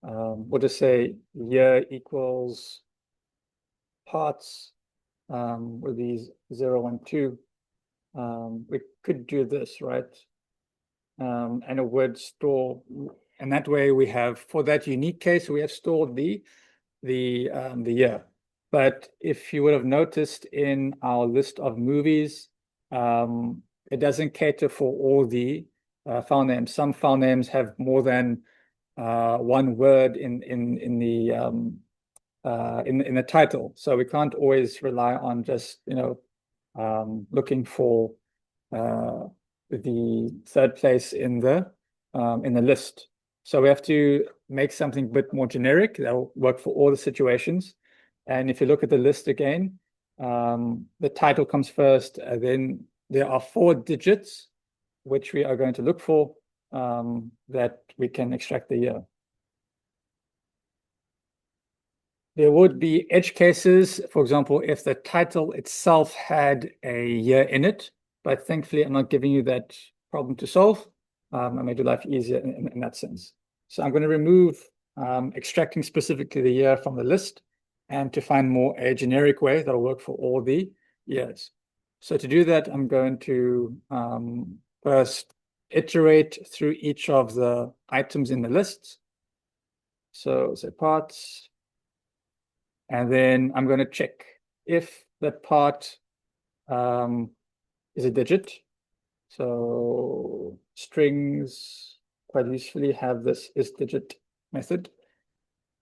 we'll just say year equals parts with these 0, 1, 2. We could do this, right? And it would store, and that way we have, for that unique case, we have stored the year. But if you would have noticed in our list of movies, it doesn't cater for all the file names. Some file names have more than one word in the title, so we can't always rely on just looking for the third place in the list. So we have to make something a bit more generic that will work for all the situations. And if you look at the list again, the title comes first, and then there are 4 digits which we are going to look for that we can extract the year. There would be edge cases, for example, if the title itself had a year in it, but thankfully I'm not giving you that problem to solve. I made your life easier in that sense. So I'm going to remove extracting specifically the year from the list and to find more a generic way that'll work for all the years. So to do that, I'm going to first iterate through each of the items in the list. So say parts. And then I'm going to check if that part is a digit. So strings quite usefully have this isDigit method.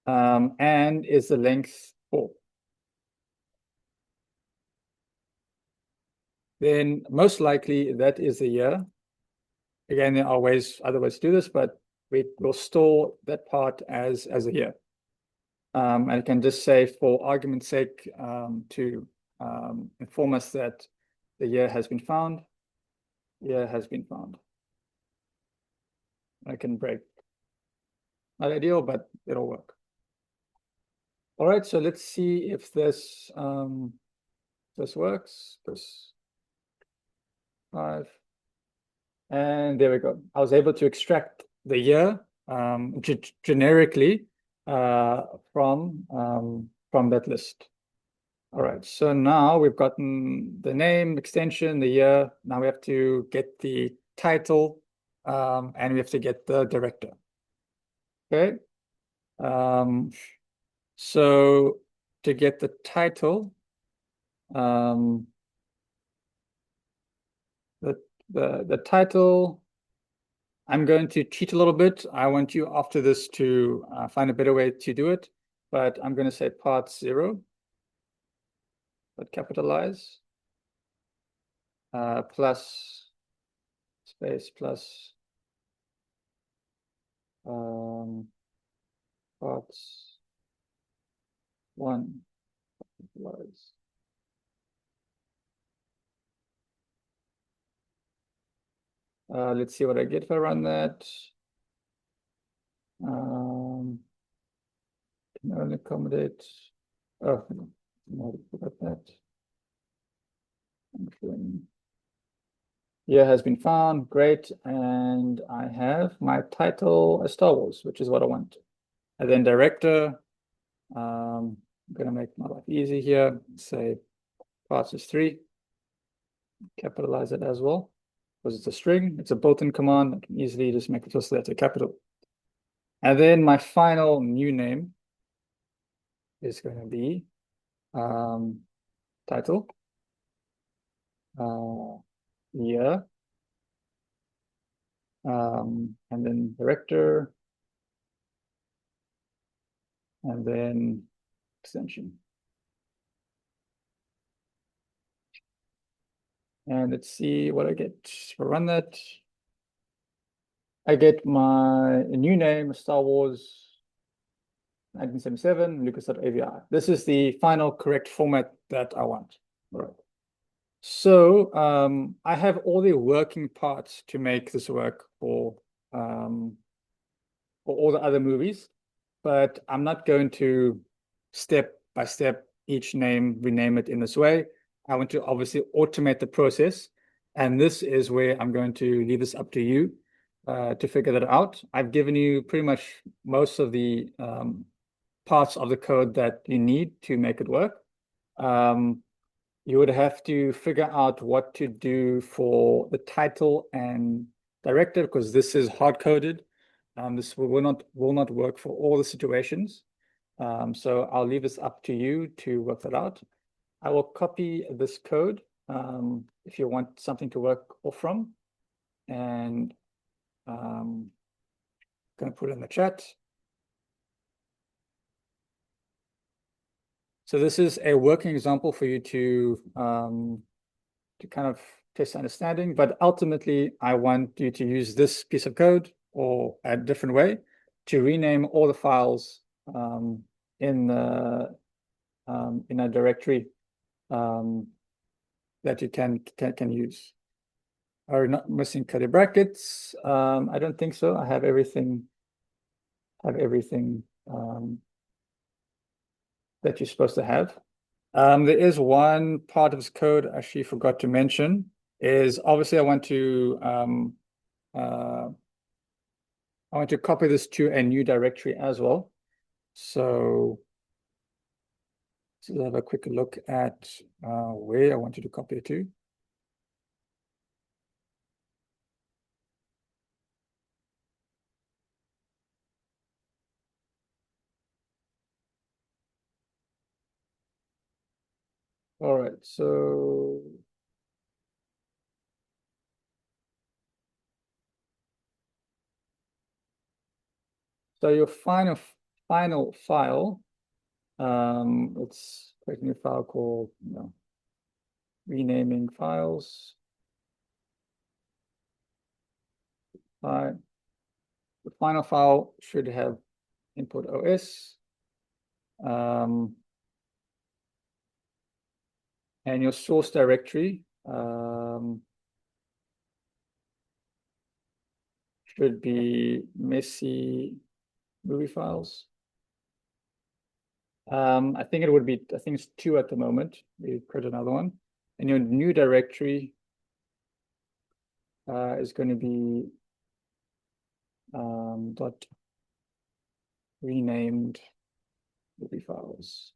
And is the length 4. Then most likely that is the year. Again, there are other ways to do this, but we will store that part as a year. And I can just say, for argument's sake, to inform us that the year has been found. Year has been found. I can break. Not ideal, but it'll work. All right, so let's see if this works. This 5. And there we go. I was able to extract the year generically from that list. All right, so now we've gotten the name, extension, the year. Now we have to get the title, and we have to get the director. Okay. So to get the title, the title, I'm going to cheat a little bit. I want you after this to find a better way to do it, but I'm going to say part 0, but capitalize, plus space plus parts 1 capitalize. Let's see what I get if I run that. Can only accommodate. Oh, no, forgot that. Year has been found. Great. And I have my title as Star Wars, which is what I want. And then director. I'm going to make my life easy here. Say parts is 3. Capitalize it as well. Because it's a string, it's a built-in command. I can easily just make it just that a capital. And then my final new name is going to be title, year, and then director, and then extension. And let's see what I get. If I run that, I get my new name, Star Wars 1977, Lucas.avi. This is the final correct format that I want. All right. So I have all the working parts to make this work for all the other movies, but I'm not going to step by step each name, rename it in this way. I want to obviously automate the process. And this is where I'm going to leave this up to you to figure that out. I've given you pretty much most of the parts of the code that you need to make it work. You would have to figure out what to do for the title and director, because this is hard-coded. This will not work for all the situations. So I'll leave this up to you to work that out. I will copy this code if you want something to work off from, and I'm going to put it in the chat. So this is a working example for you to kind of test understanding, but ultimately I want you to use this piece of code or a different way to rename all the files in a directory that you can use. Are you not missing curly brackets? I don't think so. I have everything. That you're supposed to have. There is one part of this code I actually forgot to mention. Is obviously I want to copy this to a new directory as well. So let's have a quick look at where I wanted to copy it to. All right, so your final file, let's create a new file called renaming files. The final file should have input OS. And your source directory should be messy movie files. I think it's 2 at the moment. We create another one. And your new directory is going to be dot renamed movie files.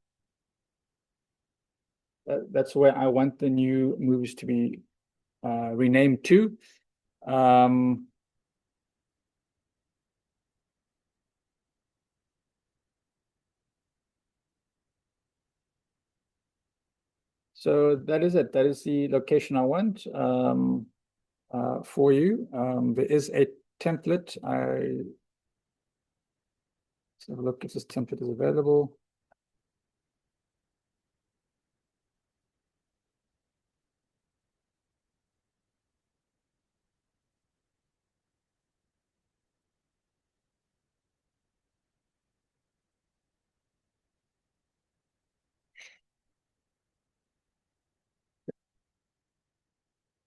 That's where I want the new movies to be renamed to. So that is it. That is the location I want for you. There is a template. Let's have a look if this template is available.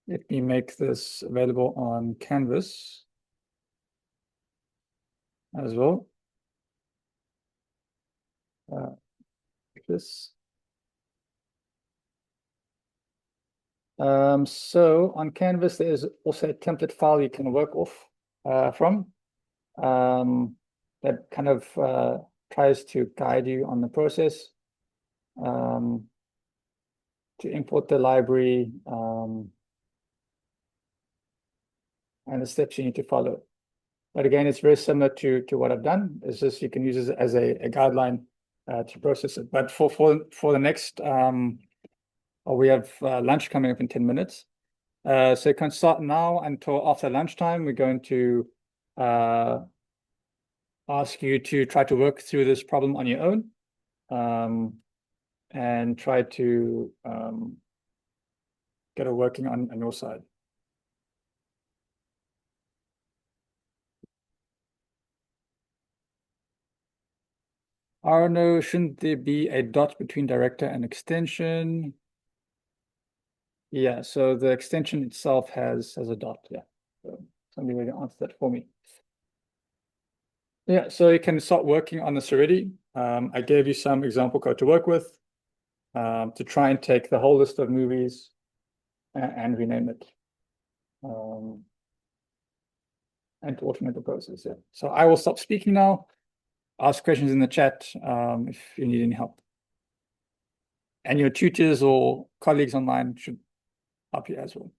Let me make this available on Canvas as well. This. So on Canvas, there is also a template file you can work off from that kind of tries to guide you on the process to import the library and the steps you need to follow. But again, it's very similar to what I've done. It's just you can use it as a guideline to process it. But for the next, we have lunch coming up in 10 minutes. So you can start now until after lunchtime. We're going to ask you to try to work through this problem on your own and try to get it working on your side. Arno, shouldn't there be a dot between director and extension? Yeah, so the extension itself has a dot, yeah. So somebody will answer that for me. Yeah, so you can start working on this already. I gave you some example code to work with to try and take the whole list of movies and rename it. And to automate the process, yeah. So I will stop speaking now. Ask questions in the chat if you need any help. And your tutors or colleagues online should help you as well.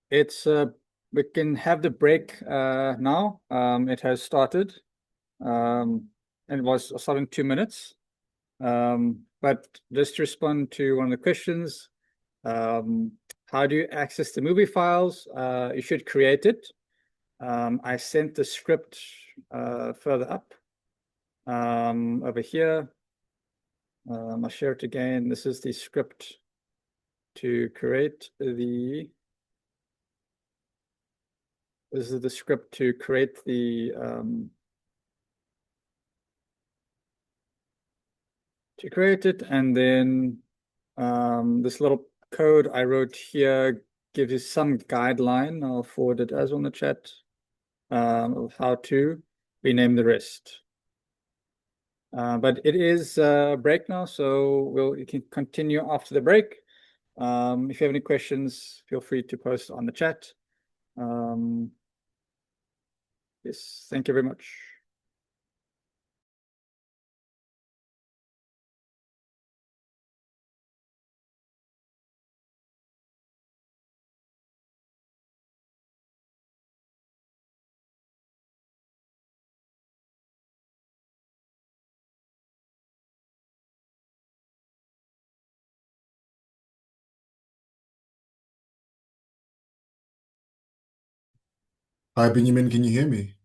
It's we can have the break now. It has started. And it was starting 2 minutes. But just to respond to one of the questions, how do you access the movie files? You should create it. I sent the script further up over here. I'll share it again. This is the script to create the. This is the script to create the and then this little code I wrote here gives you some guideline. I'll forward it as on the chat of how to rename the rest. But it is a break now, so you can continue after the break. If you have any questions, feel free to post on the chat. Yes, thank you very much. Hi, Benjamin, can you hear me?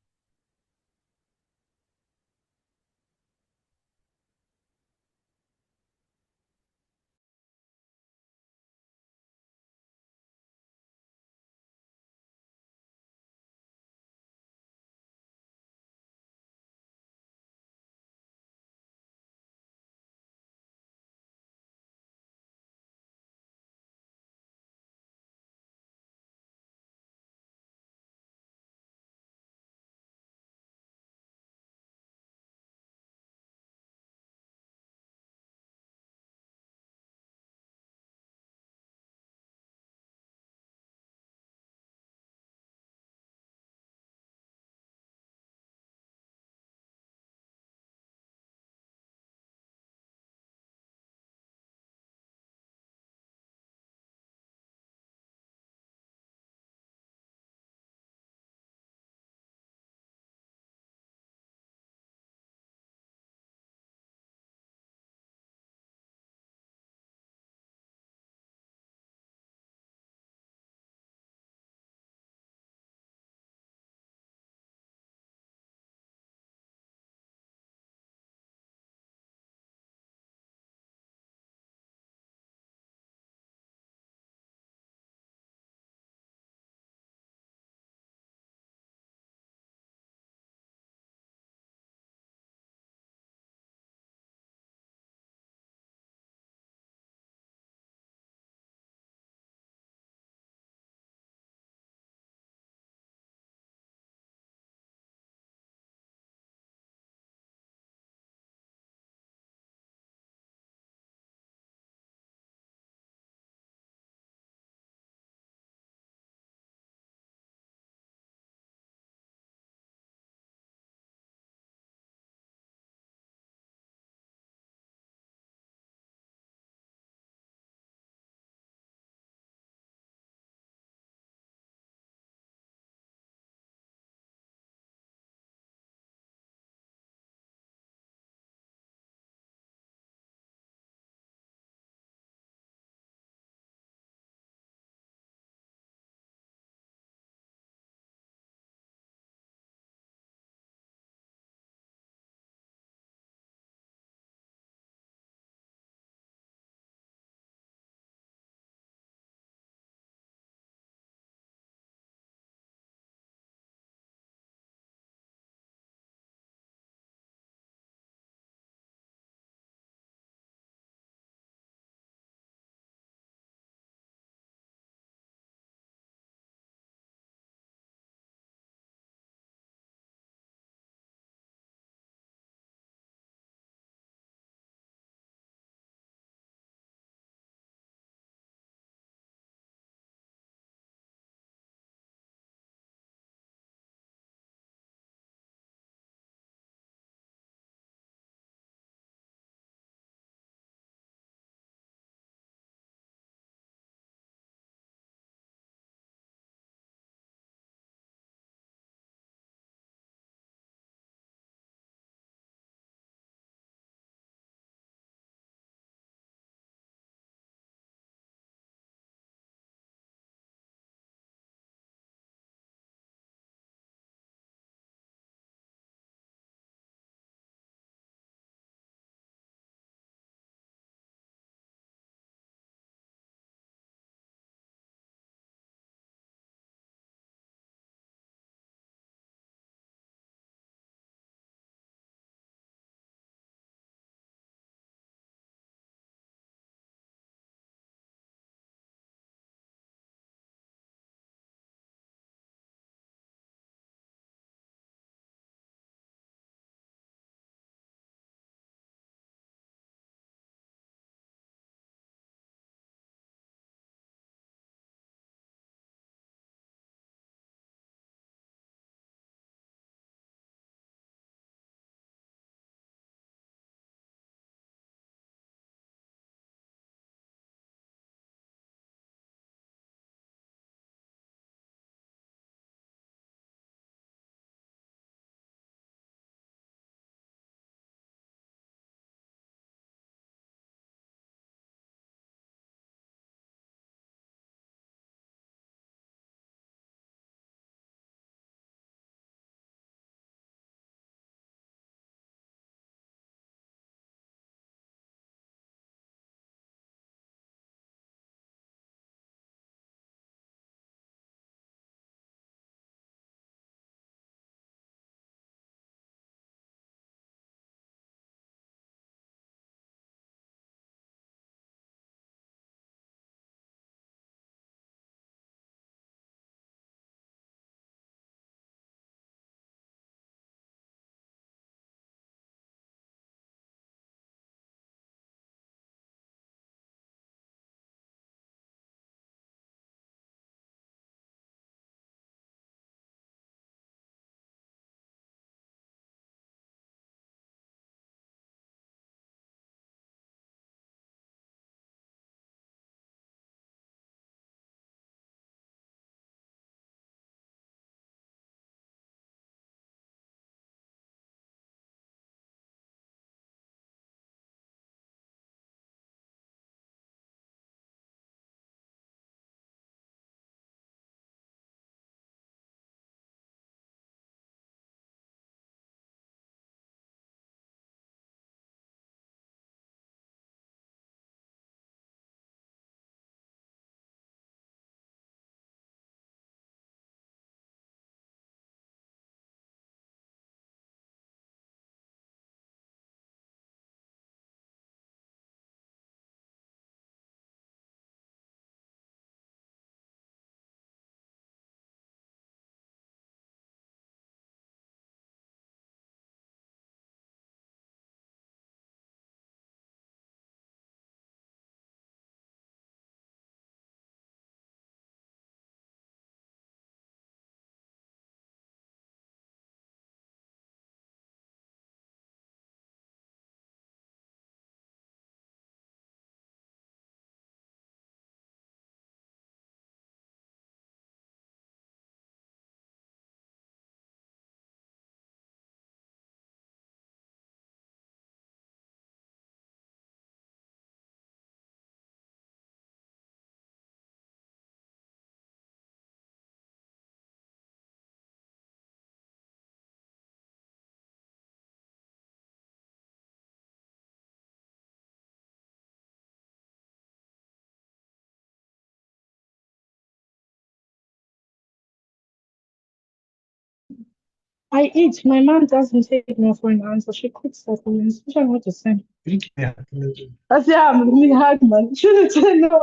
I eat. My mom doesn't take no for an answer. She cooks supplements. Which I want to say. I say, I'm really hard, man. Shouldn't say no.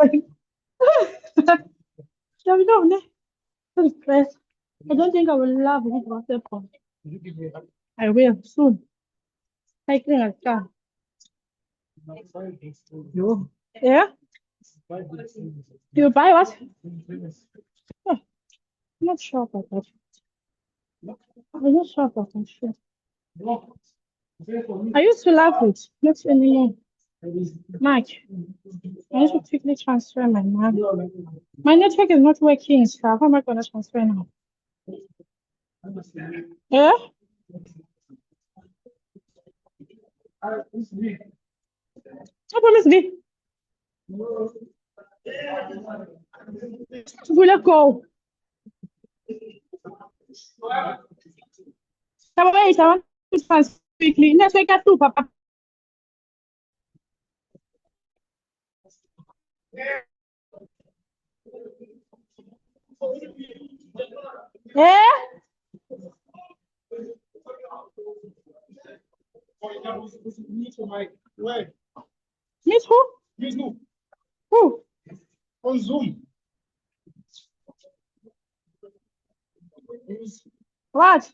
No, no. Stress. I don't think I will love it about the point. I will soon. Taking a car. Yeah? You buy what? Oh, I'm not sure about that. I'm not sure about that shit. I used to love it. Not anymore. Mike, I need to quickly transfer my money. My network is not working, so how am I going to transfer now? Yeah? I promise me. We'll go. Wait, I want to transfer quickly. Network at two, Papa. Yeah? Miss who? Who? On Zoom. What?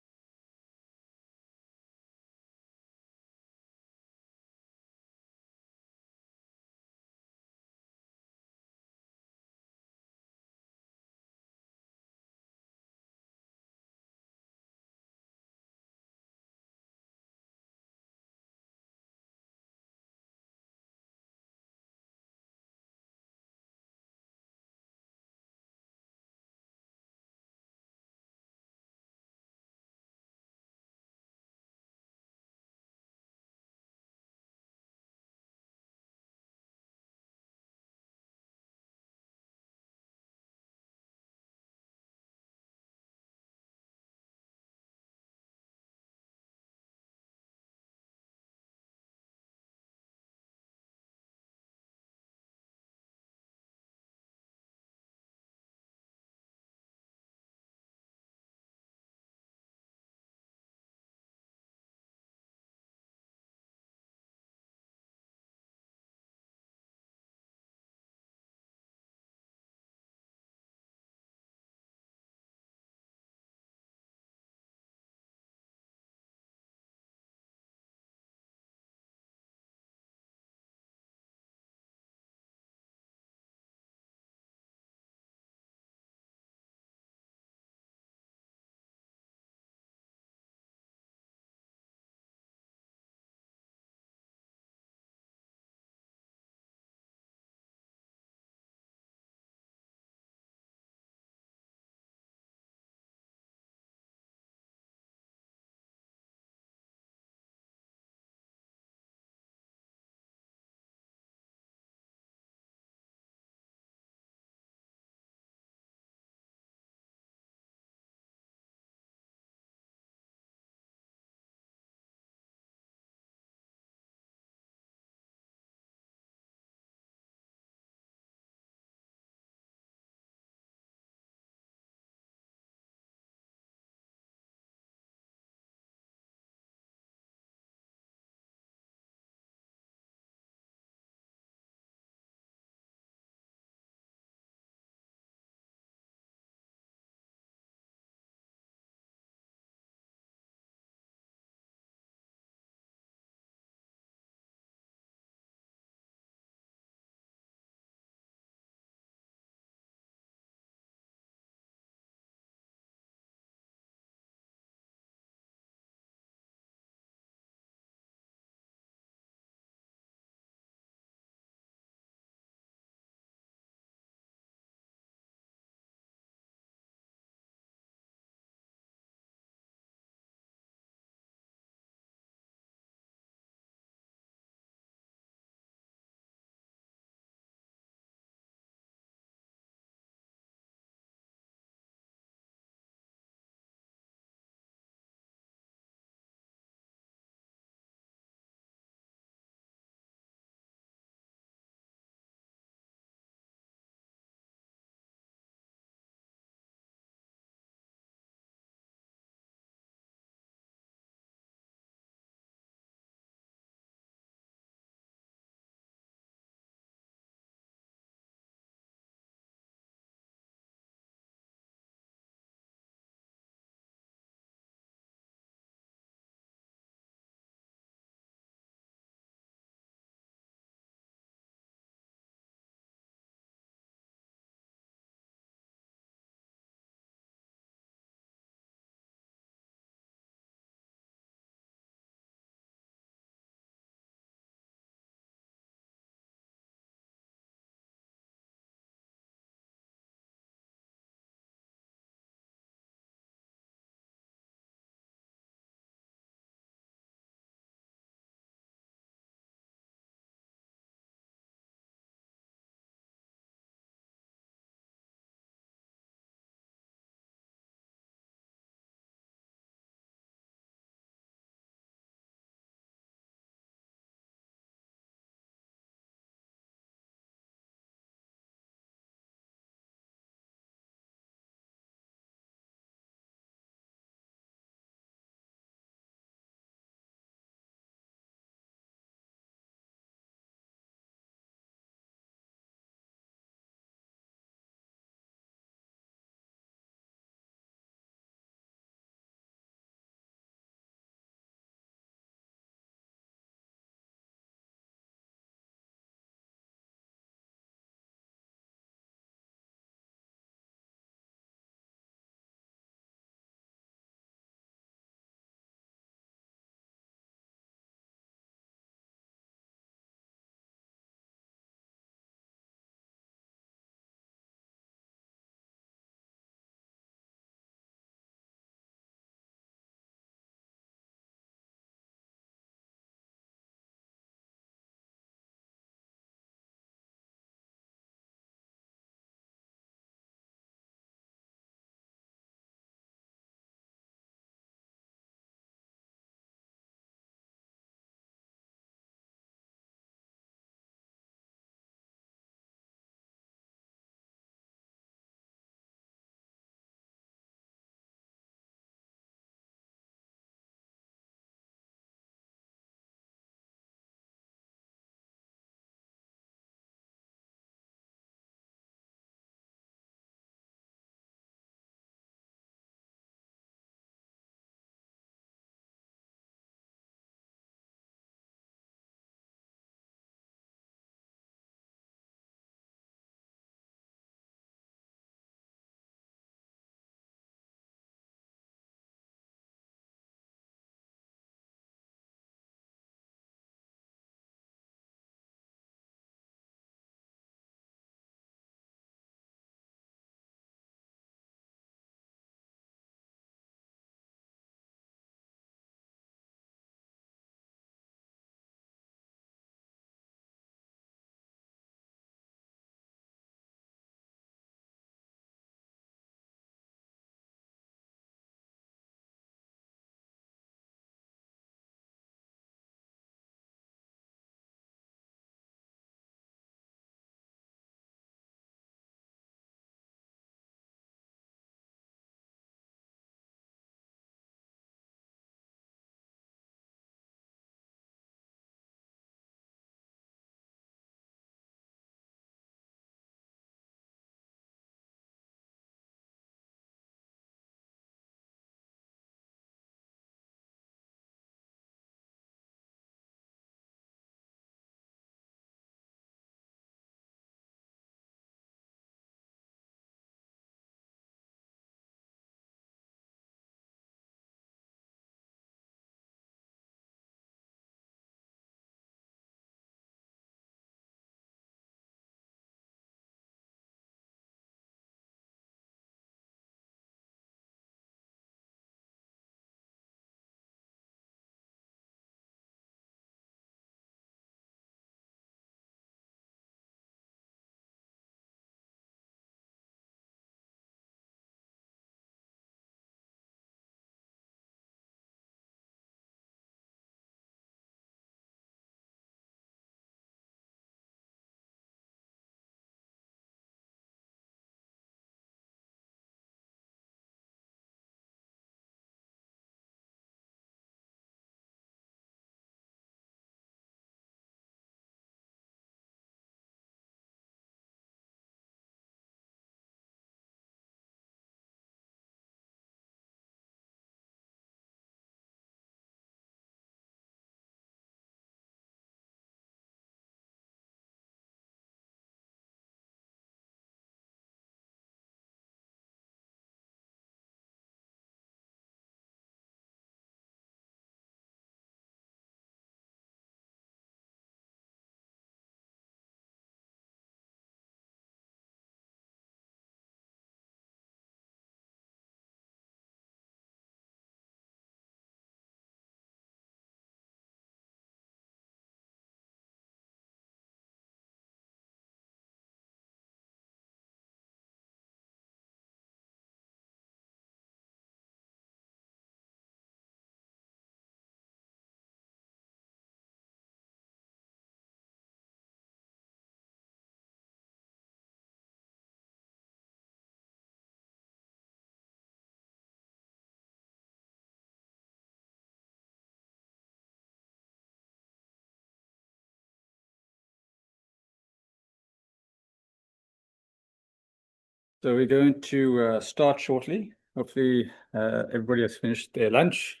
So we're going to start shortly. Hopefully everybody has finished their lunch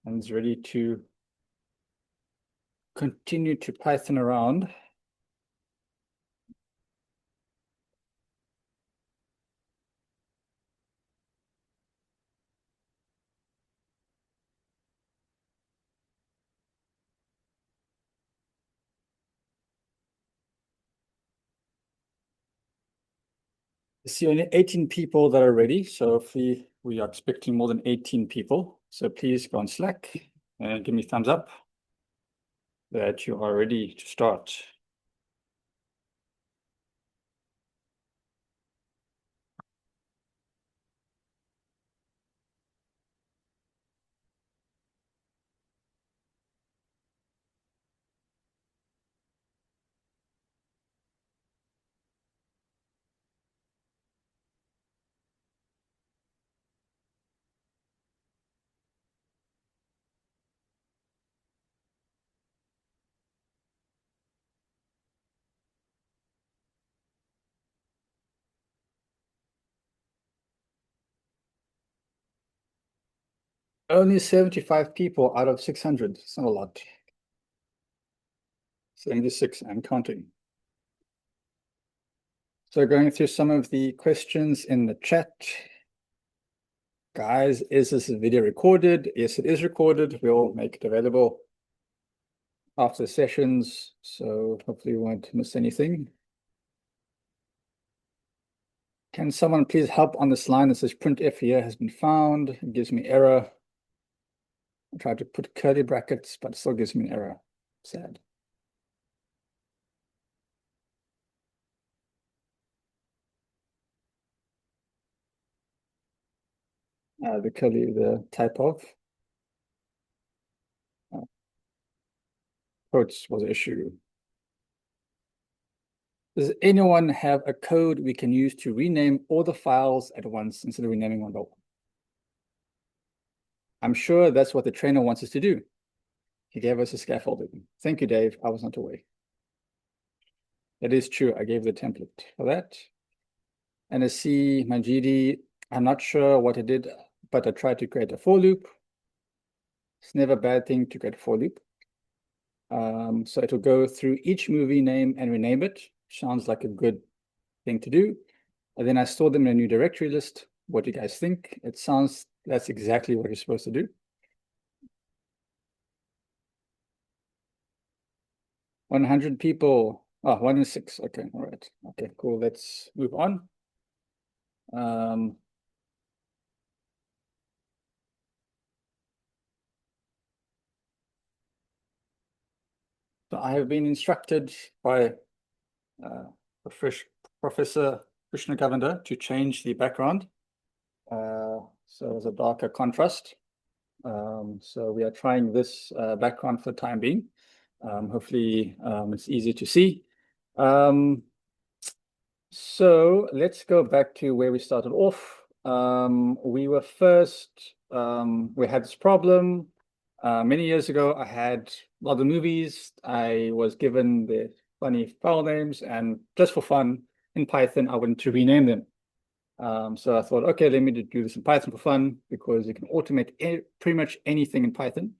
and is ready to continue to Python around. I see only 18 people that are ready. So if we are expecting more than 18 people. So please go on Slack and give me thumbs up that you are ready to start. Only 75 people out of 600. It's not a lot. 76 and counting. So going through some of the questions in the chat. Guys, is this video recorded? Yes, it is recorded. We'll make it available after the sessions, so hopefully you won't miss anything. Can someone please help on this line that says printf here has been found? It gives me error. I tried to put curly brackets, but it still gives me an error. Sad. The type of quotes was an issue. Does anyone have a code we can use to rename all the files at once instead of renaming one by one? I'm sure that's what the trainer wants us to do. He gave us a scaffolding. Thank you, Dave. I was not aware. That is true. I gave the template for that. And I see Majidi, I'm not sure what I did, but I tried to create a for loop. It's never a bad thing to create a for loop. So it'll go through each movie name and rename it. Sounds like a good thing to do. And then I store them in a new directory list. What do you guys think? It sounds that's exactly what you're supposed to do. 100 people. Oh, 1 in 6. Okay, all right. Okay, cool. Let's move on. So I have been instructed by Professor Krishna Govender to change the background. So it's a darker contrast. So we are trying this background for the time being. Hopefully it's easy to see. So let's go back to where we started off. We were first, we had this problem. Many years ago, I had a lot of movies. I was given the funny file names, and just for fun, in Python, I wanted to rename them. So I thought, okay, let me do this in Python for fun, because you can automate pretty much anything in Python.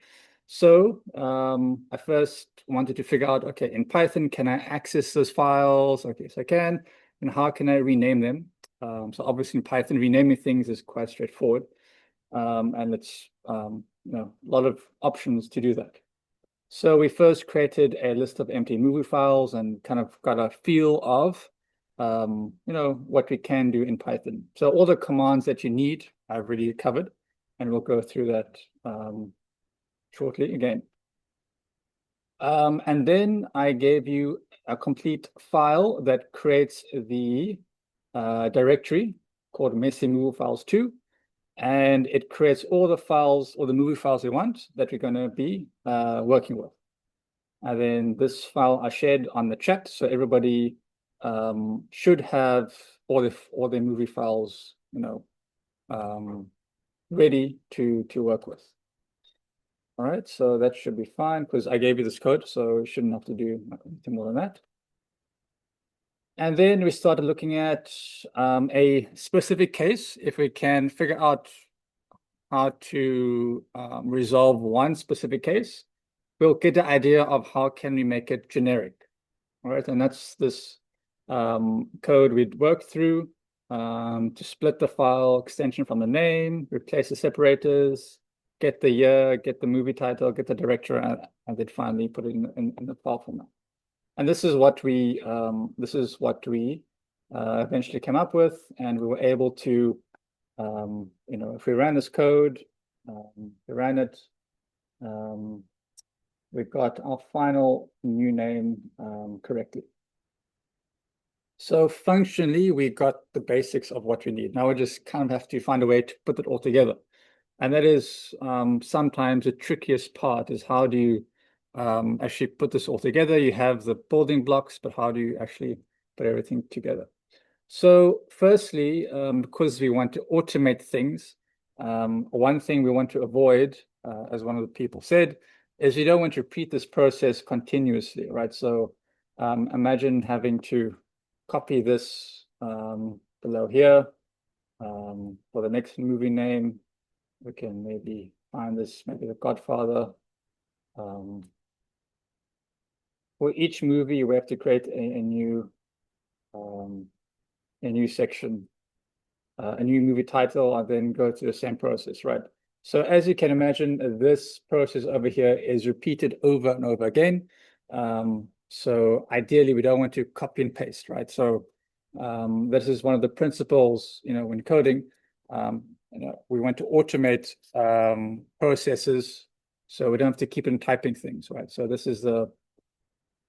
So I first wanted to figure out, okay, in Python, can I access those files? Okay, so I can. And how can I rename them? So obviously in Python, renaming things is quite straightforward. And it's a lot of options to do that. So we first created a list of empty movie files and kind of got a feel of what we can do in Python. So all the commands that you need, I've already covered, and we'll go through that shortly again. And then I gave you a complete file that creates the directory called messy movie files 2. And it creates all the files or the movie files we want that we're going to be working with. And then this file I shared on the chat, so everybody should have all the movie files, ready to work with. All right, so that should be fine because I gave you this code, so you shouldn't have to do anything more than that. And then we started looking at a specific case. If we can figure out how to resolve one specific case, we'll get the idea of how can we make it generic. All right, and that's this code we'd work through to split the file extension from the name, replace the separators, get the year, get the movie title, get the director, and then finally put it in the file format. And this is what we eventually came up with, and we were able to, if we ran this code, we ran it, we got our final new name correctly. So functionally, we got the basics of what we need. Now we just kind of have to find a way to put it all together. And that is sometimes the trickiest part, is how do you actually put this all together? You have the building blocks, but how do you actually put everything together? So firstly, because we want to automate things, one thing we want to avoid, as one of the people said, is you don't want to repeat this process continuously, right? So imagine having to copy this below here for the next movie name. We can maybe find this, maybe The Godfather. For each movie, we have to create a new section, a new movie title, and then go through the same process, right? So as you can imagine, this process over here is repeated over and over again. So ideally, we don't want to copy and paste, right? So this is one of the principles, when coding. We want to automate processes, so we don't have to keep on typing things, right? So this is the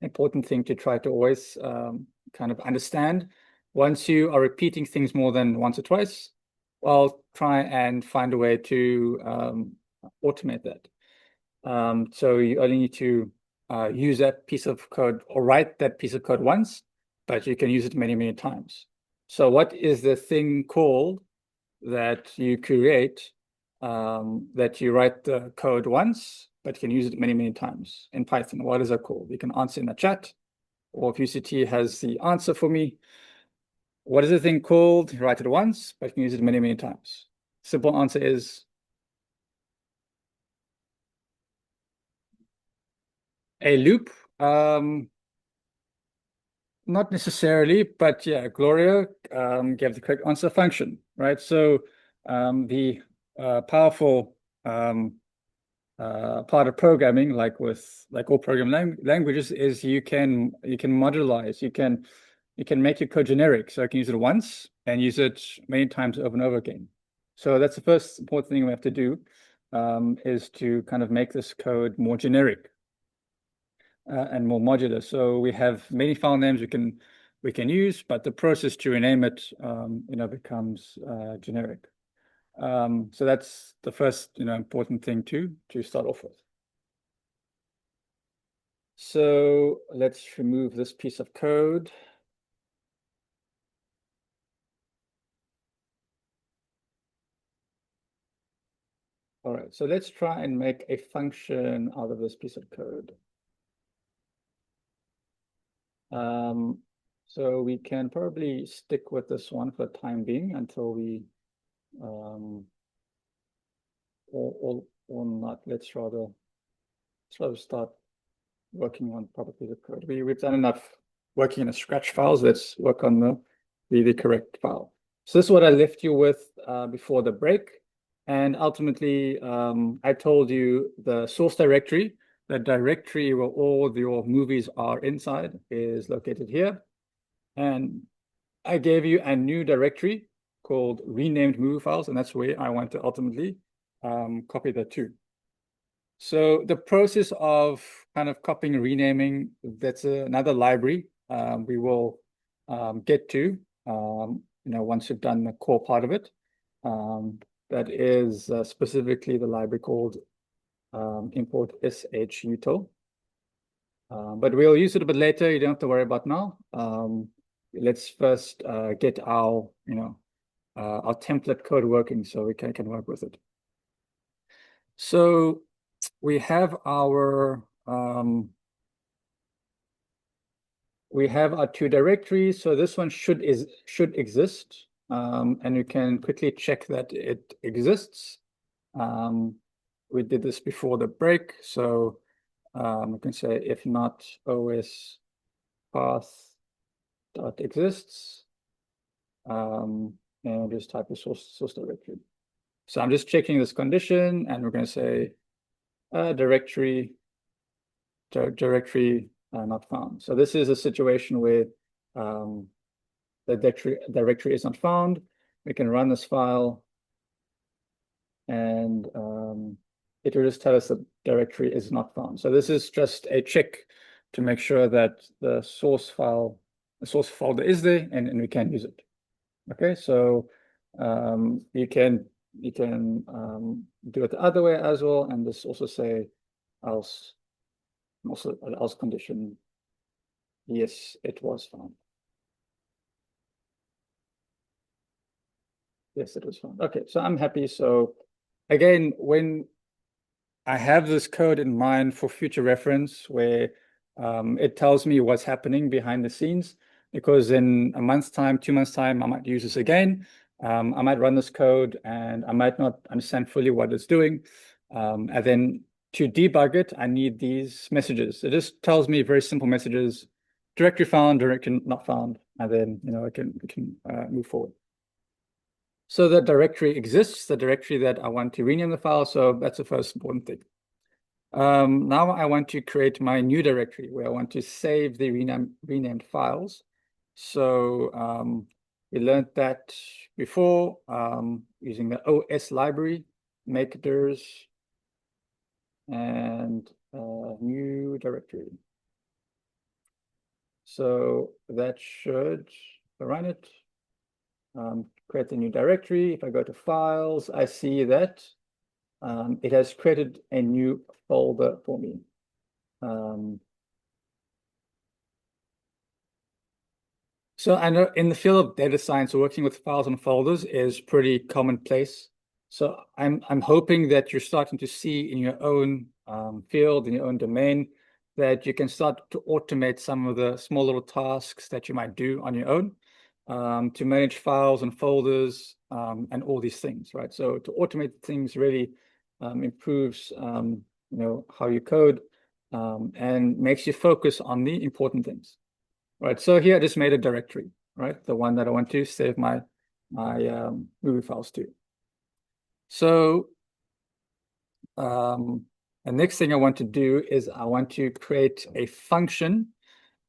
important thing to try to always kind of understand. Once you are repeating things more than once or twice, well, try and find a way to automate that. So you only need to use that piece of code or write that piece of code once, but you can use it many, many times. So what is the thing called that you create that you write the code once, but you can use it many, many times in Python? What is that called? You can answer in the chat, or if UCT has the answer for me. What is the thing called? You write it once, but you can use it many, many times. Simple answer is a loop. Not necessarily, but yeah, Gloria gave the correct answer: function, right? So the powerful part of programming, like all programming languages, is you can modularize, you can make your code generic. So I can use it once and use it many times over and over again. So that's the first important thing we have to do, is to kind of make this code more generic and more modular. So we have many file names we can use, but the process to rename it, becomes generic. So that's the first, important thing to start off with. So let's remove this piece of code. All right, so let's try and make a function out of this piece of code. So we can probably stick with this one for the time being until we, or not. Let's rather start working on proper piece of code. We've done enough working in a Scratch files. Let's work on the correct file. So this is what I left you with before the break. And ultimately, I told you the source directory, the directory where all your movies are inside, is located here. And I gave you a new directory called renamed movie files, and that's where I want to ultimately copy that to. So the process of kind of copying and renaming, that's another library we will get to, once you've done the core part of it. That is specifically the library called import shutil. But we'll use it a bit later. You don't have to worry about now. Let's first get our template code working so we can work with it. So we have our we have our two directories. So this one should exist, and you can quickly check that it exists. We did this before the break, so we can say if not os path dot exists, and just type the source directory. So I'm just checking this condition, and we're going to say directory not found. So this is a situation where the directory is not found. We can run this file, and it will just tell us the directory is not found. So this is just a check to make sure that the source folder is there, and we can use it. Okay, so you can do it the other way as well, and this also say else condition. Yes, it was found. Yes, it was found. Okay, so I'm happy. So again, when I have this code in mind for future reference, where it tells me what's happening behind the scenes, because in a month's time, 2 months' time, I might use this again. I might run this code and I might not understand fully what it's doing. And then to debug it, I need these messages. It just tells me very simple messages: directory found, directory not found, and then I can move forward. So the directory exists, the directory that I want to rename the file. So that's the first important thing. Now I want to create my new directory where I want to save the renamed files. So we learned that before using the OS library, make dirs, and new directory. So that should run it. Create a new directory. If I go to files, I see that it has created a new folder for me. So I know in the field of data science, working with files and folders is pretty commonplace. So I'm hoping that you're starting to see in your own field, in your own domain, that you can start to automate some of the small little tasks that you might do on your own to manage files and folders and all these things, right? So to automate things really improves how you code and makes you focus on the important things. Right, so here I just made a directory, right? The one that I want to save my movie files to. So the next thing I want to do is I want to create a function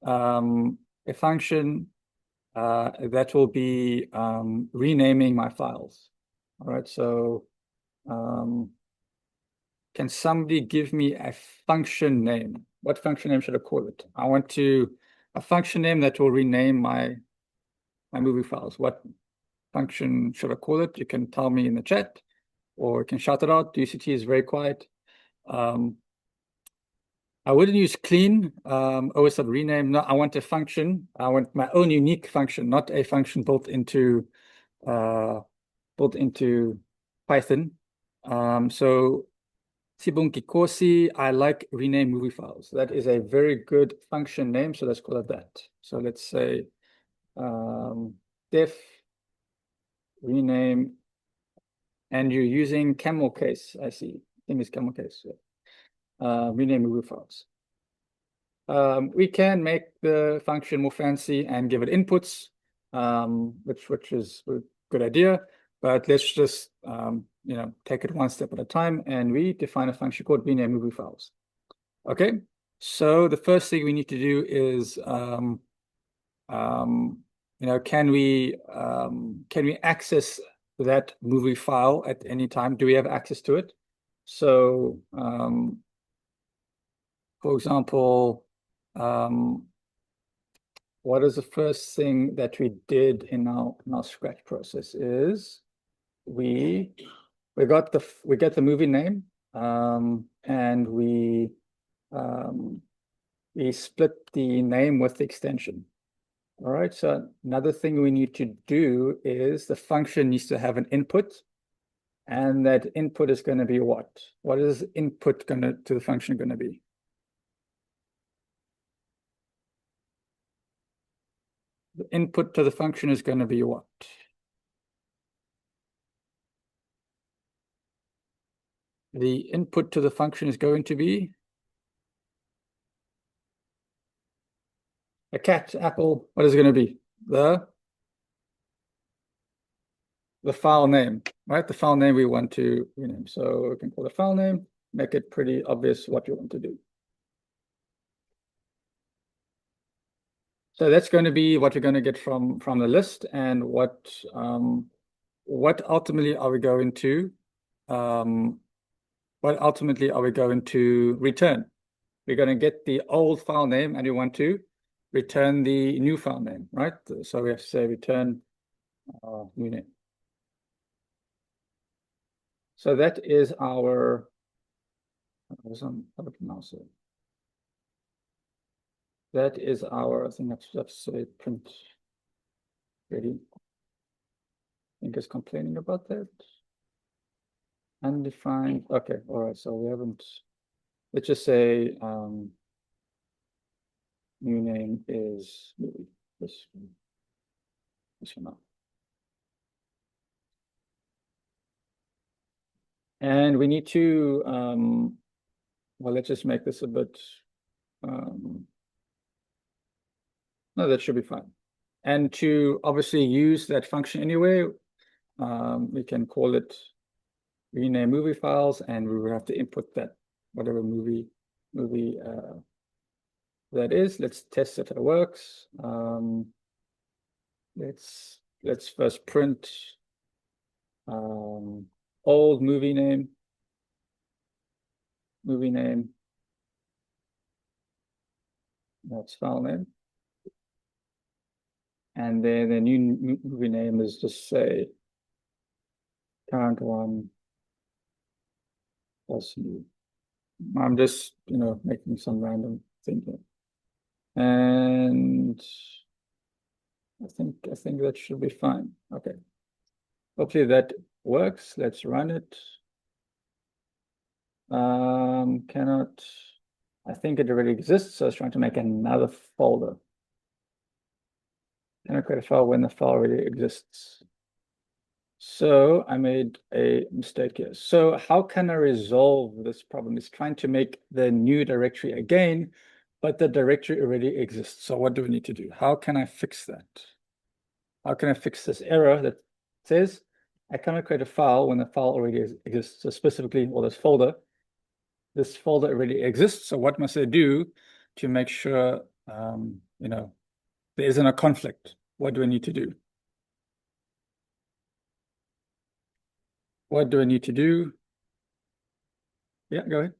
that will be renaming my files. All right, so can somebody give me a function name? What function name should I call it? I want a function name that will rename my movie files. What function should I call it? You can tell me in the chat, or you can shout it out. UCT is very quiet. I wouldn't use clean os.rename. No, I want a function. I want my own unique function, not a function built into Python. So Sibongi Kosi, I like rename movie files. That is a very good function name, so let's call it that. So let's say def rename, and you're using camel case. I see. I think it's camel case. Rename movie files. We can make the function more fancy and give it inputs, which is a good idea. But let's just take it one step at a time, and we define a function called rename movie files. Okay, so the first thing we need to do is can we access that movie file at any time? Do we have access to it? So for example, what is the first thing that we did in our Scratch process is we get the movie name, and we split the name with the extension. All right, so another thing we need to do is the function needs to have an input, and that input is going to be what? What is input to the function going to be? The input to the function is going to be what? The input to the function is going to be a cat, apple. What is it going to be? The file name, right? The file name we want to rename. So we can call the file name, make it pretty obvious what you want to do. So that's going to be what we're going to get from the list, and what ultimately are we going to return? We're going to get the old file name and we want to return the new file name, right? So we have to say return new name. So that is our, that is our, I think that's say print ready. I think it's complaining about that. Undefined, okay, all right, so we haven't, let's just say new name is this one now. And we need to, well, let's just make this a bit, no, that should be fine. And to obviously use that function anyway, we can call it rename movie files, and we will have to input that, whatever movie that is. Let's test if it works. Let's first print old movie name, that's file name, and then the new movie name is just say current one plus new. I'm just making some random thing here, and I think that should be fine. Okay, hopefully that works. Let's run it. Cannot, I think it already exists, so I was trying to make another folder. Can I create a file when the file already exists? So I made a mistake here. So how can I resolve this problem? It's trying to make the new directory again, but the directory already exists. So what do we need to do? How can I fix that? How can I fix this error that says I cannot create a file when the file already exists? So specifically, or this folder already exists. So what must I do to make sure there isn't a conflict? What do I need to do? What do I need to do? Yeah, go ahead.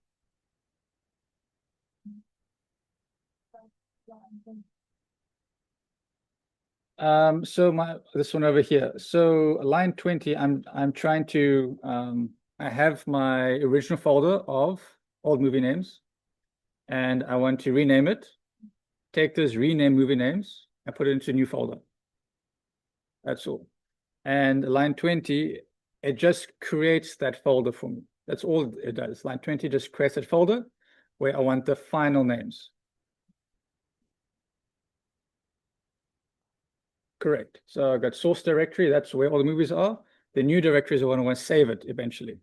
So this one over here. So line 20, I'm trying to I have my original folder of old movie names, and I want to rename it. Take those rename movie names and put it into a new folder. That's all. And line 20, it just creates that folder for me. That's all it does. Line 20 just creates that folder where I want the final names. Correct. So I've got source directory. That's where all the movies are. The new directory is the one I want to save it eventually.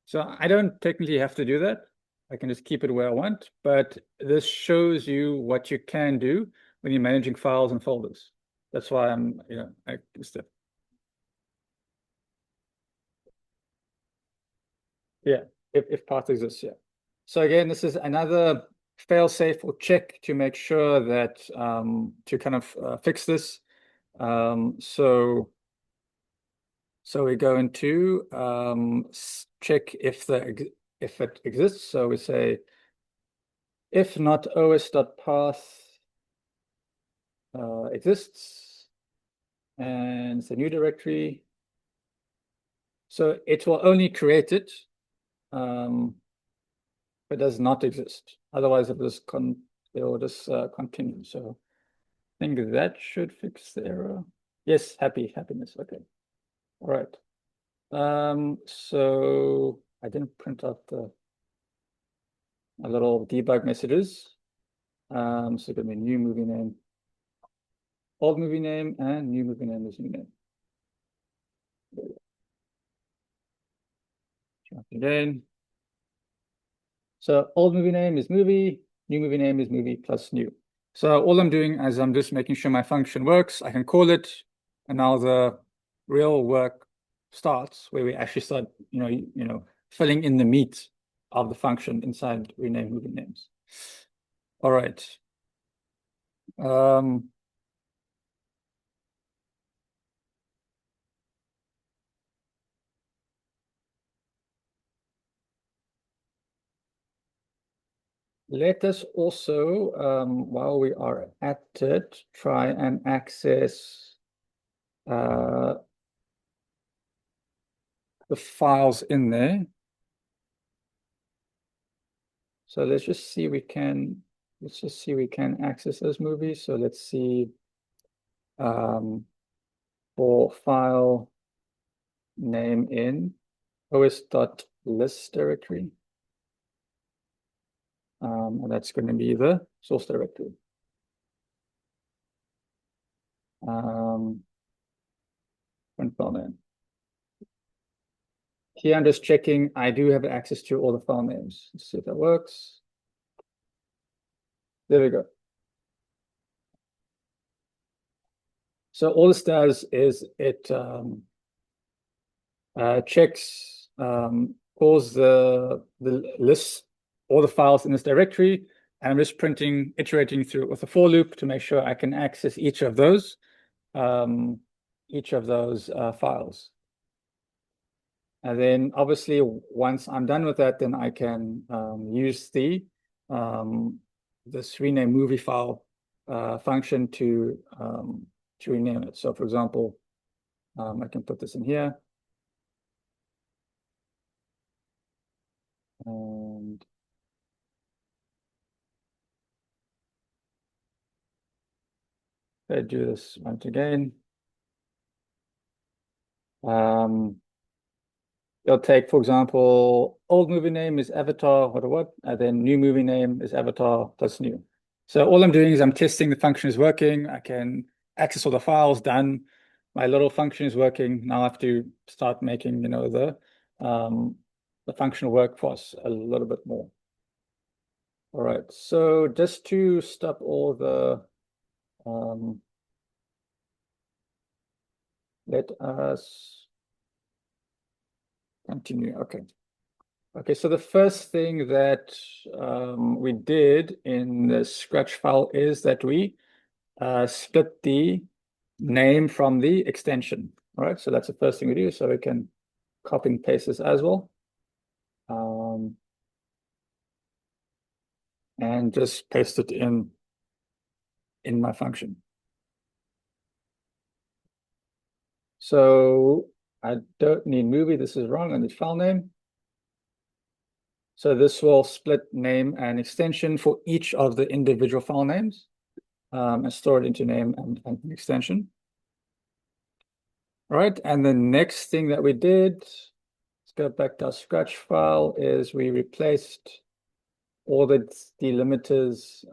So I don't technically have to do that. I can just keep it where I want, but this shows you what you can do when you're managing files and folders. That's why I'm, I step. Yeah, if path exists, yeah. So again, this is another fail-safe or check to make sure that to kind of fix this. So we go into check if it exists. So we say if not os.path exists, and it's a new directory. So it will only create it if it does not exist. Otherwise, it will just continue. So I think that should fix the error. Yes, happiness. Okay. All right. So I didn't print out the little debug messages. So give me a new movie name. old movie name and new movie name is new name. Again. So old movie name is movie, new movie name is movie plus new. So all I'm doing is I'm just making sure my function works. I can call it, and now the real work starts where we actually start, filling in the meat of the function inside rename movie names. All right. Let us also, while we are at it, try and access the files in there. So let's just see we can access those movies. So let's see for file name in os.list directory. And that's going to be the source directory. One file name. Here I'm just checking I do have access to all the file names. Let's see if that works. There we go. So all this does is it checks, calls the list, all the files in this directory, and I'm just iterating through with a for loop to make sure I can access each of those files. And then obviously once I'm done with that, then I can use this rename movie file function to rename it. So for example, I can put this in here. And I do this once again. It'll take, for example, old movie name is Avatar, what, and then new movie name is Avatar plus new. So all I'm doing is I'm testing the function is working. I can access all the files, done. My little function is working. Now I have to start making, the functional work for us a little bit more. All right, so just to stop all the, let us continue. Okay, so the first thing that we did in the Scratch file is that we split the name from the extension. All right, so that's the first thing we do. So we can copy and paste this as well. And just paste it in my function. So I don't need movie. This is wrong. I need file name. So this will split name and extension for each of the individual file names and store it into name and extension. All right, and the next thing that we did, let's go back to our Scratch file, is we replaced all the delimiters,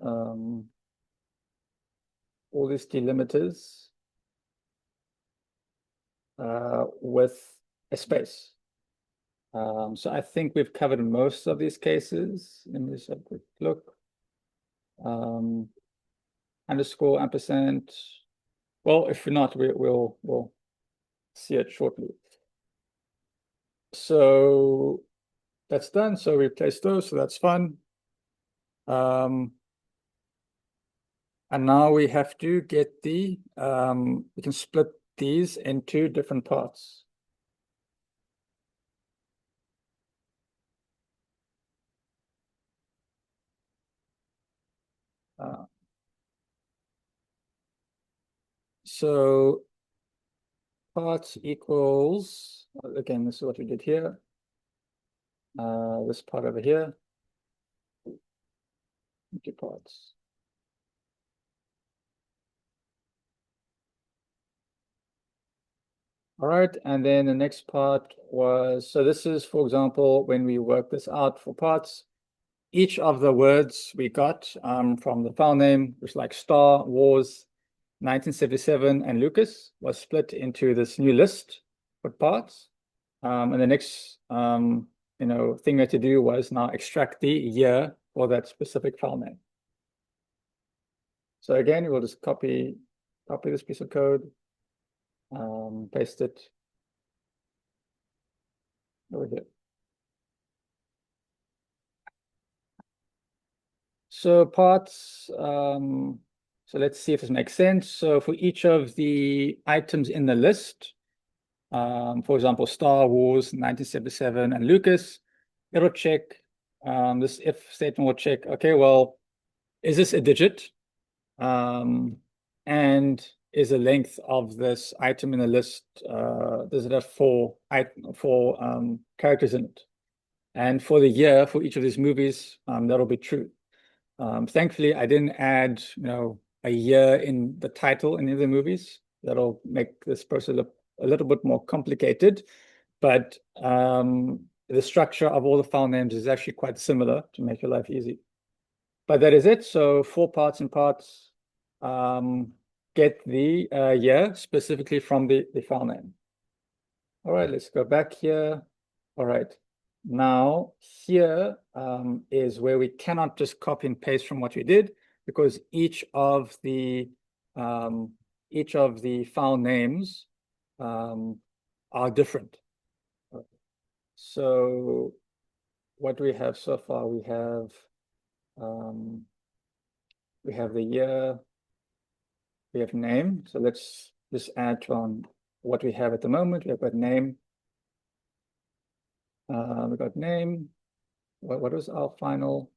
with a space. So I think we've covered most of these cases. Let me just have a quick look. Underscore, ampersand. Well, if not, we'll see it shortly. So that's done. So we replaced those, so that's fun. And now we have to get we can split these into different parts. So parts equals, again, this is what we did here. This part over here. Into parts. All right, and then the next part was, so this is, for example, when we work this out for parts, each of the words we got from the file name was like star, wars, 1977 and Lucas was split into this new list with parts. And the next thing we had to do was now extract the year for that specific file name. So again, we'll just copy this piece of code, paste it over here. So parts, so let's see if this makes sense. So for each of the items in the list, for example, Star Wars, 1977, and Lucas, it'll check, this if statement will check, okay, well, is this a digit? And is the length of this item in the list, does it have four characters in it? And for the year, for each of these movies, that'll be true. Thankfully, I didn't add, a year in the title in any of the movies. That'll make this process look a little bit more complicated, but the structure of all the file names is actually quite similar to make your life easy. But that is it. So for parts and parts, get the year specifically from the file name. All right, let's go back here. All right. Now here is where we cannot just copy and paste from what we did, because each of the file names are different. So what do we have so far? We have the year, we have name. So let's just add on what we have at the moment. We've got name. We got name. What is our final?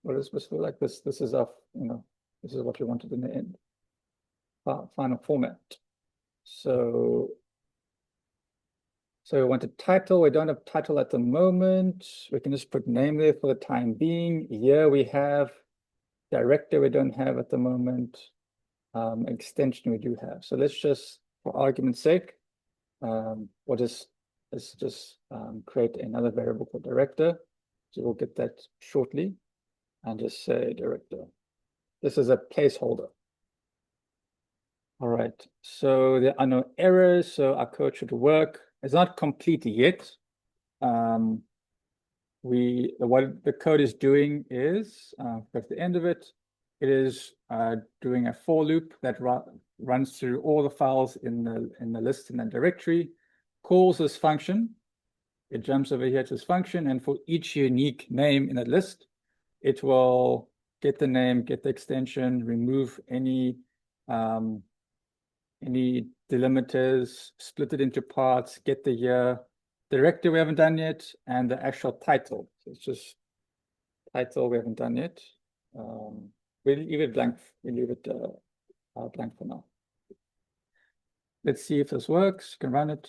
What is supposed to be like this? This is our, this is what we wanted in the end. Final format. So we want a title. We don't have title at the moment. We can just put name there for the time being. Year we have. Director we don't have at the moment. Extension we do have. So let's just, for argument's sake, let's just create another variable for director. So we'll get that shortly, and just say director. This is a placeholder. All right, so there are no errors, so our code should work. It's not complete yet. What the code is doing is, at the end of it, it is doing a for loop that runs through all the files in the list in the directory, calls this function. It jumps over here to this function, and for each unique name in the list, it will get the name, get the extension, remove any delimiters, split it into parts, get the year. Director we haven't done yet, and the actual title. So it's just title we haven't done yet. We'll leave it blank. We'll leave it blank for now. Let's see if this works. You can run it.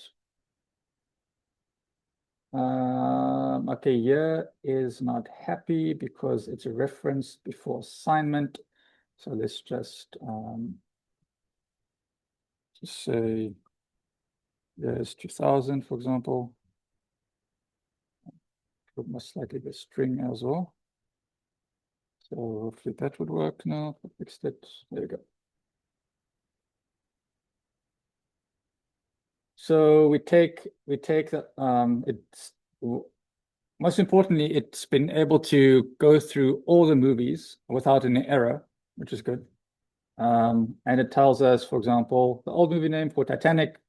Okay, year is not happy because it's a reference before assignment. So let's just say there's 2000, for example. It must slightly be a string as well. So hopefully that would work now. I fixed it. There you go. So we take the it's most importantly, it's been able to go through all the movies without any error, which is good. And it tells us, for example, the old movie name for Titanic.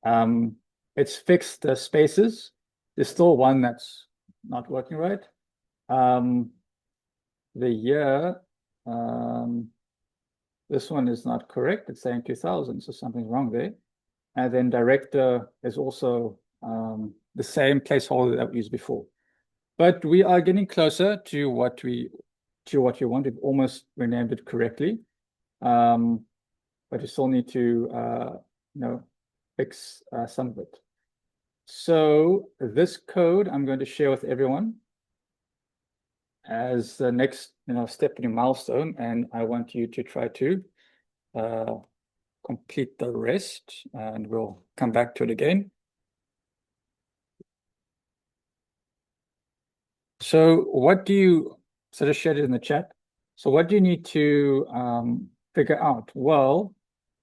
It's fixed the spaces. There's still one that's not working right. The year, this one is not correct. It's saying 2000, so something's wrong there. And then director is also the same placeholder that we used before. But we are getting closer to what we want. We've almost renamed it correctly. But we still need to fix some of it. So this code I'm going to share with everyone as the next step in your milestone, and I want you to try to complete the rest, and we'll come back to it again. So just share it in the chat. So what do you need to figure out? Well,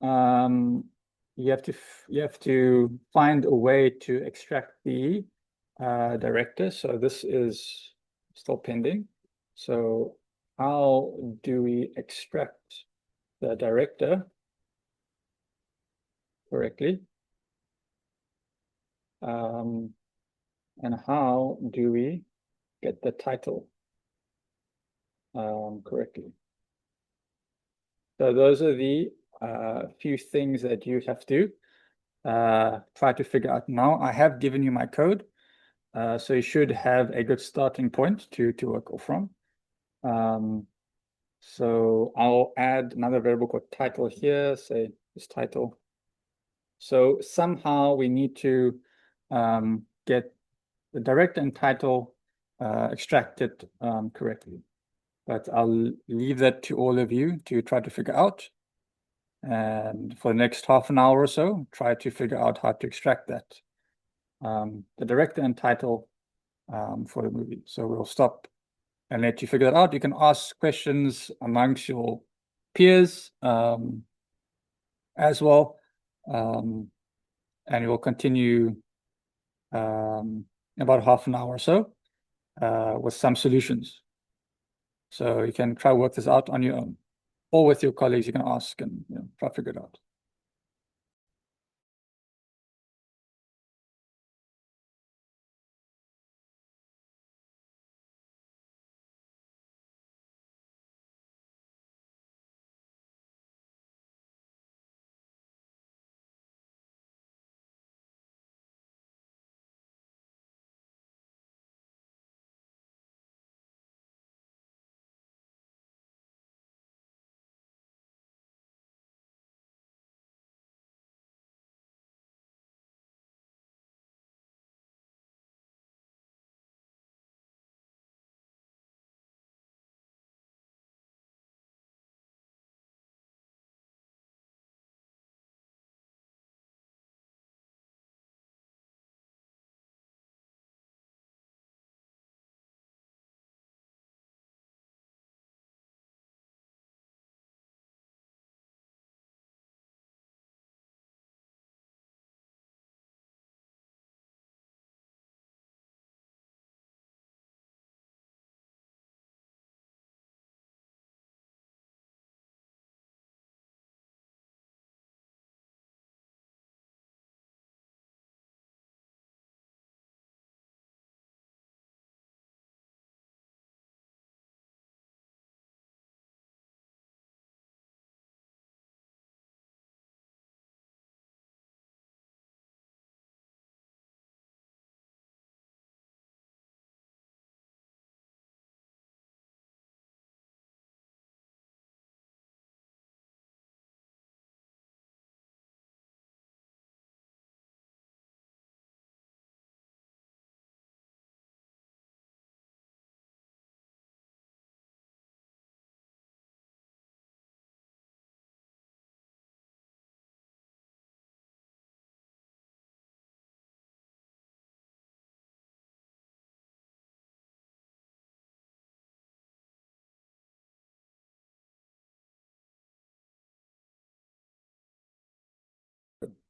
you have to find a way to extract the director. So this is still pending. So how do we extract the director correctly? And how do we get the title correctly? So those are the few things that you have to try to figure out. Now I have given you my code, so you should have a good starting point to work off from. So I'll add another variable called title here, say this title. So somehow we need to get the director and title extracted correctly. But I'll leave that to all of you to try to figure out. And for the next half an hour or so, try to figure out how to extract that. The director and title for the movie. So we'll stop and let you figure that out. You can ask questions amongst your peers as well. And we'll continue in about half an hour or so with some solutions. So you can try work this out on your own, or with your colleagues. You can ask and try to figure it out.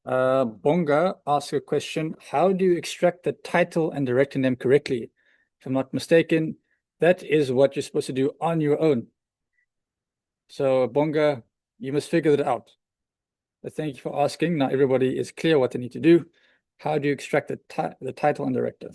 Bonga asks a question: how do you extract the title and director name correctly? If I'm not mistaken, that is what you're supposed to do on your own. So Bonga, you must figure that out. But thank you for asking. Now everybody is clear what they need to do. How do you extract the title and director?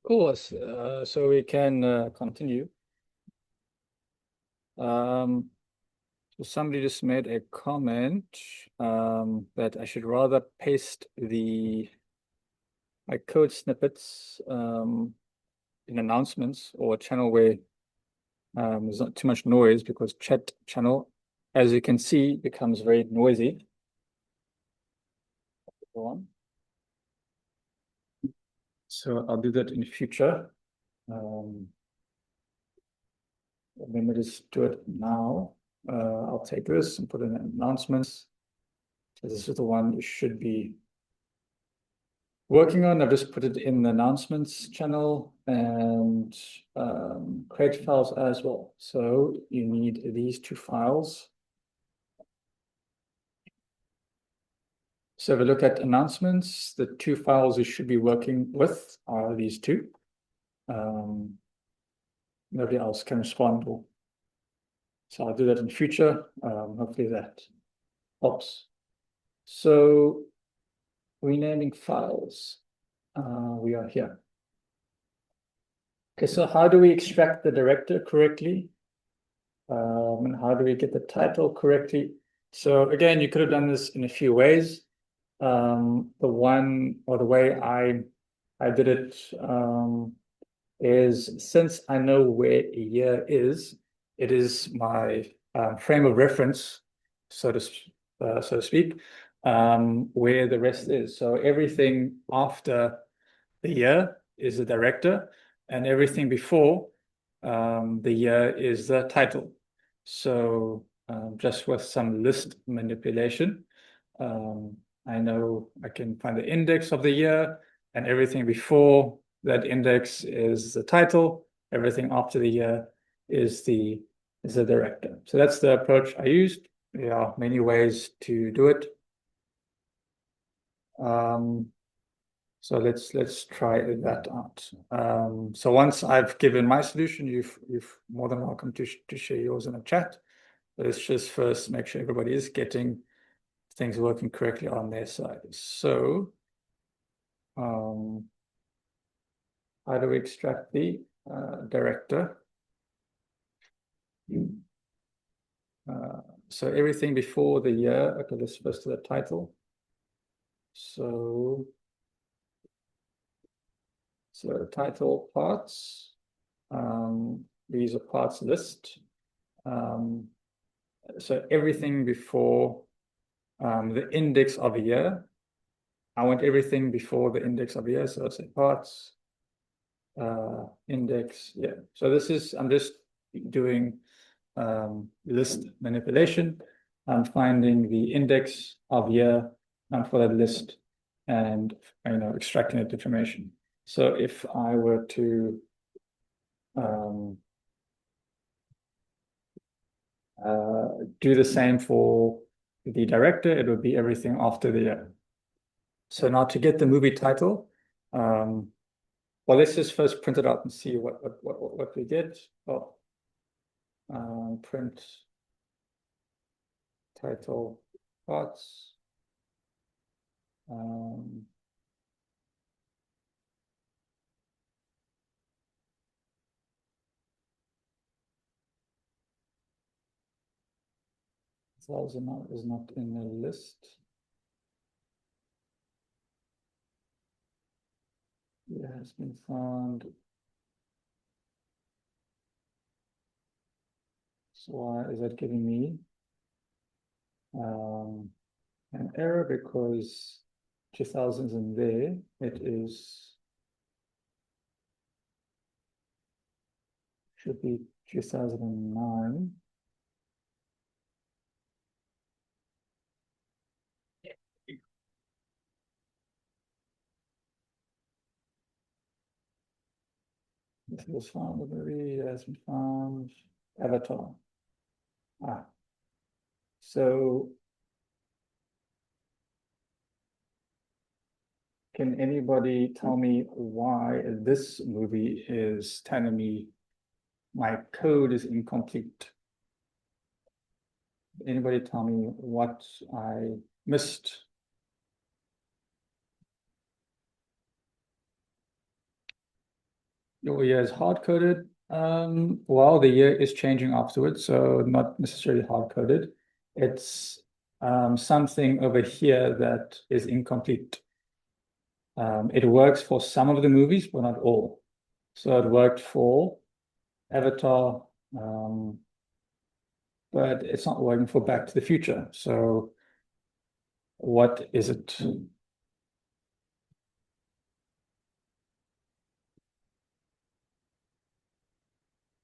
course. So we can continue. So somebody just made a comment that I should rather paste my code snippets in announcements or a channel where there's not too much noise, because chat channel, as you can see, becomes very noisy. Go on. So I'll do that in the future. Let me just do it now. I'll take this and put it in announcements. So this is the one you should be working on. I've just put it in the announcements channel and create files as well. So you need these two files. So if we look at announcements, the two files you should be working with are these two. Nobody else can respond. So I'll do that in future. Hopefully that helps. So renaming files. We are here. Okay, so how do we extract the director correctly? And how do we get the title correctly? So again, you could have done this in a few ways. The way I did it is, since I know where a year is, it is my frame of reference, so to speak, where the rest is. So everything after the year is the director, and everything before the year is the title. So just with some list manipulation, I know I can find the index of the year, and everything before that index is the title. Everything after the year is the director. So that's the approach I used. There are many ways to do it. So let's try that out. So once I've given my solution, you've more than welcome to share yours in the chat. But let's just first make sure everybody is getting things working correctly on their side. So how do we extract the director? So everything before the year, okay, let's first do the title. So title parts, these are parts list. So everything before the index of a year, I want everything before the index of a year. So let's say parts, index, yeah. So this is, I'm just doing list manipulation. I'm finding the index of year for that list and extracting that information. So if I were to do the same for the director, it would be everything after the year. So now to get the movie title, well, let's just first print it out and see what we get. Oh, print title parts. Is not in the list. It has been found. So why is that giving me an error? Because 2000 is in there. It should be 2009. This was found, the movie has been found, Avatar. So can anybody tell me why this movie is telling me my code is incomplete? Anybody tell me what I missed? your year is hard-coded. Well, the year is changing afterwards, so not necessarily hard-coded. It's something over here that is incomplete. It works for some of the movies, but not all. So it worked for Avatar, but it's not working for Back to the Future. So what is it?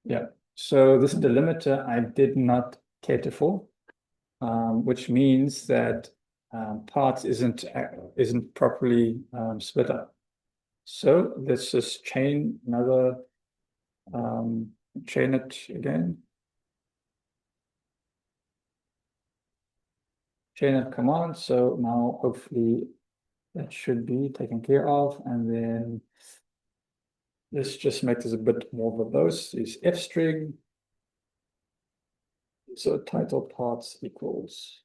Yeah, so this delimiter I did not cater for, which means that parts isn't properly split up. So let's just chain another, chain it again. Chain of command. So now hopefully that should be taken care of. And then let's just make this a bit more verbose. Is F string. So title parts equals.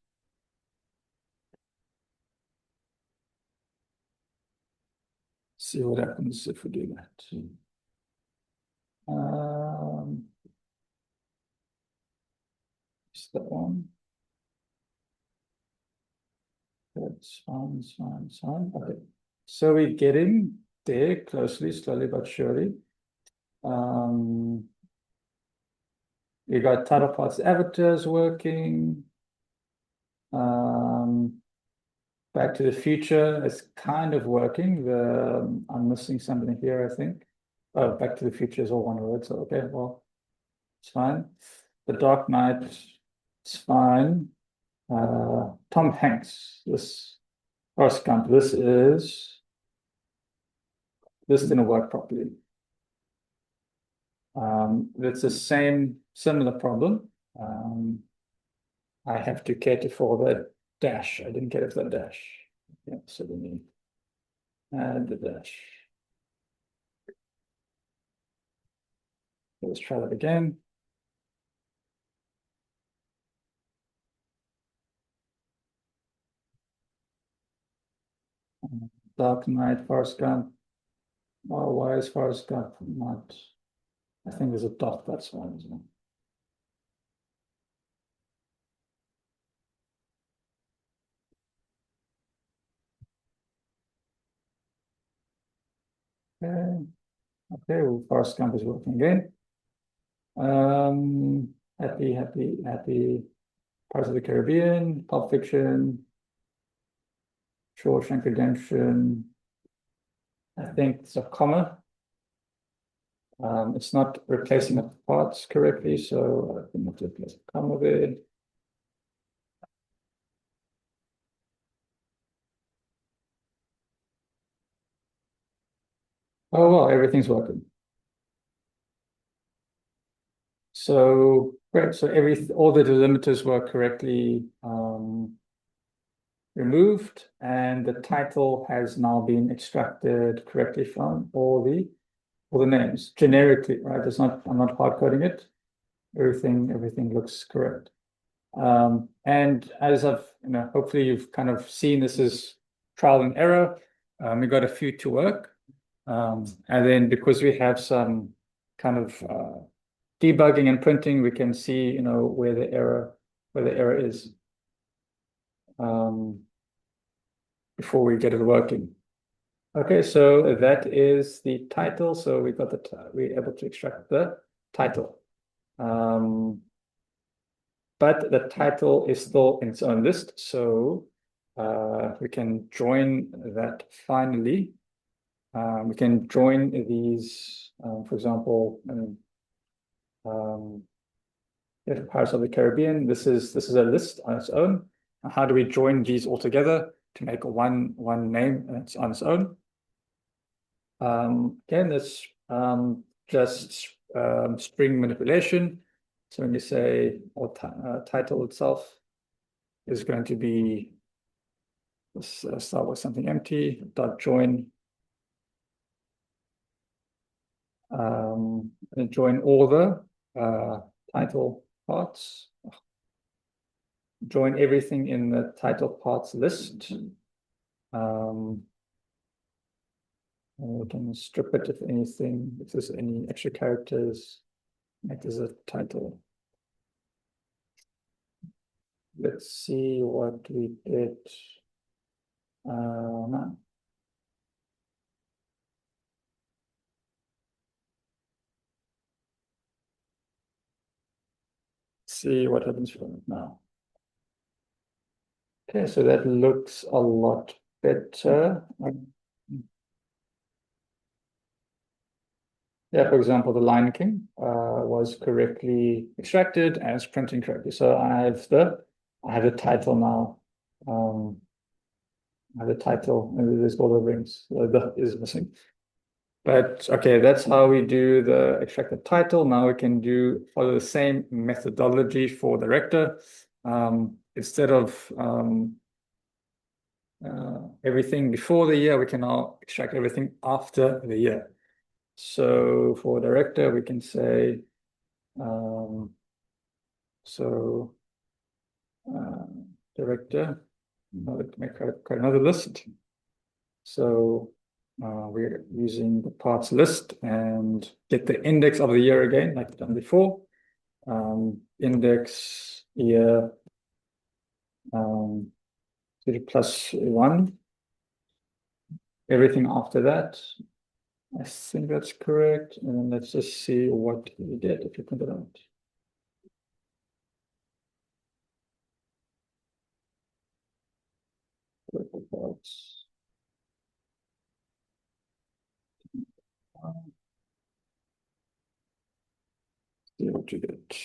See what happens if we do that. Is that one? That's fine, it's fine, it's fine. Okay. So we're getting there closely, slowly but surely. We got title parts avatars working. Back to the Future is kind of working. I'm missing something here, I think. Oh, Back to the Future is all one word, so okay, well, it's fine. The Dark Knight, it's fine. Tom Hanks, this Forrest Gump, this didn't work properly. It's the similar problem. I have to cater for the dash. I didn't cater for the dash. Yeah, so we need add the dash. Let's try that again. Dark Knight, Forrest Gump. Well, why is Forrest Gump not? I think there's a dot, that's why, isn't it? Okay, well, Forrest Gump is working again. Happy. Parts of the Caribbean, Pulp Fiction, Shawshank Redemption. I think it's a comma. It's not replacing the parts correctly, so I think to replace a comma there. Oh well, everything's working. So great. So all the delimiters were correctly removed, and the title has now been extracted correctly from all the names generically, right? I'm not hard coding it. Everything looks correct. And as I've, hopefully you've kind of seen, this is trial and error. We got a few to work. And then because we have some kind of debugging and printing, we can see, where the error is before we get it working. Okay, so that is the title. So we got we're able to extract the title. But the title is still in its own list, so we can join that finally. We can join these, for example, Pirates of the Caribbean. This is a list on its own. How do we join these all together to make one name that's on its own? Again, that's just string manipulation. So when you say title itself is going to be, let's start with something empty, dot join, and join all the title parts, join everything in the title parts list. We can strip it if anything, if there's any extra characters, make this a title. Let's see what we did now. See what happens from it now. Okay, so that looks a lot better. Yeah, for example, the Lion King was correctly extracted as printing correctly. So I have the title now. I have the title, and there's all the rings. The is missing. But okay, that's how we do the extracted title. Now we can follow the same methodology for the director. Instead of everything before the year, we can now extract everything after the year. So for director, we can say, director, let's make quite another list. So we're using the parts list and get the index of the year again, like we've done before. Index year +1. Everything after that, I think that's correct. And let's just see what we did if you print it out. See what you get.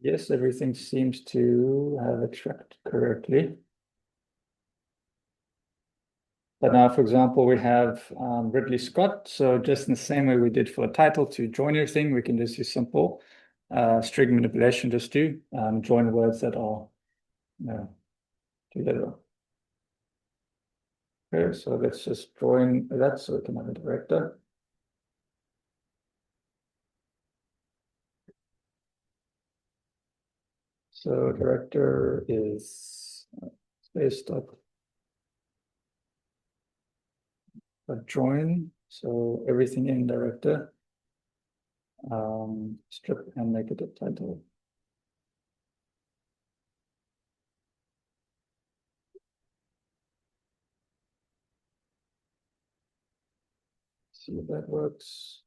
Yes, everything seems to have extracted correctly. But now, for example, we have Ridley Scott. So just in the same way we did for the title to join everything, we can just use simple string manipulation, just to join words that are together. Okay, so let's just join that so we can have a director. So director is based on a join, so everything in director, strip and make it a title. See if that works.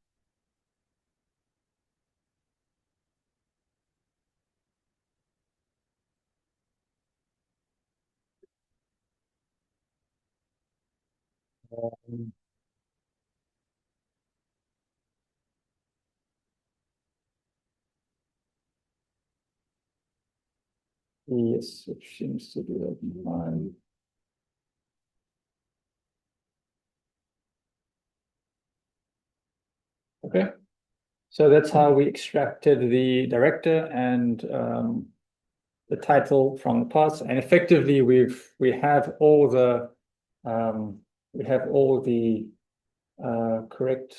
Yes, it seems to be fine. Okay, so that's how we extracted the director and the title from the parts, and effectively we have all the correct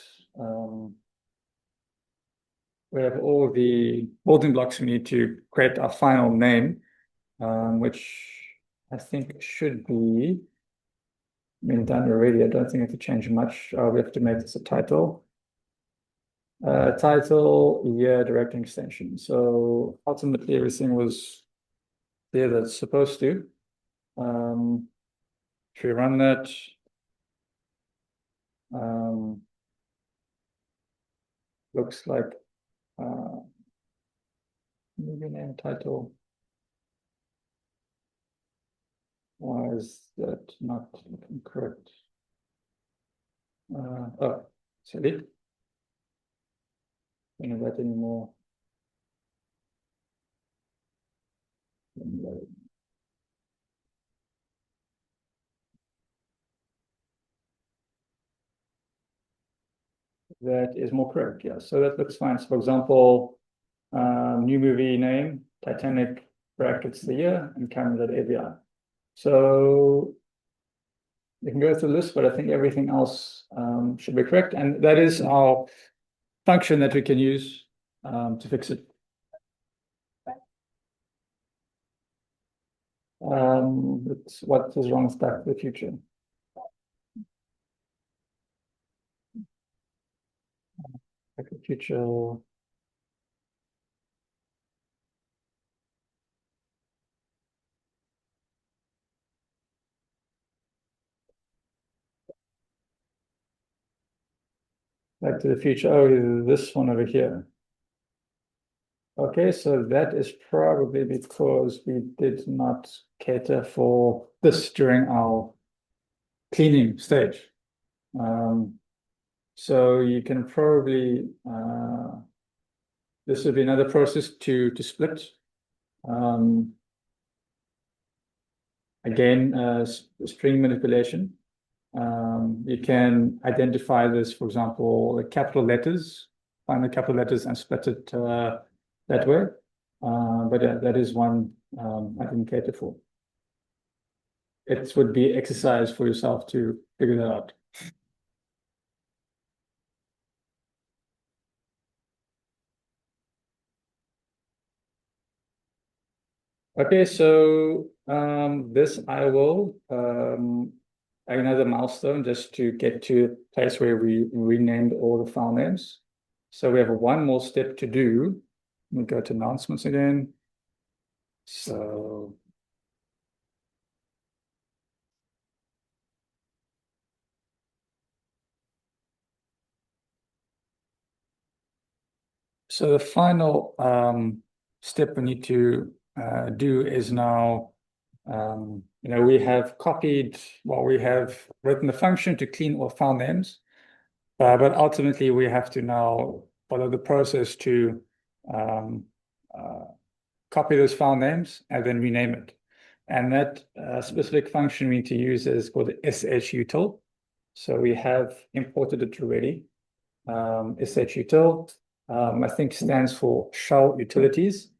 we have all the building blocks we need to create our final name, which I think should be been done already. I don't think I have to change much. We have to make this a title. Title, year, directing extension. So ultimately everything was there that's supposed to. If we run that, looks like movie name, title. Why is that not looking correct? Oh, silly. Don't know that anymore. That is more correct, yeah. So that looks fine. So for example, new movie name, Titanic brackets the year and camera.avi. So you can go through this, but I think everything else should be correct. And that is our function that we can use to fix it. What is wrong with Back to the Future? Back to the Future. Back to the Future. Oh, this one over here. Okay, so that is probably because we did not cater for this during our cleaning stage. So you can probably, this would be another process to split. Again, string manipulation. You can identify this, for example, the capital letters, find the capital letters and split it that way. But yeah, that is one I didn't cater for. It would be exercise for yourself to figure that out. Okay, so this I will another milestone just to get to a place where we renamed all the file names. So we have one more step to do. Let me go to announcements again. So the final step we need to do is now, we have copied, well, we have written the function to clean all file names, but ultimately we have to now follow the process to copy those file names and then rename it. And that specific function we need to use is called the shutil. So we have imported it already. shutil, I think stands for shell utilities.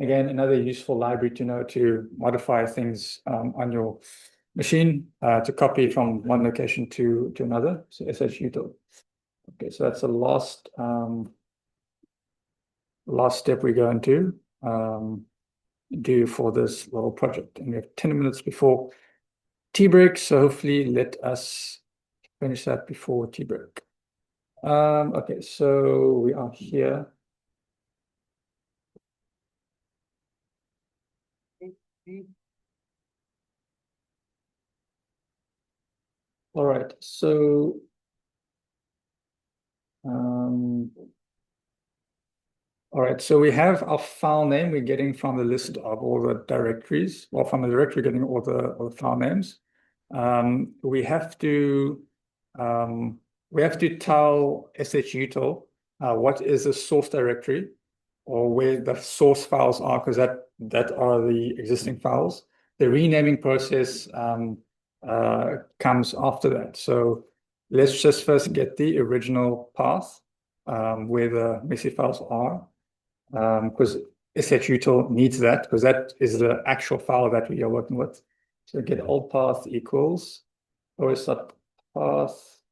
Again, another useful library to know to modify things on your machine to copy from one location to another. So shutil. Okay, so that's the last step we're going to do for this little project. And we have 10 minutes before tea break, so hopefully let us finish that before tea break. Okay, so we are here. All right, so all right, so we have our file name we're getting from the list of all the directories. Well, from the directory, getting all the file names. We have to tell shutil what is the source directory or where the source files are, because that are the existing files. The renaming process comes after that. So let's just first get the original path where the messy files are, because shutil needs that, because that is the actual file that we are working with. So get old path equals os.path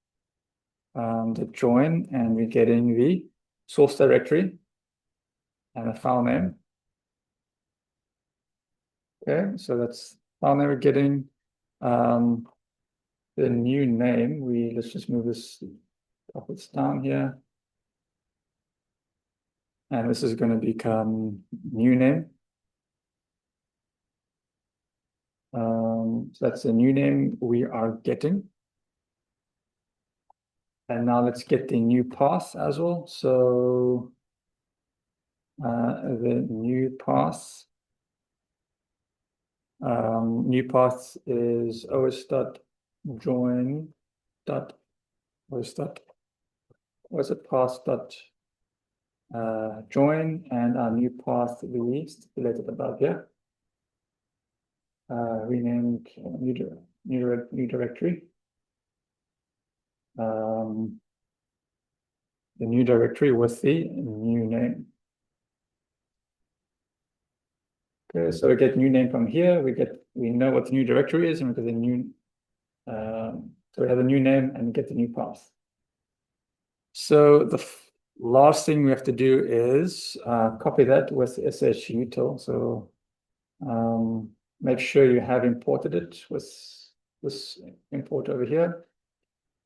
the join, and we're getting the source directory and a file name. Okay, so that's file name we're getting. The new name, let's just move this topics down here. And this is going to become new name. So that's the new name we are getting. And now let's get the new path as well. So the new path is os.join dot join, and our new path we stipulated above here. Renamed new directory. The new directory with the new name. Okay, so we get new name from here. We know what the new directory is, and we get the new. So we have a new name and we get the new path. So the last thing we have to do is copy that with shutil. So Make sure you have imported it with this import over here.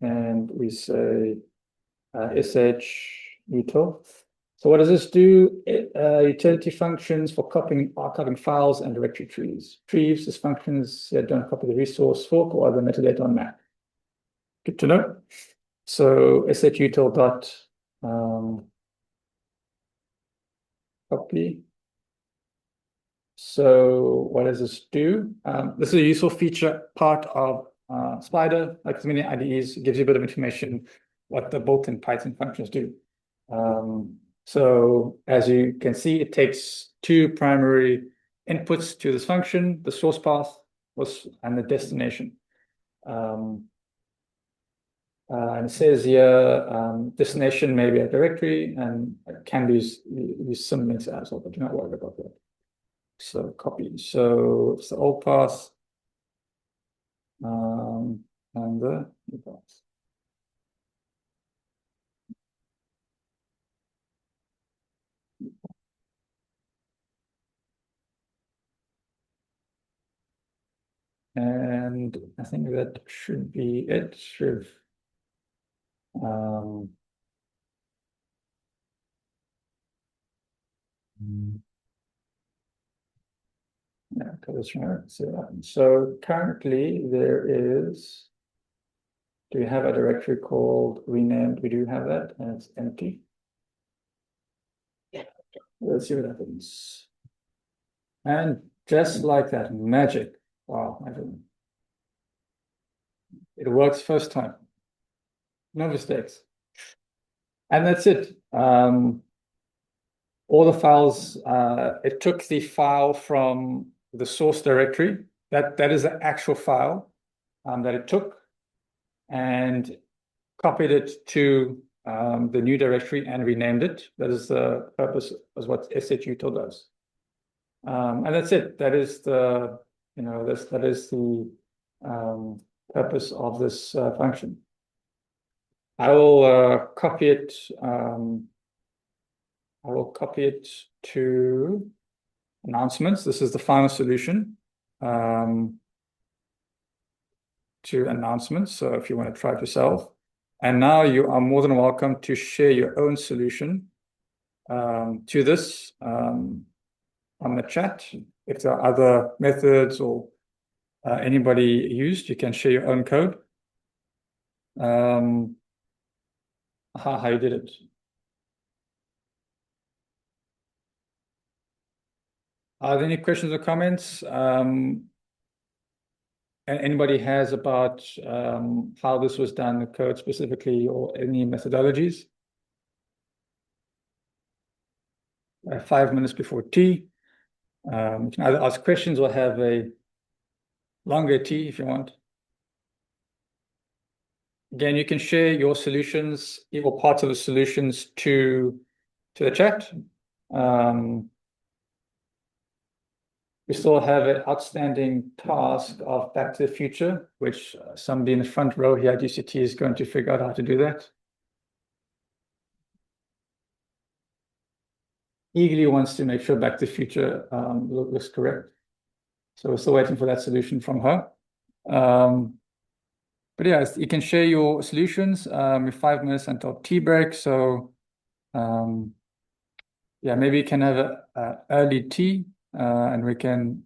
And we say sh util. So what does this do? Utility functions for copying archiving files and directory trees. Trees is functions that don't copy the resource fork or other metadata on map. Good to know. So sh util dot copy. So what does this do? This is a useful feature part of Spider, like many IDEs. It gives you a bit of information what the built-in Python functions do. So as you can see, it takes two primary inputs to this function, the source path and the destination. And it says here, destination may be a directory and it can be use symlinks as well, but do not worry about that. So copy. So it's the old path and the new path. And I think that should be it. Yeah, so currently there is, do we have a directory called renamed? We do have that, and it's empty. Let's see what happens. And just like that, magic. Wow, it works first time. No mistakes. And that's it. All the files, it took the file from the source directory. That is the actual file that it took and copied it to the new directory and renamed it. That is the purpose, is what shutil does. And that's it. That is the, that is the purpose of this function. I will copy it. I will copy it to announcements. This is the final solution to announcements. So if you want to try it yourself. And now you are more than welcome to share your own solution to this on the chat. If there are other methods or anybody used, you can share your own code. How you did it. Are there any questions or comments? Anybody has about how this was done, the code specifically, or any methodologies? 5 minutes before tea. You can either ask questions or have a longer tea if you want. Again, you can share your solutions or parts of the solutions to the chat. We still have an outstanding task of Back to the Future, which somebody in the front row here at UCT is going to figure out how to do that. Eagerly wants to make sure Back to the Future looks correct. So we're still waiting for that solution from her. But yeah, you can share your solutions. We have 5 minutes until tea break. So yeah, maybe you can have an early tea and we can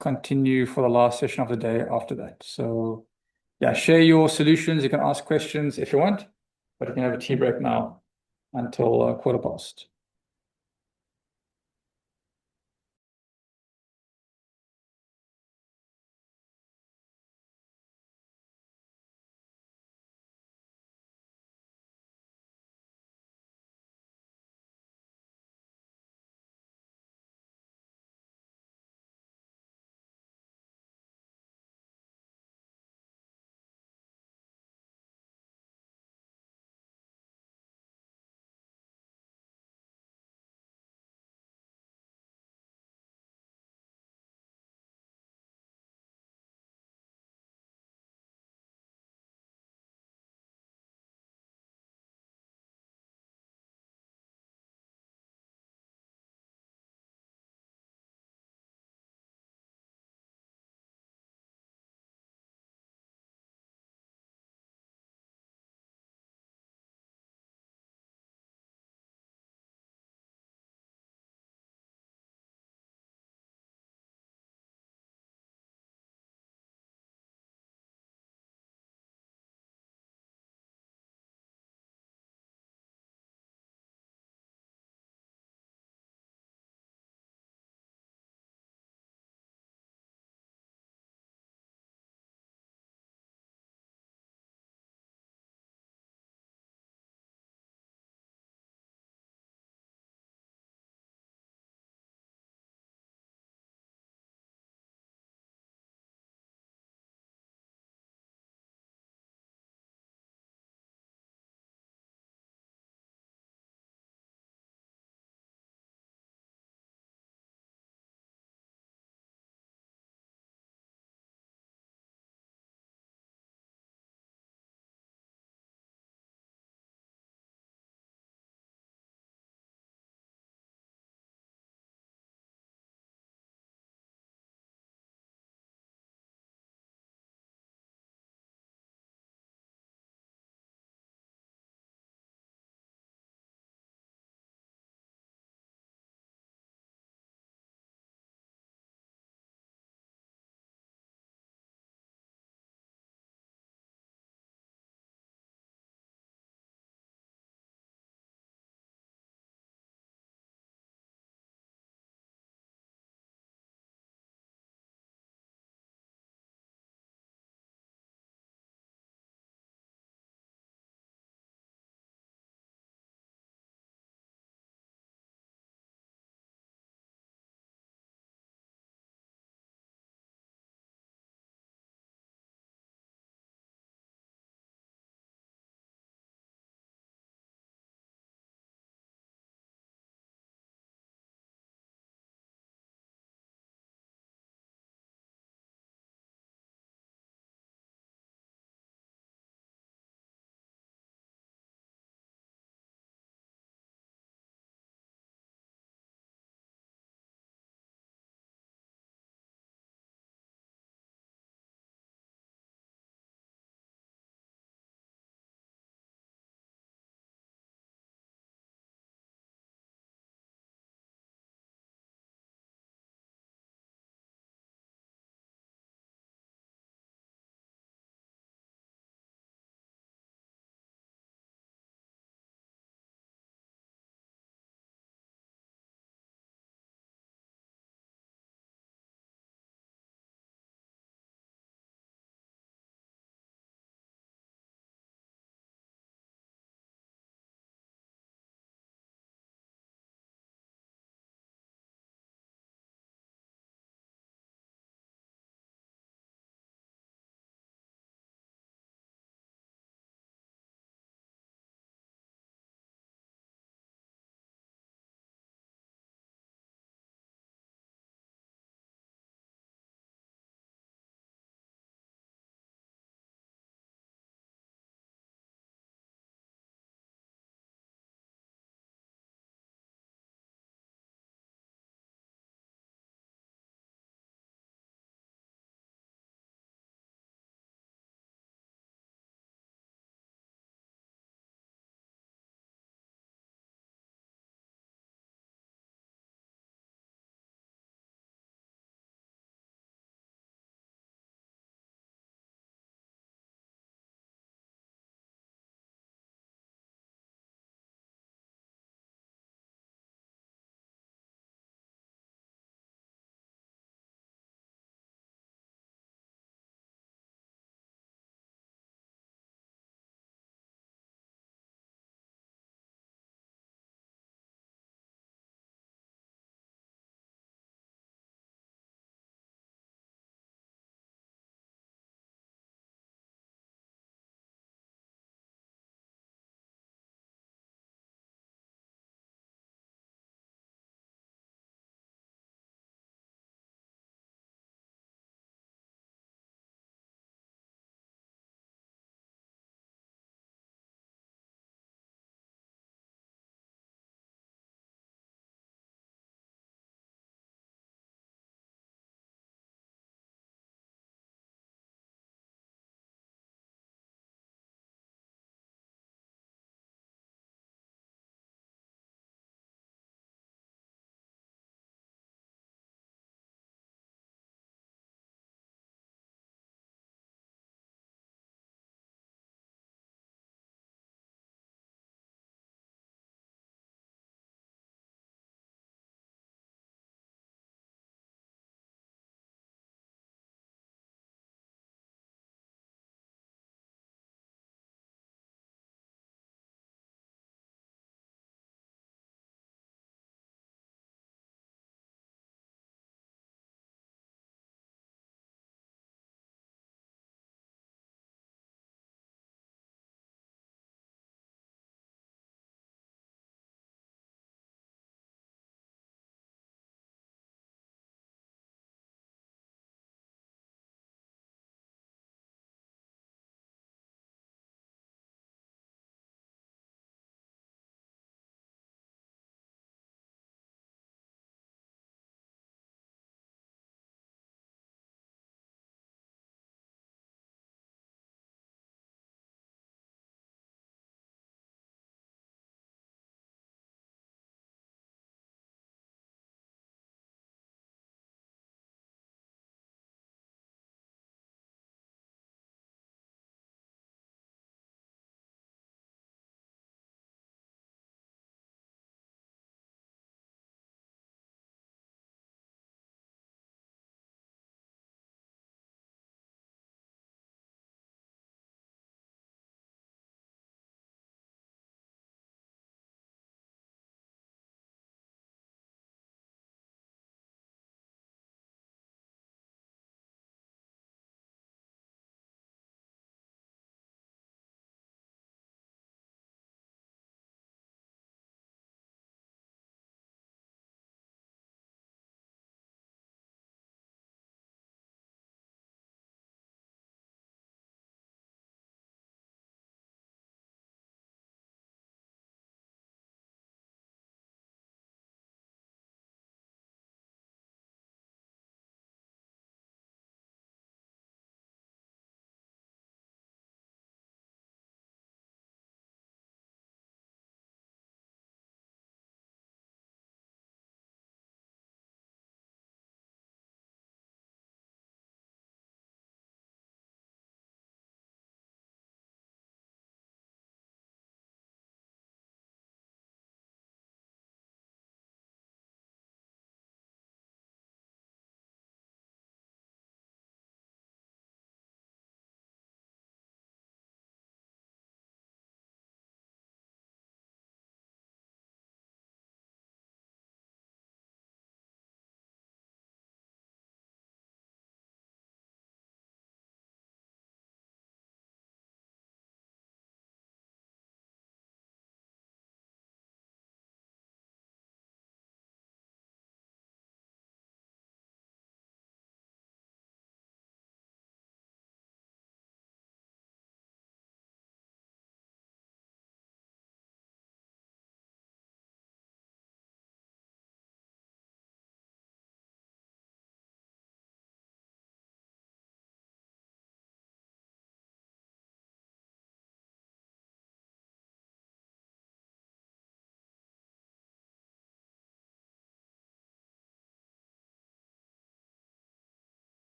continue for the last session of the day after that. So yeah, share your solutions. You can ask questions if you want, but you can have a tea break now until 1:15.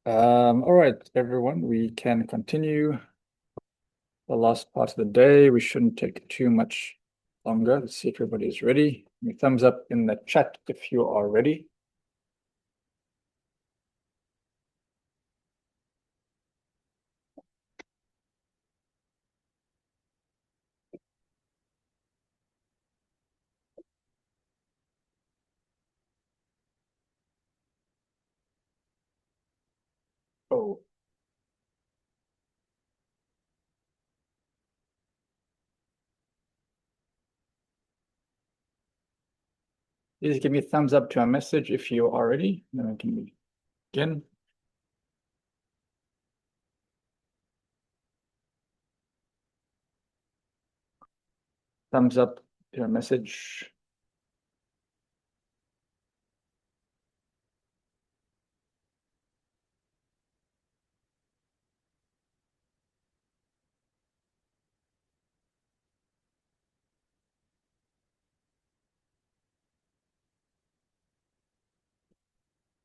All right, everyone, we can continue the last part of the day. We shouldn't take too much longer. Let's see if everybody is ready. Give me a thumbs up in the chat if you are ready. Oh. Please give me a thumbs up to our message if you are ready. Then we can begin. Thumbs up to our message.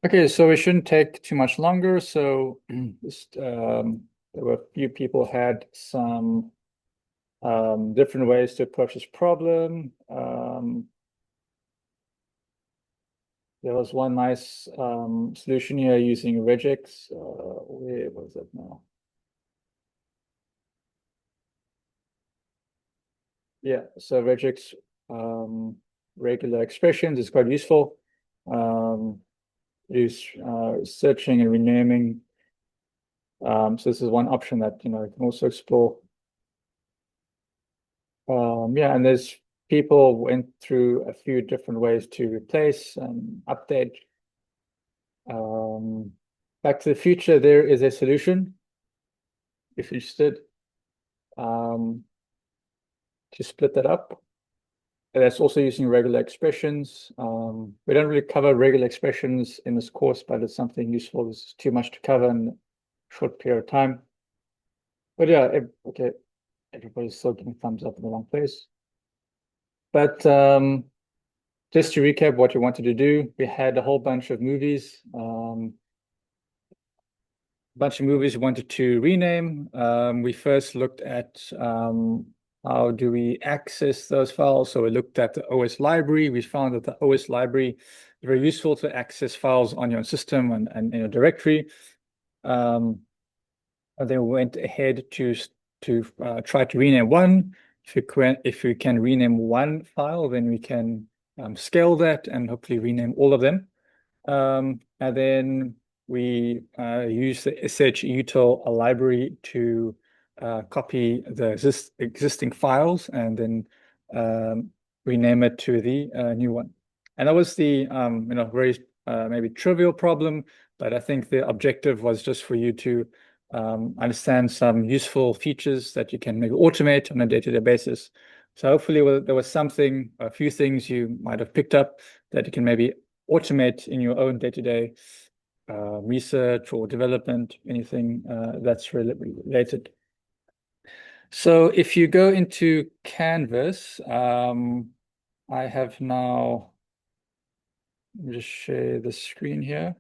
Okay, so it shouldn't take too much longer. So just there were a few people had some different ways to approach this problem. There was one nice solution here using regex. Where was it now? Yeah, so regex regular expressions is quite useful. Use searching and renaming. So this is one option that you can also explore. Yeah, and there's people went through a few different ways to replace and update. Back to the Future, there is a solution, if you're interested, to split that up. And that's also using regular expressions. We don't really cover regular expressions in this course, but it's something useful. This is too much to cover in a short period of time. But yeah, okay, everybody's still giving thumbs up in the wrong place. But just to recap what we wanted to do, we had a whole bunch of movies. We wanted to rename. We first looked at how do we access those files. So we looked at the OS library. We found that the OS library is very useful to access files on your system and in a directory. And then we went ahead to try to rename one. If we can rename one file, then we can scale that and hopefully rename all of them. And then we use the shutil library to copy the existing files and then rename it to the new one. And that was the very maybe trivial problem, but I think the objective was just for you to understand some useful features that you can maybe automate on a day-to-day basis. So hopefully there was a few things you might have picked up that you can maybe automate in your own day-to-day research or development, anything that's related. So if you go into Canvas, I have now, let me just share the screen here.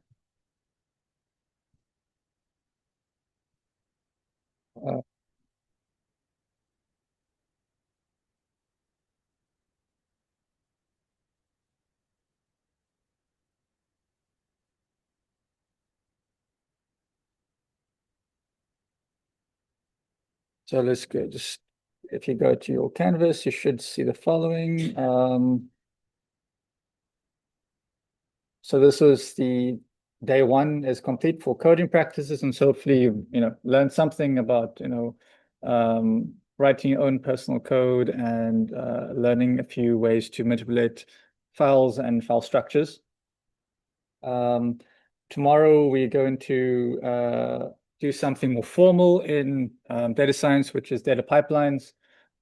So let's go, just if you go to your Canvas, you should see the following. So this is the day one is complete for coding practices, and so hopefully you learn something about writing your own personal code and learning a few ways to manipulate files and file structures. Tomorrow we're going to do something more formal in data science, which is data pipelines.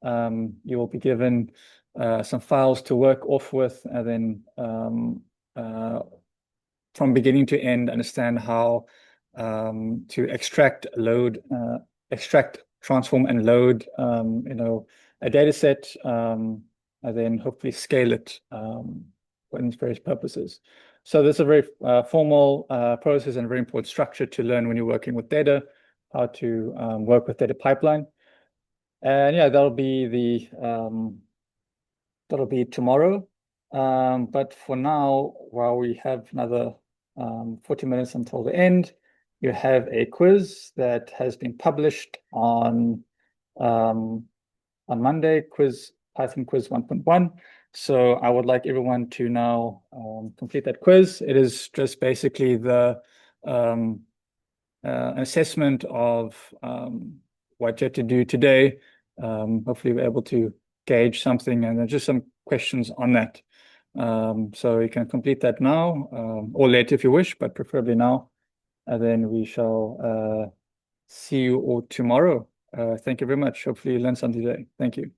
You will be given some files to work off with, and then from beginning to end, understand how to extract, transform, and load, a data set, and then hopefully scale it for various purposes. So this is a very formal process and very important structure to learn when you're working with data, how to work with data pipeline. And yeah, that'll be tomorrow. But for now, while we have another 40 minutes until the end, you have a quiz that has been published on Monday, Python quiz 1.1. So I would like everyone to now complete that quiz. It is just basically the assessment of what you have to do today. Hopefully we're able to gauge something, and there's just some questions on that. So you can complete that now or later if you wish, but preferably now. And then we shall see you all tomorrow. Thank you very much. Hopefully you learned something today. Thank you.